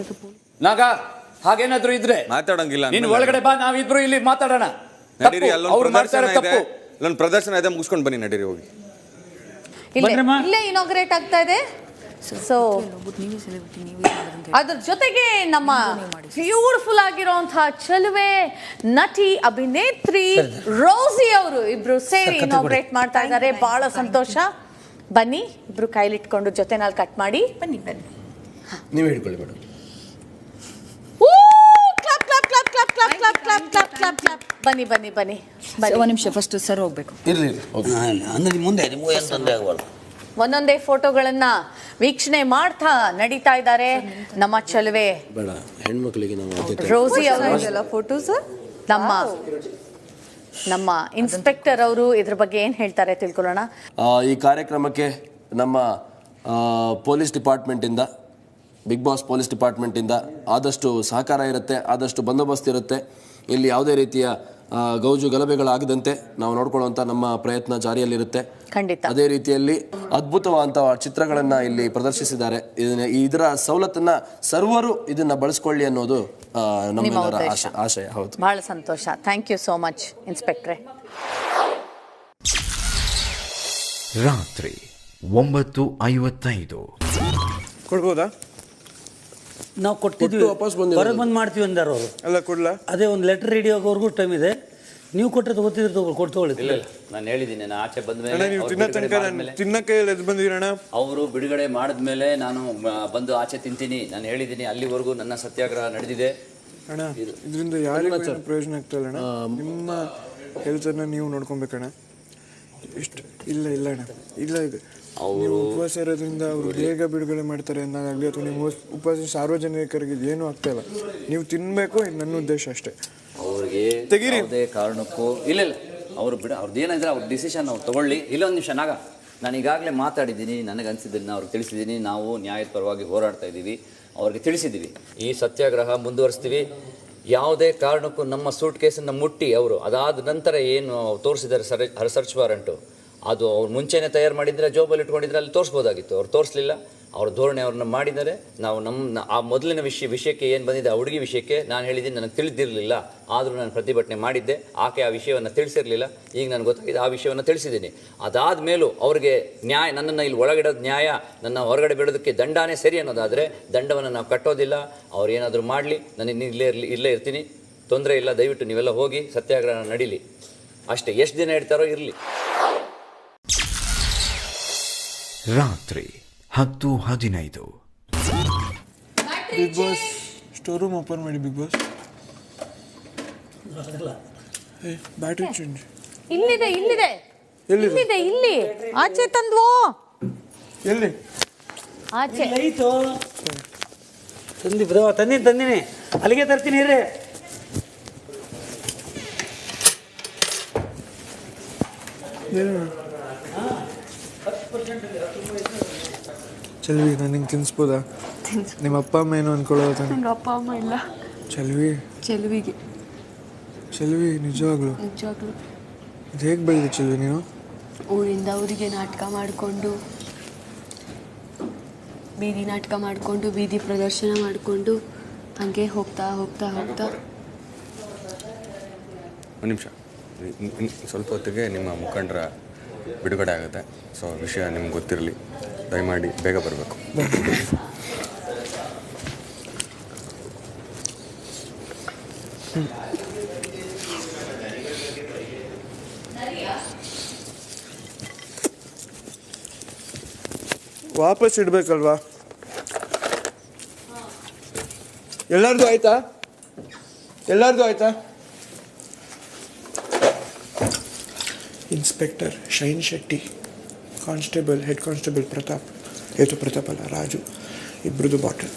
ನಾಗ ಹಾಗೇನಾದ್ರೂ ಇದ್ರೆ ಮಾತಾಡಂಗಿಲ್ಲ. ನೀನು ಒಳಗಡೆ ಬಾ, ನಾವಿಬ್ರು ಇಲ್ಲಿ ಮಾತಾಡೋಣ. ನಡೀರಿ, ಅಲ್ಲೊಂದು ಪ್ರದರ್ಶನ ಇದೆ, ಮುಗಿಸ್ಕೊಂಡು ಬನ್ನಿ. ನಡೀರಿ, ಹೋಗಿ. ಇಲ್ಲೇ ಇನಾಗ್ರೇಟ್ ಆಗ್ತಾ ಇದೆ. ಸೊ ಅದ್ರ ಜೊತೆಗೆ ನಮ್ಮ ಬ್ಯೂಟಿಫುಲ್ ಆಗಿರುವಂತಹ ಚೆಲುವೆ ನಟಿ ಅಭಿನೇತ್ರಿ ರೋಸಿ ಅವರು ಇಬ್ರು ಸೇರಿ ಇನಾಗ್ರೇಟ್ ಮಾಡ್ತಾ ಇದ್ದಾರೆ. ಬಹಳ ಸಂತೋಷ. ಬನ್ನಿ, ಇಬ್ರು ಕೈಲಿಟ್ಕೊಂಡು ಜೊತೆನಲ್ಲಿ ಕಟ್ ಮಾಡಿ. ಬನ್ನಿ ನೀವು ಹಿಡ್ಕೊಳ್ಳಿ ಮೇಡಮ್. ಬನ್ನಿ ಬನ್ನಿ ಬನ್ನಿ ಬನ್ನಿ. ಒಂದು ನಿಮಿಷ, ಫಸ್ಟ್ ಸರ್ ಹೋಗ್ಬೇಕು. ಇರ್ಲಿ, ಅಂದ್ರೆ ಮುಂದೆ ನಿಮಗೆ ಏನು ತೊಂದರೆ ಆಗಬಾರ್ದು. ಒಂದೊಂದೇ ಫೋಟೋಗಳನ್ನ ವೀಕ್ಷಣೆ ಮಾಡ್ತಾ ನಡೀತಾ ಇದ್ದಾರೆ ನಮ್ಮ ಚೆಲುವೆ ಬೇಡ ಹೆಣ್ಮಕ್ಳಿಗೆ ನಾವು ರೋಸಿ ಅವರು. ಫೋಟೋಸ್ ನಮ್ಮ ಇನ್ಸ್ಪೆಕ್ಟರ್ ಅವರು ಇದ್ರ ಬಗ್ಗೆ ಏನ್ ಹೇಳ್ತಾರೆ ತಿಳ್ಕೊಳ್ಳೋಣ. ಈ ಕಾರ್ಯಕ್ರಮಕ್ಕೆ ನಮ್ಮ ಪೊಲೀಸ್ ಡಿಪಾರ್ಟ್ಮೆಂಟಿಂದ, ಬಿಗ್ ಬಾಸ್ ಪೊಲೀಸ್ ಡಿಪಾರ್ಟ್ಮೆಂಟಿಂದ ಆದಷ್ಟು ಸಹಕಾರ ಇರುತ್ತೆ, ಆದಷ್ಟು ಬಂದೋಬಸ್ತ್ ಇರುತ್ತೆ. ಇಲ್ಲಿ ಯಾವುದೇ ರೀತಿಯ ಗೌಜು ಗಲಭೆಗಳಾಗದಂತೆ ನಾವು ನೋಡ್ಕೊಳ್ಳುವಂಥ ನಮ್ಮ ಪ್ರಯತ್ನ ಜಾರಿಯಲ್ಲಿರುತ್ತೆ. ಖಂಡಿತ. ಅದೇ ರೀತಿಯಲ್ಲಿ ಅದ್ಭುತವಾದಂಥ ಚಿತ್ರಗಳನ್ನು ಇಲ್ಲಿ ಪ್ರದರ್ಶಿಸಿದ್ದಾರೆ. ಇದರ ಸವಲತ್ತನ್ನ ಸರ್ವರು ಇದನ್ನ ಬಳಸ್ಕೊಳ್ಳಿ ಅನ್ನೋದು ನಮ್ಮೆಲ್ಲರ ಆಶಯ. ಹೌದು, ಬಹಳ ಸಂತೋಷ. ಥ್ಯಾಂಕ್ ಯು ಸೋ ಮಚ್ ಇನ್ಸ್ಪೆಕ್ಟ್ರೆ. ರಾತ್ರಿ 9:55. ಕೊಡ್ಬೋದಾ? ನಾವು ಕೊಟ್ಟಿದ್ವಿ, ಹೊರಗೆ ಬಂದು ಮಾಡ್ತೀವಿ ಅಂದಾರ ಅವರು. ಅಲ್ಲ, ಕೊಡ್ಲಾ? ಅದೇ ಒಂದು ಲೆಟರ್ ರೆಡಿ ಆಗೋವರೆಗೂ ಟೈಮ್ ಇದೆ. ನೀವು ಕೊಟ್ಟರೆ ತಗೋತಿದ್ರೆ ಕೊಡ್ತೋಳಿ. ಇಲ್ಲ, ನಾನು ಹೇಳಿದ್ದೀನಿ, ನಾನು ಆಚೆ ಬಂದ ಮೇಲೆ ತಿನ್ನಕ್ಕೆ ಬಂದಿರೋಣ. ಅವರು ಬಿಡುಗಡೆ ಮಾಡಿದ್ಮೇಲೆ ನಾನು ಬಂದು ಆಚೆ ತಿಂತೀನಿ. ನಾನು ಹೇಳಿದ್ದೀನಿ, ಅಲ್ಲಿವರೆಗೂ ನನ್ನ ಸತ್ಯಾಗ್ರಹ ನಡೆದಿದೆ. ಅಣ್ಣ, ಇದರಿಂದ ಯಾರಿಗೂ ಪ್ರಯೋಜನ ಆಗ್ತಲ್ಲ ಅಣ್ಣ. ನಿಮ್ಮ ಹೆಲ್ತನ್ನು ನೀವು ನೋಡ್ಕೊಬೇಕಣ್ಣ. ಇಷ್ಟು ಇಲ್ಲ ಅಣ್ಣ, ಇಲ್ಲ ಇದೆ. ನೀವು ಉಪವಾಸ ಇರೋದ್ರಿಂದ ಅವರು ಬೇಗ ಬಿಡುಗಡೆ ಮಾಡ್ತಾರೆ ಅನ್ನೋದಾಗಲಿ, ಅಥವಾ ನೀವು ಉಪವಾಸ ಸಾರ್ವಜನಿಕರಿಗೆ ಏನೂ ಆಗ್ತಾ ಇಲ್ಲ. ನೀವು ತಿನ್ನಬೇಕು, ನನ್ನ ಉದ್ದೇಶ ಅಷ್ಟೇ. ಅವ್ರಿಗೆ ಯಾವುದೇ ಕಾರಣಕ್ಕೂ ಇಲ್ಲ ಅವ್ರದ್ದು ಏನಿದ್ರೆ ಅವ್ರ ಡಿಸಿಷನ್ ಅವ್ರು ತಗೊಳ್ಳಿ. ಇಲ್ಲೊಂದು ನಿಮಿಷ ನಾಗ, ನಾನು ಈಗಾಗಲೇ ಮಾತಾಡಿದ್ದೀನಿ, ನನಗೆ ಅನಿಸಿದ್ದನ್ನು ಅವ್ರಿಗೆ ತಿಳಿಸಿದ್ದೀನಿ. ನಾವು ನ್ಯಾಯದ ಪರವಾಗಿ ಹೋರಾಡ್ತಾ ಇದ್ದೀವಿ, ಅವ್ರಿಗೆ ತಿಳಿಸಿದ್ದೀವಿ. ಈ ಸತ್ಯಾಗ್ರಹ ಮುಂದುವರಿಸ್ತೀವಿ. ಯಾವುದೇ ಕಾರಣಕ್ಕೂ ನಮ್ಮ ಸೂಟ್ ಕೇಸನ್ನು ಮುಟ್ಟಿ ಅವರು ಅದಾದ ನಂತರ ಏನು ತೋರಿಸಿದ್ದಾರೆ ಸರ್ಚ್ ವಾರಂಟು, ಅದು ಅವ್ರು ಮುಂಚೆನೇ ತಯಾರು ಮಾಡಿದರೆ ಜೋಬಲ್ಲಿ ಇಟ್ಕೊಂಡಿದ್ರೆ ಅಲ್ಲಿ ತೋರಿಸ್ಬೋದಾಗಿತ್ತು. ಅವ್ರು ತೋರಿಸಲಿಲ್ಲ. ಅವ್ರ ಧೋರಣೆ ಅವ್ರನ್ನ ಮಾಡಿದ್ದಾರೆ. ನಾವು ಆ ಮೊದಲಿನ ವಿಷಯಕ್ಕೆ ಏನು ಬಂದಿದೆ, ಆ ಹುಡುಗಿ ವಿಷಯಕ್ಕೆ ನಾನು ಹೇಳಿದ್ದೀನಿ, ನನಗೆ ತಿಳಿದಿರಲಿಲ್ಲ, ಆದರೂ ನಾನು ಪ್ರತಿಭಟನೆ ಮಾಡಿದ್ದೆ. ಆಕೆ ಆ ವಿಷಯವನ್ನು ತಿಳಿಸಿರಲಿಲ್ಲ. ಈಗ ನನಗೆ ಗೊತ್ತಾಗಿದೆ, ಆ ವಿಷಯವನ್ನು ತಿಳಿಸಿದ್ದೀನಿ. ಅದಾದ ಮೇಲೂ ಅವ್ರಿಗೆ ನ್ಯಾಯ, ನನ್ನನ್ನು ಇಲ್ಲಿ ಒಳಗಿಡೋದು ನ್ಯಾಯ, ನನ್ನ ಹೊರಗಡೆ ಬಿಡೋದಕ್ಕೆ ದಂಡನೇ ಸರಿ ಅನ್ನೋದಾದರೆ ದಂಡವನ್ನು ನಾವು ಕಟ್ಟೋದಿಲ್ಲ. ಅವ್ರು ಏನಾದರೂ ಮಾಡಲಿ, ನಾನು ಇಲ್ಲೇ ಇರ್ತೀನಿ, ತೊಂದರೆ ಇಲ್ಲ. ದಯವಿಟ್ಟು ನೀವೆಲ್ಲ ಹೋಗಿ ಸತ್ಯಾಗ್ರಹ ನಡೀಲಿ ಅಷ್ಟೇ. ಎಷ್ಟು ದಿನ ಇಡ್ತಾರೋ ಇರಲಿ. ರಾತ್ರಿ 10:15. Big boss store room open ಮಾಡಿ ಬಿಗ್ ಬಾಸ್. ಬ್ಯಾಟ್ರಿ ಚೇಂಜ್ ಇಲ್ಲಿದೆ ಎಲ್ಲಿದೆ? ಇಲ್ಲಿ ಆಚೆ ತಂದ್ವೋ. ಎಲ್ಲಿ? ಆಚೆ ತಂದಿನಿ ಅಲ್ಲಿಗೆ ತರ್ತೀನಿ ಇರ್ರಿ. ಚಲ್ವಿ ನಾನು ನಿಂಗೆ ತಿನ್ಸ್ಬೋದಾ? ನಿಮ್ಮ ಅಪ್ಪ ಅಮ್ಮ ಏನು ಅನ್ಕೊಳ್ಳೋದು? ನಂಗೆ ಅಪ್ಪ ಅಮ್ಮ ಇಲ್ಲ. ಚೆಲುವಿಗೆ ನಿಜವಾಗ್ಲು ನಿಜವಾಗ್ಲು ಇದು ಹೇಗೆ ಬೆಳೆದಿ ಚೆಲ್ವಿ ನೀನು? ಊರಿಂದ ಊರಿಗೆ ನಾಟಕ ಮಾಡಿಕೊಂಡು, ಬೀದಿ ನಾಟಕ ಮಾಡಿಕೊಂಡು, ಬೀದಿ ಪ್ರದರ್ಶನ ಮಾಡಿಕೊಂಡು ಹಂಗೆ ಹೋಗ್ತಾ ಹೋಗ್ತಾ ಹೋಗ್ತಾ ಒಂದು ನಿಮಿಷ, ಸ್ವಲ್ಪ ಹೊತ್ತಿಗೆ ನಿಮ್ಮ ಮುಖಂಡರ ಬಿಡುಗಡೆ ಆಗುತ್ತೆ. ಸೊ ವಿಷಯ ನಿಮ್ಗೆ ಗೊತ್ತಿರಲಿ, ದಯಮಾಡಿ ಬೇಗ ಬರಬೇಕು. ವಾಪಸ್ ಇಡ್ಬೇಕಲ್ವಾ? ಎಲ್ಲಾರ್ದು ಆಯ್ತಾ? Inspector shine Shetty, constable head constable Pratap, Pratap ಅಲ್ಲ ರಾಜು, ಇಬ್ರದ್ದು ಬಾಟಲ್.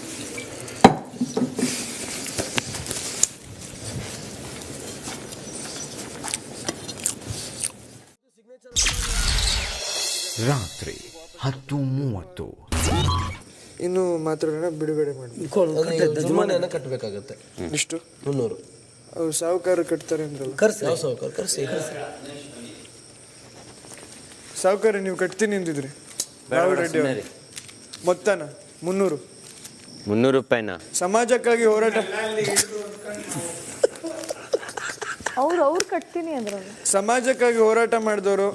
ರಾತ್ರಿ 10:30. ಇನ್ನು ಮಾತಾಡೋಣ, ಬಿಡುಗಡೆ ಮಾಡಿ. ಜುಮಾನೆಯನ್ನು ಕಟ್ಟಬೇಕಾಗತ್ತೆ. ಇಷ್ಟು 300. ಅವ್ರು ಸಾಹುಕಾರ ಕಟ್ತಾರೆ ಅಂದ್ರಲ್ಲ? ಸಾಹುಕಾರ ನೀವು ಕಟ್ತೀನಿ ಅಂದಿದ್ರಿ. ರಾಹುಲ್ ರೆಡ್ಡಿ ಅವರು ಮೊತ್ತನ 300 ರೂಪಾಯಿನ ಸಮಾಜಕ್ಕಾಗಿ ಹೋರಾಟ, ಅವ್ರು ಕಟ್ತೀನಿ ಅಂದ್ರು. ಸಮಾಜಕ್ಕಾಗಿ ಹೋರಾಟ ಮಾಡಿದವರು.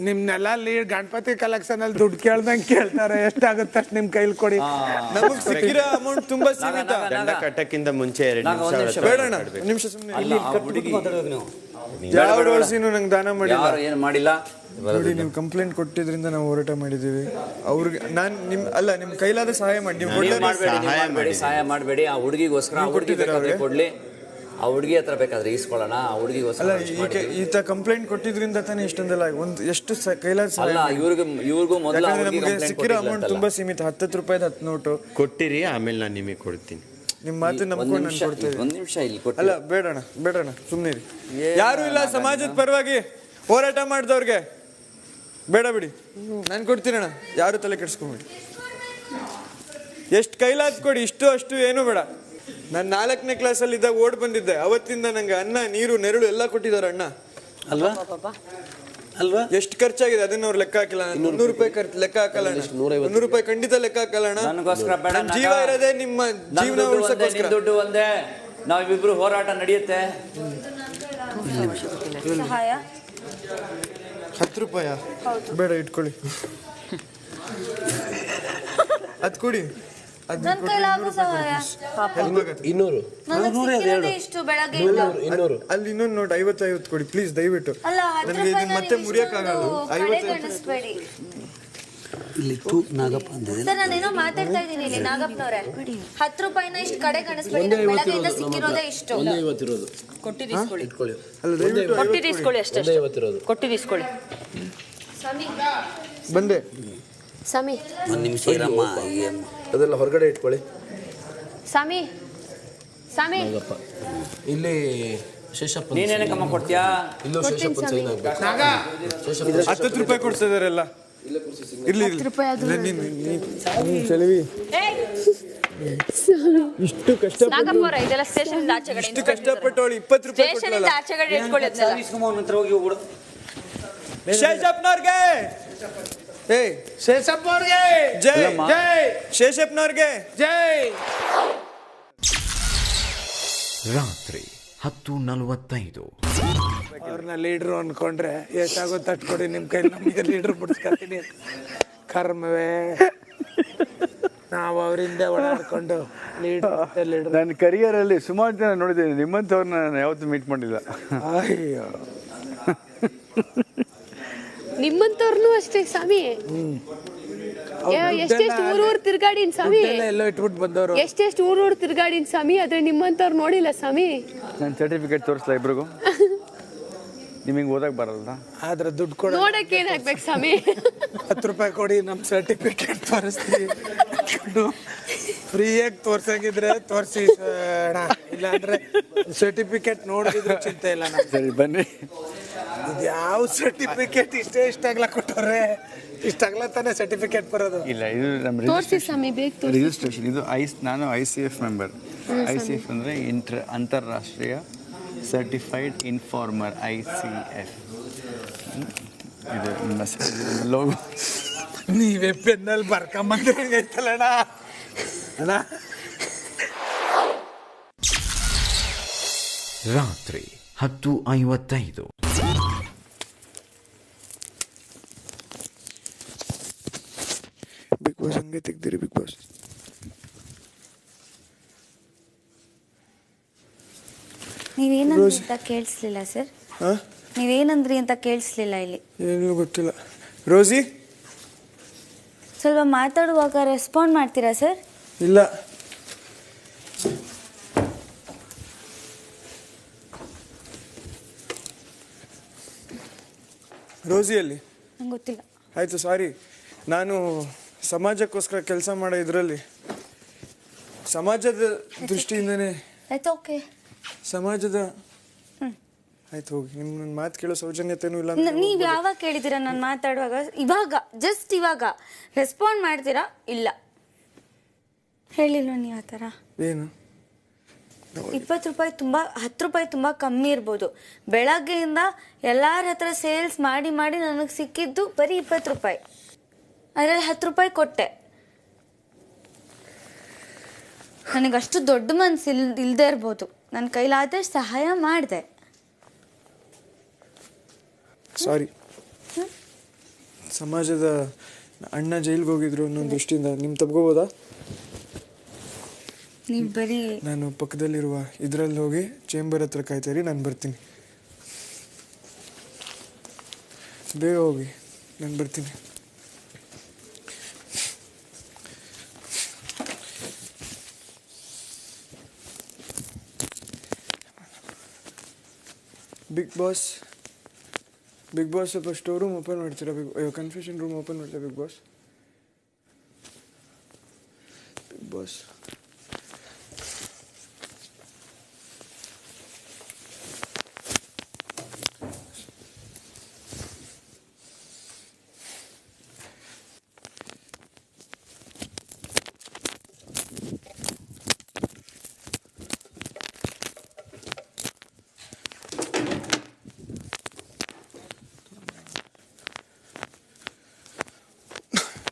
ನಿಮ್ನೆಲ್ಲ ಲೀಡ್ ಗಣಪತಿ ಕಲೆಕ್ಷನ್ ಅಲ್ಲಿ ದುಡ್ಡು ಕೇಳ್ದಂಗೆ ಕೇಳ್ತಾರೆ. ಎಷ್ಟಾಗುತ್ತೆ ಅಷ್ಟು ನಿಮ್ ಕೈಲಿ ಕೊಡಿ. ನಮಗ್ ಸಿಕ್ಕಿರೋ ಅಮೌಂಟ್ ತುಂಬಾ ಸೀಮಿತ. ದಂಡ ಕಟ್ಟಕ್ಕಿಂತ ಮುಂಚೆ 2 ನಿಮಿಷ ಬೇಡಣ್ಣ, ನಿಮಿಷ ಸುಮ್ಮನೆ. ಯಾವ ರೋಲ್ಸಿನೂ ನಂಗೆ ದಾನ ಮಾಡಿಲ್ಲ, ಏನು ಮಾಡಿಲ್ಲ. ನೋಡಿ, ನೀವು ಕಂಪ್ಲೇಂಟ್ ಕೊಟ್ಟಿದ್ರಿಂದ ನಾವು ಹೋರಾಟ ಮಾಡಿದ್ದೀವಿ. ಅವ್ರಿಗೆ ನಾನು ನಿಮ್ಮ ಕೈಲಾದ ಸಹಾಯ ಮಾಡಿ. ನೀವು ಸಹಾಯ ಮಾಡಬೇಡಿ. ಆ ಹುಡುಗಿಗೋಸ್ಕರ ಕೊಡ್ಲಿ, ಆ ಹುಡುಗಿ ಹತ್ರ ಬೇಕಾದ್ರೆ ಈಸ್ಕೊಳ್ಳೋಣ. ಆ ಹುಡುಗಿಗೋಸ್ಕರ ಈತ ಕಂಪ್ಲೇಂಟ್ ಕೊಟ್ಟಿದ್ರಿಂದ ತಾನೇ ಇಷ್ಟೊಂದೆಲ್ಲ ಒಂದು ಎಷ್ಟು ಕೈಲಾದ ಸಹಾಯ. ಇವ್ರಿಗೂ ಮೊದಲು ನಮಗೆ ಸಿಕ್ಕಿರೋ ಅಮೌಂಟ್ ತುಂಬಾ ಸೀಮಿತ. 10 ರೂಪಾಯಿದ 10 ನೋಟು ಕೊಟ್ಟಿರಿ, ಆಮೇಲೆ ನಾನು ನಿಮಗೆ ಕೊಡ್ತೀನಿ. ನಿಮ್ಮ ಮಾತು ನಂಬ್ಕೊಂಡು ನಾನು ಕೊಡ್ತೇವೆ. ಒಂದು ನಿಮಿಷ ಇಲ್ಲಿ ಅಲ್ಲ, ಬೇಡಣ್ಣ ಸುಮ್ಮನೆ ಇರಿ. ಯಾರು ಇಲ್ಲ ಸಮಾಜದ ಪರವಾಗಿ ಹೋರಾಟ ಮಾಡಿದವ್ರಿಗೆ ಬೇಡ ಬಿಡಿ, ನಾನು ಕೊಡ್ತೀನಣ್ಣ. ಯಾರು ತಲೆ ಕೆಡಿಸ್ಕೊಂಬಿಡಿ. ಎಷ್ಟು ಕೈಲಾದ ಕೊಡಿ, ಇಷ್ಟು ಅಷ್ಟು ಏನೂ ಬೇಡ. ನಾನು 4ನೇ ಕ್ಲಾಸಲ್ಲಿ ಇದ್ದಾಗ ಓಡ್ ಬಂದಿದ್ದೆ. ಅವತ್ತಿಂದ ನಂಗೆ ಅನ್ನ ನೀರು ನೆರಳು ಎಲ್ಲ ಕೊಟ್ಟಿದ್ದಾರೆ ಅಣ್ಣ. ಅಲ್ವಾ? ಎಷ್ಟು ಖರ್ಚಾಗಿದೆ ಅದನ್ನ ಅವ್ರು ಲೆಕ್ಕ ಹಾಕಿಲ್ಲ. 100 ರೂಪಾಯಿ ಲೆಕ್ಕ ಹಾಕಲ್ಲ ಅಣ್ಣ. 100 ರೂಪಾಯಿ ಖಂಡಿತ ಲೆಕ್ಕ ಹಾಕಲ್ಲ ಅಣ್ಣ. ನನ್ನ ಜೀವ ಇರೋದೇ ನಿಮ್ಮ ಜೀವನ ಉಳಿಸೋಕ್ಕೋಸ್ಕರ. ದುಡ್ಡು ಒಂದೇ, ನಾವಿಬ್ರು ಹೋರಾಟ ನಡೆಯುತ್ತೆ. 10 ರೂಪಾಯ ಬೇಡ, ಇಟ್ಕೊಳ್ಳಿ. ಅದು ಕೊಡಿ. ನನ್ನ ಕೈಲಾಗೋ ಸಹಾಯ 200. ಅಲ್ಲಿ ಇನ್ನೊಂದು ನೋಟ್ 50 ಕೊಡಿ ಪ್ಲೀಸ್, ದಯವಿಟ್ಟು. ನನಗೆ ಇದನ್ನ ಮತ್ತೆ ಮುರಿಯಕ್ಕಾಗಲ್ಲ. 50 ಇಲ್ಲಿ ನಾಗಪ್ಪ ಅಂದಿದೆ. ಸರ್, ನಾನೇನೋ ಮಾತಾಡ್ತಾ ಇದ್ದೀನಿ ಇಲ್ಲಿ. ನಾಗಪ್ಪನವ್ರೆ, 10 ರೂಪಾಯಿನ ಇಷ್ಟು ಕಡೆ ಕಾಣಿಸ್ಬೇಡಿ. ಬೆಳಗ್ಗೆಯಿಂದ ಸಿಕ್ಕಿರೋದೇ ಇಷ್ಟು. ಕೊಟ್ಟಿದ್ದೀಸ್ಕೊಳ್ಳಿ. ಬಂದೆ. ಸಮಿ, ಒಂದು ನಿಮಿಷ ಇರಮ್ಮ. ಅದೆಲ್ಲ ಹೊರಗಡೆ ಇಟ್ಕೊಳ್ಳಿ. ಸಮಿ ಇಲ್ಲಿ ಶೇಷಪ್ಪ, ನೀನೇನಕ್ಕಮ್ಮ ಕೊಡ್ತೀಯಾ? ಇಲ್ಲೂ ಶೇಷಪ್ಪ ಸೈನ್ ಆಗ್ಬೇಕು. 10 ರೂಪಾಯಿ ಕೊಡ್ತಾ ಇದಾರೆಲ್ಲ. ಇರ್ಲಿ ಚೆಲುವಿ, ಇಷ್ಟು ಕಷ್ಟಪಟ್ಟವಳು 20 ರೂಪಾಯಿ ಶೇಷಪ್ಪನವ್ರಿಗೆ, ಶೇಷಪ್ಪನವ್ರಿಗೆ ಜೈ, ಶೇಷಪ್ಪನವ್ರಿಗೆ ಜೈ. ರಾತ್ರಿ 10:45. ಅವ್ರನ್ನ ಲೀಡ್ರು ಅನ್ಕೊಂಡ್ರೆ ಎಷ್ಟಾಗೋ ತಟ್ಕೊಡಿ ನಿಮ್ಮ ಕೈ. ನಮಗೆ ಲೀಡ್ರ್ ಬಿಡಿಸ್ಕೊತೀನಿ. ಕರ್ಮವೇ, ನಾವು ಅವರಿಂದ ಓಡಾಡ್ಕೊಂಡು ಲೀಡ್ರ್. ನನ್ನ ಕರಿಯರಲ್ಲಿ ಸುಮಾರು ಜನ ನೋಡಿದ್ದೀನಿ, ನಿಮ್ಮಂಥವ್ರನ್ನ ನಾನು ಯಾವತ್ತೂ ಮೀಟ್ ಮಾಡಿಲ್ಲ. ಅಯ್ಯೋ, ನಿಮ್ಮಂತವ್ರನ್ನೂ ಅಷ್ಟೇ ಸ್ವಾಮಿ. ಎಷ್ಟೆಷ್ಟು ಊರೂರು ತಿರ್ಗಾಡಿನ ಸ್ವಾಮಿ, ಎಲ್ಲೋ ಇಟ್ಬಿಟ್ಟು ಬಂದವರು. ಎಷ್ಟೆಷ್ಟು ಊರೂರು ತಿರ್ಗಾಡಿನ ಸ್ವಾಮಿ, ಆದ್ರೆ ನಿಮ್ಮಂತವ್ರು ನೋಡಿಲ್ಲ ಸ್ವಾಮಿ. ನನ್ನ ಸರ್ಟಿಫಿಕೇಟ್ ತೋರಿಸ್ಲಾ ಇಬ್ರಿಗೂ? ನಿಮಗೆ ಓದಕ್ ಬರಲ್ಲ, ಆದ್ರೆ ದುಡ್ಡು ಕೊಡ ನೋಡಕ್ಕೆ ಏನಾಗ್ಬೇಕು ಸ್ವಾಮಿ? 10 ರೂಪಾಯಿ ಕೊಡಿ, ನಮ್ಮ ಸರ್ಟಿಫಿಕೇಟ್ ತೋರಿಸ್ತೀವಿ. ಫ್ರೀಯಾಗಿ ತೋರ್ಸಂಗಿದ್ರೆ ತೋರಿಸಿ ಅಣ್ಣ, ಇಲ್ಲಾಂದ್ರೆ ಸರ್ಟಿಫಿಕೇಟ್ ನೋಡಿದ್ರೆ ಚಿಂತೆ ಇಲ್ಲ. ಸರಿ ಬನ್ನಿ. ಇದು ಯಾವ ಸರ್ಟಿಫಿಕೇಟ್ ಇಷ್ಟಾಗ್ಲ ಕೊಟ್ಟವ್ರೆ? ಇಷ್ಟಾಗ್ಲ ತಾನೇ ಸರ್ಟಿಫಿಕೇಟ್ ಬರೋದು. ಇಲ್ಲ, ಇದು ನಮ್ಮ ತೋರಿಸಿ ಸ್ವಾಮಿ, ಬೇಗ ತೋರಿಸಿ. ರಿಜಿಸ್ಟ್ರೇಷನ್. ಇದು ನಾನು ICF ಮೆಂಬರ್. ICF ಅಂದರೆ ಅಂತಾರಾಷ್ಟ್ರೀಯ ಸರ್ಟಿಫೈಡ್ ಇನ್ಫಾರ್ಮರ್, ICF. ಇದು ನಿಮ್ಮ ಲೋಗೋ. ನೀವೇ ಪೆನ್ನಲ್ಲಿ ಬರ್ಕೊಂಬಂದಿರಂಗೈತಲ್ಲಣ್ಣ ಅಣ್ಣ. ರಾತ್ರಿ 10:55. ಬಿಗ್ ಬಾಸ್ ಹಂಗೆ ತೆಗ್ದಿರಿ ಬಿಗ್ ಬಾಸ್. ನೀವೇನಂದ್ರಿ ಅಂತ ಕೇಳಿಸ್ಲಿಲ್ಲ ಸರ್. ನೀವೇನಂದ್ರಿ ಅಂತ ಕೇಳಿಸ್ಲಿಲ್ಲ ಇಲ್ಲಿ. ಏನೂ ಗೊತ್ತಿಲ್ಲ. ರೋಸಿ ಸ್ವಲ್ಪ ಮಾತಾಡುವಾಗ ರೆಸ್ಪಾಂಡ್ ಮಾಡ್ತೀರಾ ಸರ್? ಇಲ್ಲ. ರೋಸಿಯಲ್ಲಿ ನಂಗೆ ಗೊತ್ತಿಲ್ಲ. ಆಯಿತು, ಸಾರಿ. ನಾನು ಸಮಾಜಕ್ಕೋಸ್ಕರ ಕೆಲಸ ಮಾಡೋ ಇದರಲ್ಲಿ ಸಮಾಜದ ದೃಷ್ಟಿಯಿಂದನೇ ಆಯ್ತು, ಓಕೆ. ಸಮಾಜದ ಆಯ್ತು, ಹೋಗಿ. ನಿಮ್ಮ ನನ್ನ ಮಾತು ಕೇಳೋ ಸೌಜನ್ಯತೆನೂ ಇಲ್ಲ. ನೀವು ಯಾವಾಗ ಕೇಳಿದ್ದೀರಾ ನಾನು ಮಾತಾಡುವಾಗ? ಇವಾಗ, ಜಸ್ಟ್ ಇವಾಗ ರೆಸ್ಪಾಂಡ್ ಮಾಡ್ತೀರಾ? ಇಲ್ಲ, ಹೇಳಿಲ್ವ ನೀವು ಆ ಥರ? ಏನು 20 ರೂಪಾಯಿ ತುಂಬ, 10 ರೂಪಾಯಿ ತುಂಬ ಕಮ್ಮಿ ಇರ್ಬೋದು. ಬೆಳಗ್ಗೆಯಿಂದ ಎಲ್ಲರ ಹತ್ರ ಸೇಲ್ಸ್ ಮಾಡಿ ಮಾಡಿ ನನಗೆ ಸಿಕ್ಕಿದ್ದು ಬರೀ 20 ರೂಪಾಯಿ. ಅದರಲ್ಲಿ 10 ರೂಪಾಯಿ ಕೊಟ್ಟೆ. ನನಗಷ್ಟು ದೊಡ್ಡ ಮನಸ್ಸು ಇಲ್ಲದೆ ಇರ್ಬೋದು, ನನ್ನ ಕೈಲಾದಷ್ಟು ಸಹಾಯ ಮಾಡಿದೆ. ಸಾರಿ. ಸಮಾಜದ ಅಣ್ಣ ಜೈಲ್ಗೆ ಹೋಗಿದ್ರು ಅನ್ನೋ ದೃಷ್ಟಿಯಿಂದ ನಿಮ್ಮ ತಪ್ಕೋಬೋದಾ? ನೀವು ಬರೀ ನಾನು ಪಕ್ಕದಲ್ಲಿರುವ ಇದರಲ್ಲಿ ಹೋಗಿ ಚೇಂಬರ್ ಹತ್ರ ಕಾಯ್ತಾರಿ, ನಾನು ಬರ್ತೀನಿ. ಬೇಗ ಹೋಗಿ, ನಾನು ಬರ್ತೀನಿ. ಬಿಗ್ ಬಾಸ್ ಸ್ವಲ್ಪ ಸ್ಟೋರ್ ರೂಮ್ ಓಪನ್ ಮಾಡ್ತೀರಾ? ಕನ್ಫ್ಯೂಷನ್ ರೂಮ್ ಓಪನ್ ಮಾಡ್ತೀರಾ ಬಿಗ್ ಬಾಸ್?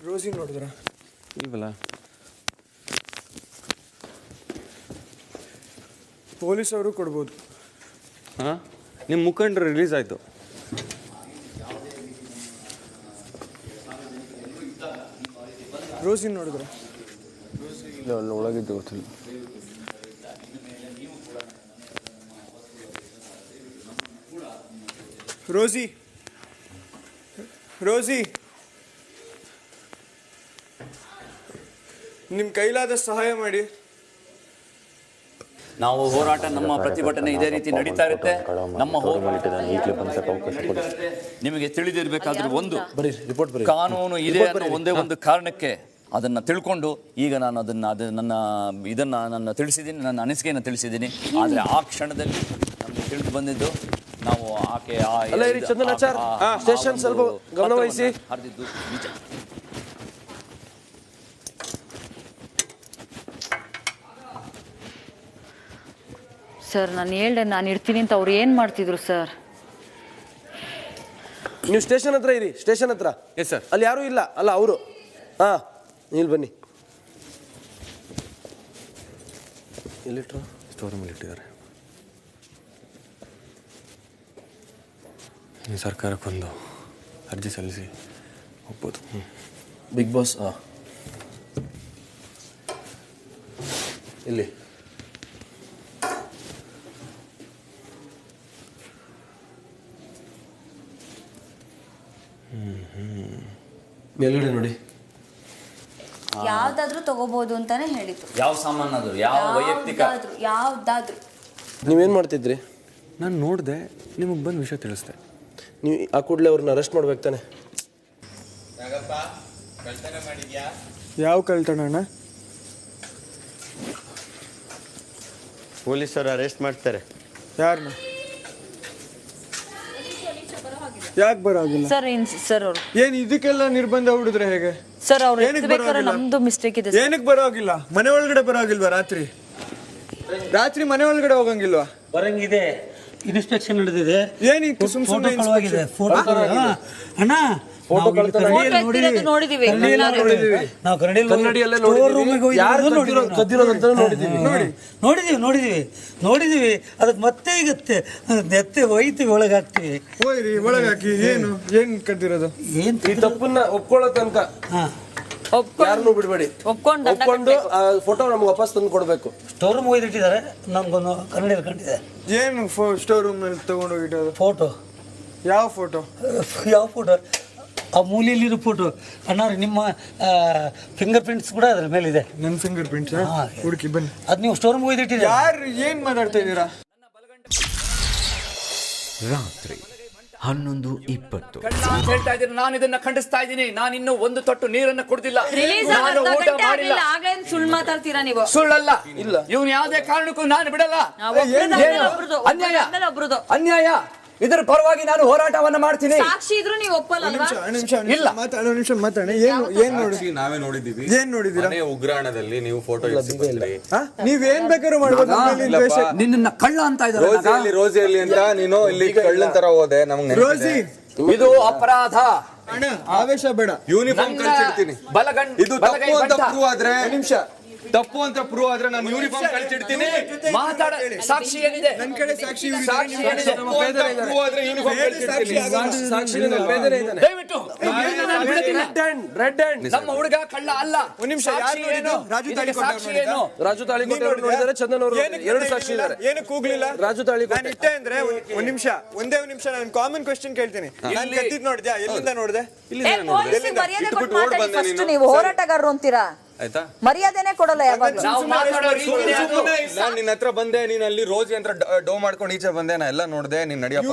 ರೋಸಿ ನೋಡಿದ್ರ? ಇಲ್ವಲ್ಲ. ಪೊಲೀಸ್ ಅವರು ಕೊಡ್ಬೋದು. ಹಾಂ, ನಿಮ್ಮ ಮುಖಂಡರು ರಿಲೀಸ್ ಆಯಿತು. ರೋಸಿ ನೋಡಿದ್ರ? ಇಲ್ಲ, ಅಲ್ಲಿ ಒಳಗಿದ್ದು ಗೊತ್ತಿಲ್ಲ. ರೋಸಿ ನಿಮ್ಮ ಕೈಲಾದ ಸಹಾಯ ಮಾಡಿ. ನಾವು ಹೋರಾಟ, ನಮ್ಮ ಪ್ರತಿಭಟನೆ ಇದೇ ರೀತಿ ನಡೀತಾ ಇರುತ್ತೆ. ನಮ್ಮ ನಿಮಗೆ ತಿಳಿದಿರಬೇಕಾದ್ರೆ ಒಂದು ಕಾನೂನು ಇದೆ ಅನ್ನೋ ಒಂದೇ ಒಂದು ಕಾರಣಕ್ಕೆ ಅದನ್ನು ತಿಳ್ಕೊಂಡು ಈಗ ನಾನು ನನ್ನ ತಿಳಿಸಿದ್ದೀನಿ, ನನ್ನ ಅನಿಸಿಕೆಯನ್ನು ತಿಳಿಸಿದ್ದೀನಿ. ಆದರೆ ಆ ಕ್ಷಣದಲ್ಲಿ ನಮಗೆ ತಿಳಿದು ಬಂದಿದ್ದು ನಾವು ಆಕೆ ಸ್ಟೇಷನ್ ಸ್ವಲ್ಪ ಗಮನವಹಿಸಿ ಹರಿದಿದ್ದು ನಿಜ. ಸರ್ ನಾನು ಹೇಳ್ದೆ ನಾನು ಇರ್ತೀನಿ ಅಂತ ಅವ್ರು ಏನು ಮಾಡ್ತಿದ್ರು ಸರ್? ನೀವು ಸ್ಟೇಷನ್ ಹತ್ರ ಇರಿ, ಸ್ಟೇಷನ್ ಹತ್ರ. Yes sir. ಅಲ್ಲಿ ಯಾರೂ ಇಲ್ಲ ಅಲ್ಲ, ಅವರು. ಹಾಂ, ಇಲ್ಲಿ ಬನ್ನಿ. ಎಲ್ಲಿಟ್ರು? ಸ್ಟೋರ್ ರೂಮಲ್ಲಿ ಇಟ್ಟಿದ್ದಾರೆ. ಸರ್ಕಾರಕ್ಕೊಂದು ಅರ್ಜಿ ಸಲ್ಲಿಸಿ ಒಪ್ಬೋದು. ಬಿಗ್ ಬಾಸ್ ಇಲ್ಲಿ ಮೇಲ್ಗಡೆ ನೋಡಿ. ಯಾವ್ದಾದ್ರು ತಗೋಬಹುದು ಅಂತಾನೆ ಹೇಳಿದ್ದು. ಯಾವ ಸಾಮಾನಾದ್ರು, ಯಾವ ವೈಯಕ್ತಿಕ, ಯಾವ್ದಾದ್ರು. ನೀವೇನ್ ಮಾಡ್ತಿದ್ರಿ? ನಾನು ನೋಡಿದೆ, ನಿಮಗೆ ಬಂದು ವಿಷಯ ತಿಳಿಸ್ದೆ. ನೀವು ಆ ಕೂಡಲೇ ಅವ್ರನ್ನ ಅರೆಸ್ಟ್ ಮಾಡ್ಬೇಕು ತಾನೆ? ಯಾವ ಕಳ್ತನ ಅಣ್ಣ? ಪೊಲೀಸರು ಅರೆಸ್ಟ್ ಮಾಡ್ತಾರೆ. ಯಾರನ್ನ? ಯಾಕೆ ಬರೋಗಿಲ್ಲ ಸರ್? ಸರ್ ಅವರು ಏನ್ ಇದಕ್ಕೆಲ್ಲ ನಿರ್ಬಂಧ ಹುಡಿದ್ರೆ ಹೇಗೆ ಸರ್? ಅವ್ರು ನಮ್ದು ಮಿಸ್ಟೇಕ್ ಇದೆ. ಏನಕ್ಕೆ ಬರೋಗಿಲ್ಲ? ಮನೆ ಒಳಗಡೆ ಬರೋಗಿಲ್ವಾ? ರಾತ್ರಿ ಮನೆ ಒಳಗಡೆ ಹೋಗಂಗಿಲ್ವಾ? ಬರಂಗಿದೆ, ಇನ್ಸ್ಪೆಕ್ಷನ್ ನಡೆದಿದೆ. ಏನಿತ್ತು ಸುಮ್ಮನೆ ಫೋಟೋ ಅಣ್ಣ, ನೋಡಿದೀವಿ. ನಾವು ನೋಡಿದೀವಿ. ಅದಕ್ಕೆ ಮತ್ತೆ ಈಗ ಎತ್ತೆ ಹೋಯ್ತೀವಿ, ಒಳಗಾಗ್ತೀವಿ. ಹೋಯ್ರಿ ಒಳಗಾಕಿ. ಏನ್ ಕಟ್ಟಿರೋದು? ಈ ತಪ್ಪನ್ನ ಒಪ್ಕೊಳ್ಳೋ ತನಕ ಯಾರನ್ನೂ ಬಿಡಬೇಡಿ. ಒಪ್ಕೊಂಡು ಫೋಟೋ ನಮ್ಗೆ ವಾಪಸ್ ತಂದು ಕೊಡ್ಬೇಕು. ಸ್ಟೋರ್ ರೂಮ್ ಒಯ್ದಿಟ್ಟಿದ್ದಾರೆ, ನಮ್ಗೊಂದು ಕನ್ನಡಿಯಲ್ಲಿ ಕಂಡಿದೆ. ಏನು ಸ್ಟೋರ್ ರೂಮ್ ನಲ್ಲಿ ತಗೊಂಡೋಗಿಟ್ಟೋದು? ಫೋಟೋ. ಯಾವ ಫೋಟೋ? ಆ ಮೂಲೆಯಲ್ಲಿರೋ ಫೋಟೋ ಅಣ್ಣಾರು. ನಿಮ್ಮ ಫಿಂಗರ್ ಪ್ರಿಂಟ್ಸ್ ಕೂಡ ಅದ್ರ ಮೇಲಿದೆ. ನನ್ನ ಫಿಂಗರ್ ಪ್ರಿಂಟ್ಸ್ ಹುಡುಕಿ ಬನ್ನಿ. ಅದು ನೀವು ಸ್ಟೋರ್ ರೂಮ್ ಒಯ್ದಿಟ್ಟಿದ್ದೀರಾ? ಯಾರು ಏನ್ ಮಾತಾಡ್ತಾ ಇದ್ದೀರಾ? ರಾತ್ರಿ 11:20 ಅಂತ ಹೇಳ್ತಾ ಇದ್ದೀನಿ. ನಾನು ಇದನ್ನ ಖಂಡಿಸ್ತಾ ಇದ್ದೀನಿ. ನಾನು ಇನ್ನೂ ಒಂದು ತೊಟ್ಟು ನೀರನ್ನು ಕುಡ್ದಿಲ್ಲ, ನಾನು ಊಟ ಮಾಡಿಲ್ಲ. ಸುಳ್ಳು ಮಾತಾಡ್ತೀರಾ ನೀವು? ಸುಳ್ಳಲ್ಲ, ಇಲ್ಲ. ಇವನು ಯಾವುದೇ ಕಾರಣಕ್ಕೂ ನಾನು ಬಿಡಲ್ಲ. ಅನ್ಯಾಯ, ಇದರ ಪರವಾಗಿ ನಾನು ಹೋರಾಟವನ್ನ ಮಾಡ್ತೀನಿ. ಸಾಕ್ಷಿ ಇದ್ರು ನೀವು ಒಪ್ಪಲ್ಲ. ನಿಮಿಷ ಮಾತಾಡಿ. ಏನ್ ನಾವೇ ನೋಡಿದ್ದೀವಿ. ಏನ್ ನೋಡಿದೀರಾ? ಉಗ್ರಾಣದಲ್ಲಿ ನೀವು ಫೋಟೋ ನೀವೇನ್ ಬೇಕಾದ್ರೂ ಮಾಡ್ಬೋದು. ನಿನ್ನ ಕಳ್ಳ ಅಂತ ಇದ್ದಾರೆ. ರೋಸಿಯಲ್ಲಿ ಅಂತ ನೀನು ಇಲ್ಲಿ ಕಳ್ಳನ್ ತರ ಹೋದೆ. ನಮ್ಗೆ ರೋಸಿ, ಇದು ಅಪರಾಧ. ಆವೇಶ ಬೇಡ. ಯೂನಿಫಾರ್ಮ್ ಕಳ್ಸಿಡ್ತೀನಿ. ಇದು ತಪ್ಪು ಅಂತ ಪ್ರೂವ್ ಆದ್ರೆ, ತಪ್ಪು ಅಂತ ಪ್ರೂವ್ ಆದ್ರೆ ನಾನು ಯೂನಿಫಾರ್ಮ್ ಕಳ್ಸಿಡ್ತೀನಿ. ಮಾತಾಡ. ಸಾಕ್ಷಿ ಏನಿದೆ? ನನ್ನ ಕಡೆ ಸಾಕ್ಷಿ ಏನಿದೆ? ಪ್ರೂವ್ ಆದ್ರೆ ಯೂನಿಫಾರ್ಮ್ ಕಳ್ಸಿಡ್ತೀನಿ. ದಯವಿಟ್ಟು ನಮ್ಮ ಹುಡುಗ ಕಳ್ಳ ಅಲ್ಲ. ಒಂದ್ ನಿಮಿಷ. ಸಾಕ್ಷಿ ಏನು? ರಾಜು ತಾಳಿಕೋಟೆ ನೋಡಿದರೆ, ಚಂದನ್ ಅವರು 2 ಸಾಕ್ಷಿ ಇದ್ದಾರೆ. ಏನು ಕೂಗ್ಲಿಲ್ಲ? ರಾಜು ತಾಳಿಕೋಟೆ ಇಟ್ಟೆ ಅಂದ್ರೆ ಒಂದ್ ನಿಮಿಷ, ಒಂದೇ ನಿಮಿಷ. ನಾನು ಕಾಮನ್ ಕ್ವೆಶ್ಚನ್ ಕೇಳ್ತೀನಿ. ನಾನು ಕದ್ದಿದ್ ನೋಡಿದ್ಯಾ? ಎಲ್ಲಿಂದ ನೋಡಿದೆ? ನೀವು ಹೋರಾಟಗಾರರು ಅಂತೀರಾ? ಆಯ್ತಾ? ಮರ್ಯಾದೆನೆ ಕೊಡಲ್ಲ ಯಾವಾಗ್ಲೂ. ನಾನು ನಿನ್ನ ಹತ್ರ ಬಂದೆ, ನೀನ್ ಅಲ್ಲಿ ರೋಜಿ ಅಂತ ಡೋ ಮಾಡ್ಕೊಂಡು ಈಚೆ ಬಂದೆ. ನಾ ಎಲ್ಲ ನೋಡ್ದೆ. ನೀನ್ ನಡಿಯಪ್ಪ.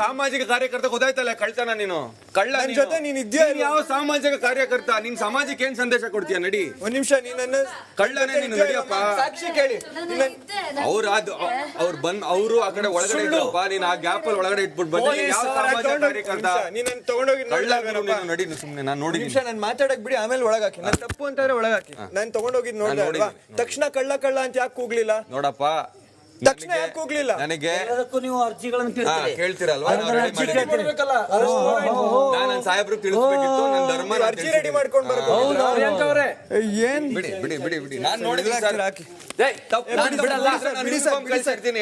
ಸಾಮಾಜಿಕ ಕಾರ್ಯಕರ್ತ ಗೊತ್ತಾಯ್ತಲ್ಲ ಕಳ್ತನ. ನೀನು ಕಳ್ಳ. ಜೊತೆ ನೀನ್ ಇದ್ಯಾ? ಯಾವ ಸಾಮಾಜಿಕ ಕಾರ್ಯಕರ್ತ? ನೀನ್ ಸಮಾಜಕ್ಕೆ ಏನ್ ಸಂದೇಶ ಕೊಡ್ತೀಯ? ನಡಿ. ಒಂದ್ ನಿಮಿಷ. ನೀನ್ ಕಳ್ಳನೇ ನೀನು, ನಡಿಯಪ್ಪ. ಸಾಕ್ಷಿ ಕೇಳಿ. ಅವರು ಆ ಕಡೆ ಒಳಗಡೆ ಇದ್ರಪ್ಪ. ನೀನ್ ಆ ಗ್ಯಾಪ್ ಅಲ್ಲಿ ಒಳಗಡೆ ಇಟ್ಬಿಟ್ಟು ಬಂದೆ. ಯಾವ ಸಾಮಾಜಿಕ ಕಾರ್ಯಕರ್ತ? ನೀನ್ ತಗೊಂಡೋಗಿ ನಡಿ. ಸುಮ್ನೆ ನಾನು ನೋಡಿ. ನಾನು ಮಾತಾಡಕ್ ಬಿಡಿ, ಆಮೇಲೆ ಒಳಗಾಕಿ. ತಪ್ಪು ಅಂತಂದ್ರೆ ಒಳಗಾಕಿ. ನಾನು ತಗೊಂಡೋಗಿದ್ ನೋಡಿದೆ. ತಕ್ಷಣ ಕಳ್ಳ ಅಂತ ಯಾಕೆ ಕೂಗ್ಲಿಲ್ಲ? ನೋಡಪ್ಪ, ತಕ್ಷಣ ಯಾಕೆ ಕೂಗ್ಲಿಲ್ಲ? ನನಗೆ ನೀವು ಅರ್ಜಿಗಳನ್ನು ಕೇಳ್ತೀರಲ್ವಾ? ನಾನು ಸಾಹೇಬ್ರು ತಿಳಿಸ್ಬೇಕಿತ್ತು. ನನ್ನ ಧರ್ಮ ಅರ್ಜಿ ರೆಡಿ ಮಾಡ್ಕೊಂಡು ಬರ್ಬೋದು. ಏನ್ ಬಿಡಿ ಬಿಡಿ ಬಿಡಿ ಬಿಡಿ. ನಾನು ನೋಡಿದ್ರೆ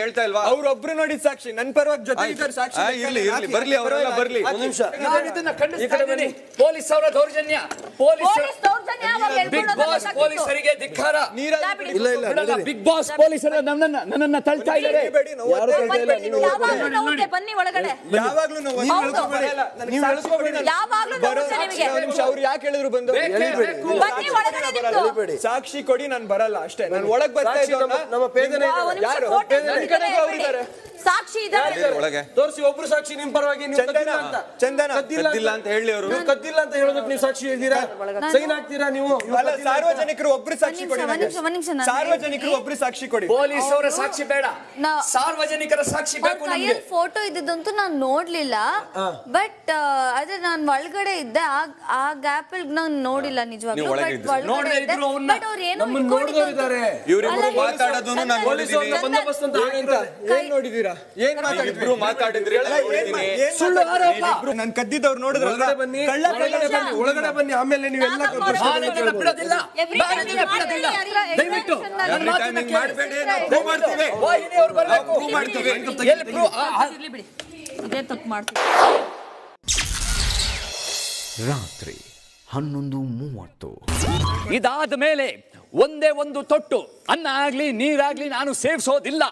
ಹೇಳ್ತಾ ಇಲ್ವಾ? ಅವ್ರೊಬ್ರು ನೋಡಿದ ಸಾಕ್ಷಿ. ನನ್ನ ಪರವಾಗಿ ಜೊತೆ ಇದ್ದಾರೆ ಸಾಕ್ಷಿ. ಇರ್ಲಿ ಇರ್ಲಿ, ಬರ್ಲಿ, ಅವರೆಲ್ಲ ಬರ್ಲಿ. ಒಂದ್ ನಿಮಿಷ. ನಾನು ಇದನ್ನ ಖಂಡಿಸ್ತಾ ಇದ್ದೀನಿ. ಪೊಲೀಸ್ ಅವರ ದೌರ್ಜನ್ಯ, ಬಿಗ್ ಬಾಸ್ ಪೊಲೀಸರಿಗೆ ಧಿಕ್ಕಾರ. ಇಲ್ಲ, ಬಿಗ್ ಬಾಸ್ ಪೊಲೀಸರು ನನ್ನನ್ನ ತಳ್ತಾ ಇದ್ದಾರೆ. ಬನ್ನಿ ಒಳಗಡೆ. ಅವ್ರು ಯಾಕೆ ಹೇಳಿದ್ರು ಬಂದು? ಸಾಕ್ಷಿ ಕೊಡಿ, ನಾನು ಬರಲ್ಲ ಅಷ್ಟೇ. ನಾನು ಒಳಗ್ ಬರ್ತಾ ಇದ್ದೆ. ನಮ್ಮ ಪೇದನೆ ಸಾಕ್ಷಿ ಒಳಗೆ ತೋರಿಸಿ. ಒಬ್ರು ಸಾಕ್ಷಿ ನಿಮ್ ಪರವಾಗಿ. ಚಂದನ ಕದ್ದಿಲ್ಲ ಅಂತ ಹೇಳಿ ಅವರು. ಕದ್ದಿಲ್ಲ ಅಂತ ಹೇಳೋದಕ್ಕೆ ನೀವು ಸಾಕ್ಷಿ ಹೇಳ್ತೀರಾ? ಸೈನ್ ಹಾಕ್ತೀರಾ ನೀವು? ಸಾರ್ವಜನಿಕರು ಒಬ್ರು ಸಾಕ್ಷಿ ಕೊಡಿ. ಸಾರ್ವಜನಿಕರು ಒಬ್ರು ಸಾಕ್ಷಿ ಕೊಡಿ. ಪೊಲೀಸ್ ಅವರ ಸಾಕ್ಷಿ ಬೇಡ, ಸಾರ್ವಜನಿಕರ ಸಾಕ್ಷಿ ಬೇಕು ನಮಗೆ. ಫೋಟೋ ಇದ್ದಂತೂ ನಾನು ನೋಡ್ಲಿಲ್ಲ. ಬಟ್ ಅದೇ ನಾನು ಒಳಗಡೆ ಇದ್ದೆ. ಆ ಗ್ಯಾಪ್ ಅಲ್ಲಿ ನಾನು ನೋಡಿಲ್ಲ ನಿಜವಾಗ್ಲೂ. ಬಟ್ ಅವ್ರು ಏನು ಮಾತಾಡೋದನ್ನು ನಾನು ನೋಡಿದೀರಾ? ಏನ್ ಇಬ್ರು ಮಾತಾಡಿದ್ರಿ? ಸುಳ್ಳು ಆರೋಪ. ನಾನು ಕದ್ದಿದ್ದವ್ರು ನೋಡಿದ್ರೆ ಒಳಗಡೆ ಬನ್ನಿ. ಆಮೇಲೆ ನೀವೆಲ್ಲ ಬಿಡೋದಿಲ್ಲ. ದಯವಿಟ್ಟು ಮಾಡಬೇಡಿ. ವಾಹಿನಿಯವರು ಬರಬೇಕು. ಇದೇ ತಪ್ಪು ಮಾಡ್ತೀವಿ. ರಾತ್ರಿ 11:30 ಇದಾದ ಮೇಲೆ ಒಂದೇ ಒಂದು ತೊಟ್ಟು ಅನ್ನ ಆಗ್ಲಿ ನೀರಾಗ್ಲಿ ನಾನು ಸೇವಿಸೋದಿಲ್ಲ.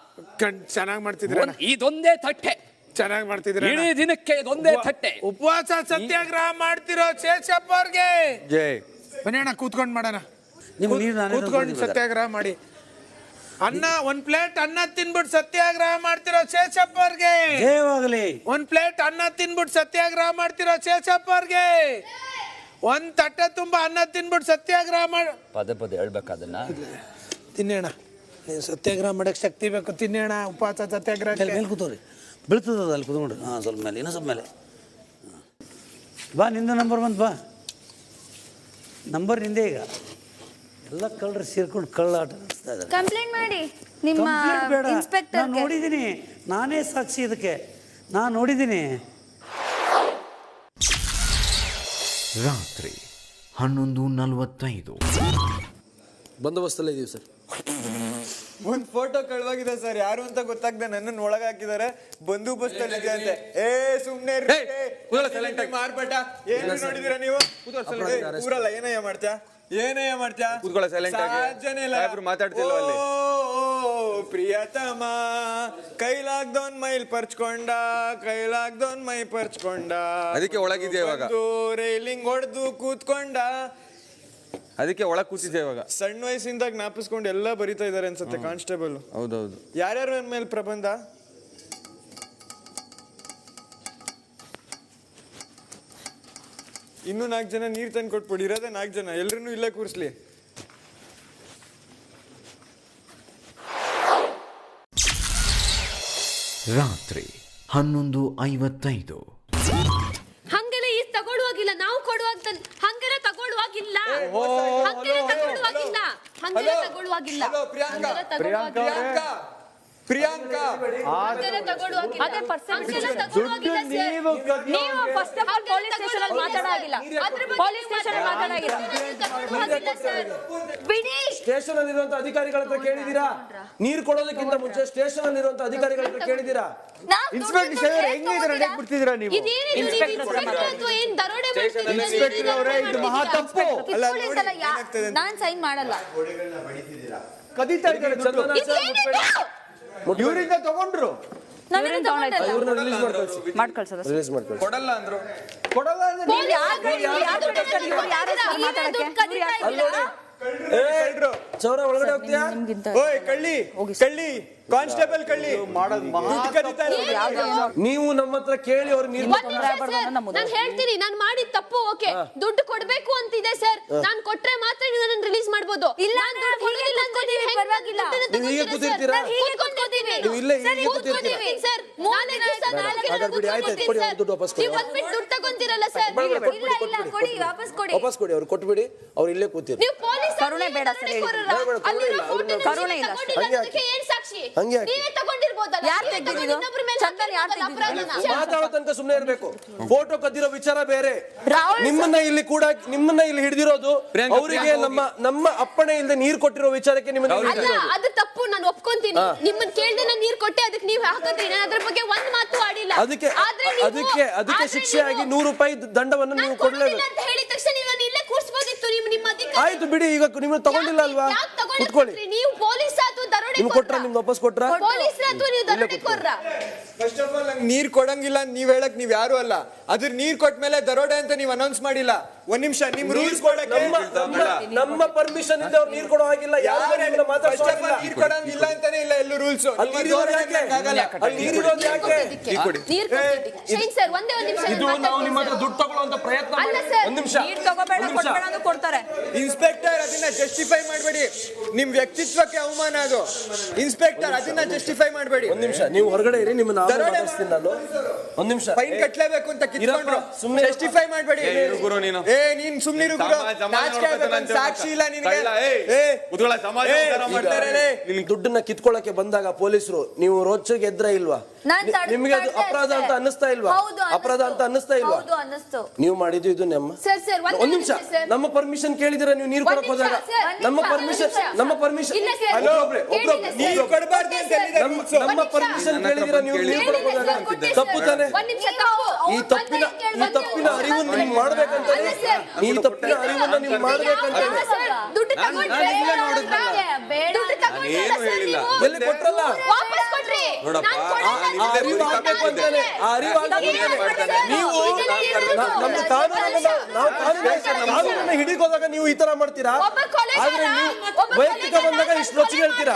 ಚೆನ್ನಾಗಿ ಮಾಡ್ತಿದ್ರೆ ಇದೊಂದೇ ತಟ್ಟೆ. ಚೆನ್ನಾಗಿ ಮಾಡ್ತಿದ್ರೆ ಇಡೀ ದಿನಕ್ಕೆ ಇದೊಂದೇ ತಟ್ಟೆ. ಉಪವಾಸ ಸತ್ಯಾಗ್ರಹ ಮಾಡ್ತಿರೋ ಶೇಷಪ್ಪ ಅವ್ರಿಗೆ ಜೈ ಬನ್ನಿ ಅಣ್ಣ ಕೂತ್ಕೊಂಡು ಮಾಡೋಣ. ನಿಮ್ಗೆ ನೀರು ನಾನೇ ಕೂತ್ಕೊಂಡು ಸತ್ಯಾಗ್ರಹ ಮಾಡಿ. ಅನ್ನ 1 ಪ್ಲೇಟ್ ಅನ್ನ ತಿನ್ಬಿಟ್ಟು ಸತ್ಯಾಗ್ರಹ ಮಾಡ್ತಿರೋ ಶೇಷಪ್ಪ ಅವ್ರಿಗೆ ಜಯವಾಗಲಿ. 1 ಪ್ಲೇಟ್ ಅನ್ನ ತಿನ್ಬಿಟ್ಟು ಸತ್ಯಾಗ್ರಹ ಮಾಡ್ತಿರೋ ಶೇಷಪ್ಪ ಅವ್ರಿಗೆ 1 ತಟ್ಟೆ ತುಂಬಾ ಅನ್ನ ತಿನ್ಬಿಟ್ಟು ಸತ್ಯಾಗ್ರಹ ಮಾಡಿ. ಪದೇ ಪದೇ ಹೇಳ್ಬೇಕದನ್ನ. ತಿನ್ನೋಣ, ಸತ್ಯಾಗ್ರಹ ಮಾಡಕ್ಕೆ ಶಕ್ತಿ ಬೇಕು. ತಿನ್ನೋಣ, ಉಪವಾಸ ಸತ್ಯಾಗ್ರಹ. ಮೇಲೆ ಕೂತವ್ರಿ, ಬೀಳ್ತದ ಅಲ್ಲಿ ಕೂತ್ಕೊಂಡ್ರಿ. ಹಾಂ, ಸ್ವಲ್ಪ ಮೇಲೆ, ಇನ್ನೂ ಸ್ವಲ್ಪ ಮೇಲೆ ಬಾ. ನಿಂದ ನಂಬರ್ ಬಂತು, ಬಾ. ನಂಬರ್ ನಿಂದೆ. ಈಗ ಎಲ್ಲ ಕಳ್ಳರು ಸೇರ್ಕೊಂಡು ಕಳ್ಳ ಆಟ ನಡೆಸ್ತಾ ಇದ್ದಾರೆ. ಕಂಪ್ಲೇಂಟ್ ಮಾಡಿ ನಿಮ್ಮ ಇನ್ಸ್ಪೆಕ್ಟರ್. ನಾನು ನೋಡಿದ್ದೀನಿ, ನಾನೇ ಸಾಕ್ಷಿ ಇದಕ್ಕೆ, ನಾನು ನೋಡಿದ್ದೀನಿ. ರಾತ್ರಿ 11:45. ಬಂದೋಬಸ್ತಲ್ಲೇ ಇದೀವಿ ಸರ್. ಒಂದು ಫೋಟೋ ಕಳ್ವಾಗಿದೆ ಸರ್, ಯಾರು ಅಂತ ಗೊತ್ತಾಗ್ದೆ ನನ್ನನ್ನು ಒಳಗೆ ಹಾಕಿದ್ದಾರೆ. ಬಂದೋಬಸ್ತಲ್ಲಿ ಇದೆ ಅಂತೆ. ಸುಮ್ನೆ ಮಾರ್ಬೇಟ. ಏನು ನೋಡಿದೀರಾ ನೀವು? ಊರಲ್ಲ ಏನಯ್ಯ ಮಾಡ್ತ್ಯಾ? ಏನಯ್ಯ ಮಾಡ್ತ್ಯಾ? ಮಾತಾಡ್ತಿಲ್ಲ ಅಲ್ಲಿ. ಪ್ರಿಯತಮ ಕೈಲಾಗ್ದೋನ್ ಮೈಲ್ ಪರ್ಚ್ಕೊಂಡ, ಕೈಲಾಗ್ದೋನ್ ಮೈ ಪರ್ಚ್ಕೊಂಡ, ಅದಕ್ಕೆ ಒಳಗಿದ್ಯಾ ಇವಾಗ. ರೈಲಿಂಗ್ ಹೊಡೆದು ಕೂತ್ಕೊಂಡ, ಅದಕ್ಕೆ ಒಳಗೆ ಕೂತಿದ್ದೆ ಇವಾಗ. ಸಣ್ಣ ವಯಸ್ಸಿಂದ ಜ್ಞಾಪಿಸ್ಕೊಂಡು ಎಲ್ಲ ಬರೀತಾ ಇದಾರೆ ಅನ್ಸುತ್ತೆ ಕಾನ್ಸ್ಟೇಬಲ್. ಹೌದೌದು. ಯಾರ್ಯಾರು ನನ್ನ ಮೇಲೆ ಪ್ರಬಂಧ? ಇನ್ನೂ 4 ಜನ ನೀರ್ ತಂದು ಕೊಟ್ಬಿಡಿ. ಇರೋದೇ 4 ಜನ, ಎಲ್ರನ್ನೂ ಇಲ್ಲೇ ಕೂರಿಸ್ಲಿ. ರಾತ್ರಿ 11:55. ಹಂಗೆಲ್ಲ ಈ ತಗೊಳ್ಳುವಾಗಿಲ್ಲ, ನಾವು ಕೊಡುವಾಗ ಹಂಗೆಲ್ಲ ತಗೊಳ್ಳುವಾಗಿಲ್ಲ, ಹಂಗೆಲ್ಲ ತಗೊಳ್ಳುವಾಗಿಲ್ಲ, ಹಂಗೆಲ್ಲ ತಗೊಳ್ಳುವಾಗಿಲ್ಲ. ಪ್ರಿಯಾಂಕಾ ಅದೇ ಪರ್ಸೆಂಟ್ ನೀವು first of all police station ಅಲ್ಲಿ ಮಾತಾಡಾಗಿಲ್ಲ. ಪೊಲೀಸ್ ಸ್ಟೇಷನ್ ಅಲ್ಲಿ ಮಾತಾಡಾಗಿಲ್ಲ. ಬಿಡಿ. ಸ್ಟೇಷನ್ ಅಲ್ಲಿರುವಂತ ಅಧಿಕಾರಿಗಳ ಹತ್ರ ಕೇಳಿದೀರಾ? ನೀರು ಕೊಡೋದಕ್ಕಿಂತ ಮುಂಚೆ ಸ್ಟೇಷನ್ ಅಲ್ಲಿರುವಂತ ಅಧಿಕಾರಿಗಳ ಹತ್ರ ಕೇಳಿದೀರಾ? ಇನ್ಸ್ಪೆಕ್ಟರ್ ಹೆಂಗಿದ್ರೆ ಬಿಡ್ತಿದ್ದೀರಾ ನೀವು? ಇನ್ಸ್ಪೆಕ್ಟರ್ ಅವರೇ, ಇದು ಮಹಾ ತಪ್ಪು. ನಾನ್ ಸೈನ್ ಮಾಡಲ್ಲ. ಕದೀತಾ ಇದ್ದಾರೆ. ಇವರಿಂದ ತಗೊಂಡ್ರು, ರಿಲೀಸ್ ಮಾಡ್ಕೊಳ್ಳಿ. ಕೊಡಲ್ಲ ಅಂದ್ರು. ಕೊಡಲ್ಲ ಚೌರ ಒಳಗಡೆ ಹೋಗ್ತೀಯಾ? ಓಯ್ ಕಳ್ಳಿ, ಕಳ್ಳಿ, ಕಾನ್ಸ್ಟೇಬಲ್ ಕಳ್ಳಿ. ನೀವು ನಮ್ಮ ಹತ್ರ ಕೇಳಿ ಅವ್ರು ನೀರು ನಾನು ಹೇಳ್ತೀನಿ, ನಾನು ಮಾಡಿದ ತಪ್ಪು. ಓಕೆ, ದುಡ್ಡು ಕೊಡ್ಬೇಕು ಅಂತಿದೆ ಸರ್. ನಾನು ಕೊಟ್ರೆ ಮಾತ್ರ ನೀವು ನನ್ನ ರಿಲೀಸ್ ಮಾಡ್ಬೋದು. ಇಲ್ಲ ಪರವಾಗಿಲ್ಲ. ನೀವು ಹೀಗೆ ಕೂತಿರ್ತೀರಾ? ನೀವು ಇಲ್ಲೇ ಹೀಗೆ ಕೂತಿರ್ತೀರಾ? ಸರ್ ದುಡ್ಡು ವಾಪಸ್ ಕೊಡಿ. ದುಡ್ಡು ತಗೊಂತೀರಲ್ಲ ಸರ್. ವಾಪಸ್ ಕೊಡಿ, ಅವ್ರು ಕೊಟ್ಬಿಡಿ. ಅವ್ರು ಇಲ್ಲೇ ಕೂತಿರಿ. ಕರುಣೆ ಬೇಡ ಸರ್. ಕರುಣೆ ಇಲ್ಲ. ಏನ್ ಸಾಕ್ಷಿ? ಹಂಗೆ ನೀವೇ ತಗೊಂಡಿರ್ಬೋದಲ್ಲ. ಯಾರು ತೆಗ್ದಿದ್ದು? ಚಂದನ್ ಯಾರು ತೆಗ್ದಿದ್ದು? ಮಾತಾಡೋ ತನಕ ಸುಮ್ಮನೆ ಇರಬೇಕು. ಫೋಟೋ ಕದ್ದಿರೋ ವಿಚಾರ ಬೇರೆ. ನಿಮ್ಮನ್ನ ಇಲ್ಲಿ ಕೂಡ, ನಿಮ್ಮನ್ನ ಇಲ್ಲಿ ಹಿಡಿದಿರೋದು ಅವರಿಗೆ ನಮ್ಮ ಅಪ್ಪಣೆ ಇಲ್ಲದೆ ನೀರು ಕೊಟ್ಟಿರೋ ವಿಚಾರಕ್ಕೆ ನಿಮ್ಮನ್ನ. ಅದು ತಪ್ಪು, ನಾನು ಒಪ್ಕೊಂತೀನಿ. ನಿಮ್ಮನ್ನ ಕೇಳ್ದೆ ನಾನು ನೀರು ಕೊಟ್ಟೆ, ಅದಕ್ಕೆ ನೀವು ಹಾಕಿದ್ರಿ. ನಾನು ಅದ್ರ ಬಗ್ಗೆ ಒಂದ್ ಮಾತು ಆಡಿಲ್ಲ. ಅದಕ್ಕೆ ಶಿಕ್ಷೆಯಾಗಿ 100 ರೂಪಾಯಿ ದಂಡವನ್ನು ನೀವು ಕೊಡಲೇಬೇಕು ಅಂತ ಹೇಳಿದ ತಕ್ಷಣ ನೀವು ಇಲ್ಲೇ ಕೂರಿಸಬಹುದಿತ್ತು. ನಿಮ್ಮ ಅಧಿಕಾರ ಆಯ್ತು ಬಿಡಿ. ಈಗ ನೀವು ತಗೊಂಡಿಲ್ಲ ಅಲ್ವಾ? ಕುತ್ಕೊಳ್ಳಿ. ನೀವು ಪೊಲೀಸ್ ಆತು ದರೋಡೆ ನಿಮ್ಗೆ ಕೊಟ್ರ, ನಿಮ್ಗೆ ವಾಪಸ್ ಕೊಟ್ರ? ಪೊಲೀಸ್ ಆತು ನೀವು ದರೋಡೆ ಕೊಟ್ರ? ಫಸ್ಟ್ ಆಫ್ ಆಲ್ ನಂಗೆ ನೀರ್ ಕೊಡಂಗಿಲ್ಲ ಅಂತ ನೀವ್ ಹೇಳಕ್ ನೀವ್ ಯಾರು ಅಲ್ಲ. ಅದ್ರ ನೀರ್ ಕೊಟ್ಟ ಮೇಲೆ ದರೋಡೆ ಅಂತ ನೀವು ಅನೌನ್ಸ್ ಮಾಡಿಲ್ಲ. ಒಂದ್ ನಿಮಿಷ, ನಿಮ್ ರೂಲ್ಸ್ ಕೊಡಕ್ಕೆ ನಮ್ಮ ಪರ್ಮಿಷನ್ ಇಂದ ಅವ್ರು ನೀರ್ ಕೊಡೋ ಹಾಗಿಲ್ಲ. ನೀರ್ ಕೊಡಂಗಿಲ್ಲ ಅಂತಾನೆ ಇಲ್ಲ ಎಲ್ಲೂ ರೂಲ್ಸ್. ಇದು ನಾವು ನಿಮ್ಮ ಹತ್ರ ದುಡ್ಡು ತಗೊಳ್ಳುವಂತ ಪ್ರಯತ್ನ. ಒಂದ್ ನಿಮಿಷ, ಇನ್ಸ್ಪೆಕ್ಟರ್ ಅದನ್ನ ಜಸ್ಟಿಫೈ ಮಾಡಬೇಡಿ. ನಿಮ್ ವ್ಯಕ್ತಿತ್ವಕ್ಕೆ ಅವಮಾನ ಅದು. ಇನ್ಸ್ಪೆಕ್ಟರ್ ಅದನ್ನ ಜಸ್ಟಿಫೈ ಮಾಡಬೇಡಿ. ಒಂದ್ ನಿಮಿಷ, ನೀವು ಹೊರಗಡೆ ಇರಿ. ನಿಮ್ಮನ್ನ ಮಾತಾಡ್ತೀನಿ ನಾನು. ಒಂದ್ ನಿಮಿಷ. ಫೈನ್ ಕಟ್ಲೇಬೇಕು ಅಂತ ಕಿತ್ಕೊಂಡ್ರು. ಸುಮ್ಮನೆ ಜಸ್ಟಿಫೈ ಮಾಡಬೇಡಿ. ನೀನ್ ಸುಮ್ನಿರು ಗುರು. ನಾಚಿಕೆ ಆಗಬೇಕು. ಸಾಕ್ಷಿ ಇಲ್ಲ ನಿನಗೆ. ದುಡ್ಡನ್ನ ಕಿತ್ಕೊಳ್ಳಕ್ಕೆ ಬಂದಾಗ ಪೊಲೀಸರು ನೀವು ರೋಚೆಗೆ ಎದ್ರ ಇಲ್ವಾ? ನಿಮಗೆ ಅದು ಅಪರಾಧ ಅಂತ ಅನ್ನಿಸ್ತಾ ಇಲ್ವಾ? ಅಪರಾಧ ಅಂತ ಅನ್ನಿಸ್ತಾ ಇಲ್ವಾ? ನೀವು ಮಾಡಿದ್ದು ಇದು ನಮ್ಮ. ಒಂದ್ ನಿಮಿಷ, ನಮ್ಮ ಪರ್ಮಿಷನ್ ಕೇಳಿದಿರ ನೀವು ನೀರು ಕೊಡಕ್ ಹೋದಾಗ? ನಮ್ಮ ಪರ್ಮಿಷನ್ ನಮ್ಮ ಪರ್ಮಿಷನ್ ಕೇಳಿದಿರ ನೀವು ನೀರು ಕೊಡಕ್ ಹೋದಾಗ? ತಪ್ಪು ತಾನೆ? ಈ ತಪ್ಪಿನ ಅರಿವನ್ನು ನೀವು ಮಾಡ್ಬೇಕಂತಾನೆ. ಈ ತಪ್ಪಿನ ಅರಿವನ್ನು ನೀವು ಮಾಡ್ಬೇಕಂತಾನೆ. ಏನು ಹೇಳಿಲ್ಲ. ಎಲ್ಲಿ ಕೊಟ್ರಲ್ಲ? ನಮ್ಮ ಕಾನೂನನ್ನ ಹಿಡಿಕೋದಾಗ ನೀವು ಈ ತರ ಮಾಡ್ತೀರಾ, ಆದ್ರೆ ನೀವು ವೈಯಕ್ತಿಕ ಬಂದಾಗ ಇಷ್ಟು ರೊಚ್ಚಿಗೆ ಹೇಳ್ತೀರಾ.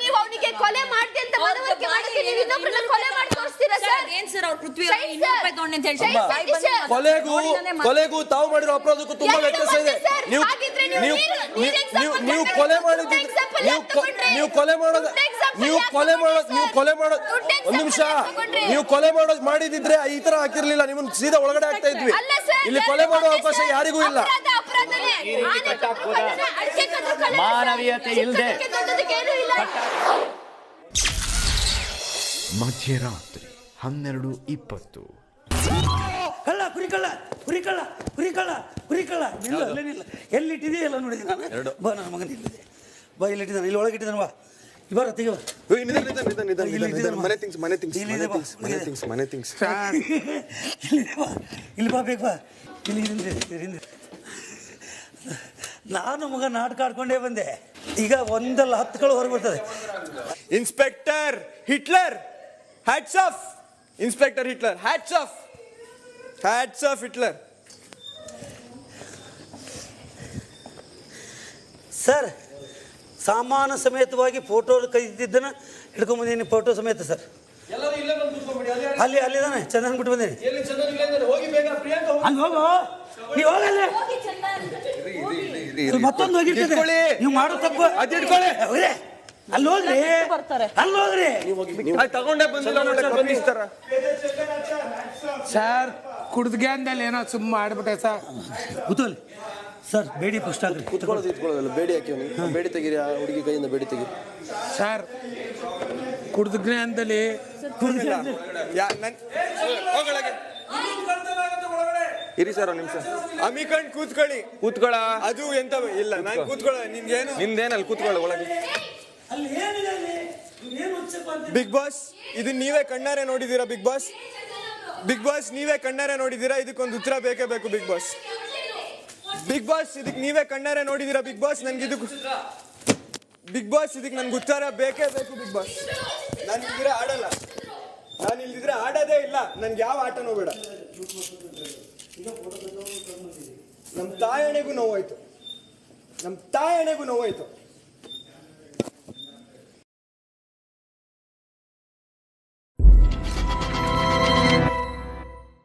ನೀವು ಅವನಿಗೆ ಕೊಲೆ ಮಾಡ್ದೆ ಅಂತ ಮನವರಿಕೆ ಮಾಡ್ತೀರಿ, ನೀವು ಇನ್ನೊಬ್ಬರನ್ನ ಕೊಲೆ ಮಾಡಿ ತೋರಿಸ್ತೀರಾ ಸರ್? ಏನ್ ಸರ್ ಅವ್ರು ಪೃಥ್ವಿ ಕೊಲೆಗೂ ತಾವು ಮಾಡಿರೋ ಅಪರಾಧಕ್ಕೂ ತುಂಬಾ ವ್ಯತ್ಯಾಸ ಇದೆ. ನೀವು ಕೊಲೆ ಮಾಡಿದ್ರೆ ನೀವು ಕೊಲೆ ಮಾಡೋದು ಒಂದ್ ನಿಮಿಷ, ನೀವು ಕೊಲೆ ಮಾಡಿದಿದ್ರೆ ಈ ತರ ಹಾಕಿರ್ಲಿಲ್ಲ, ನಿಮ್ಮನ್ನ ಸೀದಾ ಒಳಗಡೆ ಆಗ್ತಾ ಇದ್ವಿ. ಇಲ್ಲಿ ಕೊಲೆ ಮಾಡುವ ಅವಕಾಶ ಯಾರಿಗೂ ಇಲ್ಲ. ಮಾನವೀಯತೆ ಇಲ್ಲದೆ ಮಧ್ಯರಾತ್ರಿ 12:20. ಕಳ್ಳ ಕುರಿಕಳ್ಳ ಕುರಿಕಳ್ಳ ಕುರಿಕಳ್ಳ ಕುರಿಕಳ್ಳ ನಿಲ್ಲ ಅಲ್ಲೇನಿಲ್ಲ, ಎಲ್ಲಿಟ್ಟಿದೆಯಲ್ಲ ನೋಡಿದ್ದೀನಿ ನಾನು. ಬಾ ನನ್ನ ಮಗನ ಇಲ್ಲಿದೆ, ಬಾ ಇಲ್ಲಿಟ್ಟಿದ್ದಾನೆ, ಇಲ್ಲಿ ಒಳಗೆ ಇಟ್ಟಿದ್ದಾನೆ. ಬಾ ಬರ ತೆಗಿವ ಮನೆ ಥಿಂಗ್ಸ್ ಇಲ್ಲಿ ಬಾ ಬೇಕು ಬಾ ಇಲ್ಲಿ ನಾನು ಮಗ ನಾಟಕ ಆಡ್ಕೊಂಡೇ ಬಂದೆ. ಈಗ ಒಂದಲ್ಲ 10 ಕಳು ಹೊರಗೆ ಬರ್ತದೆ. Inspector Hitler, hats off. Inspector Hitler, hats off. Hats off Hitler. Sir, ಸಾಮಾನು ಸಮೇತವಾಗಿ ಫೋಟೋ ಕೈದಿದ್ದನ್ನ ಹಿಡ್ಕೊಂಬಂದೀನಿ, ಫೋಟೋ ಸಮೇತ ಸರ್. ಅಲ್ಲಿದ್ದಾನೆ, ಚಂದನ್ ಬಿಟ್ಟು ಬಂದೇನೆ. ಅಲ್ಲಿ ಹೋಗು, ನೀವು ಹೋಗಲ್ಲ. ಮತ್ತೊಂದು ಹೋಗಿರ್ತದೆ, ನೀವು ಮಾಡೋ ತಪ್ಪು ಅಲ್ಲಿ ಹೋಗ್ರಿ, ಅಲ್ಲಿ ಹೋಗ್ರಿ. ತಗೊಂಡೇ ಬಂದಿಲ್ಲ ಸರ್. ಕುಡ್ದ್ಗ್ಯಾನ್ದಲ್ಲಿ ಏನೋ ಸುಮ್ಮ ಮಾಡ್ಬಿಟ್ಟೆ ಸರ್. ಕೂತಲ್ಲಿ ಸರ್, ಬೇಡಿ ಫಸ್ಟ್ ಆಗ್ರಿ. ಕೂತ್ಕೊಳ್ಳೋದಿಲ್ಲ, ಬೇಡಿ ಹಾಕಿ ಬೇಡಿ ತೆಗೀರಿ, ಆ ಹುಡುಗಿ ಕೈಯಿಂದ ಬೇಡಿ ತೆಗೀರಿ ಸರ್. ಕುಡ್ದ್ಗ್ಯಾನ್ದಲ್ಲಿ ಇರಿ ಸರ್, ಒಂದು ನಿಮಿಷ. ಅಮಿಕಂಡ್ ಕೂತ್ಕೊಳ್ಳ. ಅದು ಎಂತ ಇಲ್ಲ, ನಾನು ಕೂತ್ಕೊಳ್ಳ. ನಿಮ್ಗೇನು ನಿಮ್ದೇನಲ್ಲಿ ಕೂತ್ಕೊಳ್ಳ ಒಳಗೆ. ಬಿಗ್ ಬಾಸ್, ಇದು ನೀವೇ ಕಣ್ಣಾರೆ ನೋಡಿದೀರಾ? ಬಿಗ್ ಬಾಸ್ ನೀವೇ ಕಣ್ಣಾರೆ ನೋಡಿದೀರಾ? ಇದಕ್ಕೊಂದು ಉತ್ತರ ಬೇಕೇ ಬೇಕು. ಬಿಗ್ ಬಾಸ್ ಇದಕ್ಕೆ ನೀವೇ ಕಣ್ಣಾರೆ ನೋಡಿದೀರಾ? ಬಿಗ್ ಬಾಸ್ ಇದಕ್ಕೆ ನನ್ಗೆ ಉತ್ತರ ಬೇಕೇ ಬೇಕು. ಬಿಗ್ ಬಾಸ್, ನಾನು ಇಲ್ದಿದ್ರೆ ಆಡೋದೇ ಇಲ್ಲ. ನನ್ಗೆ ಯಾವ ಆಟನೂ ಬೇಡ. ನಮ್ಮ ತಾಯಣೆಗೂ ನೋವಾಯ್ತು.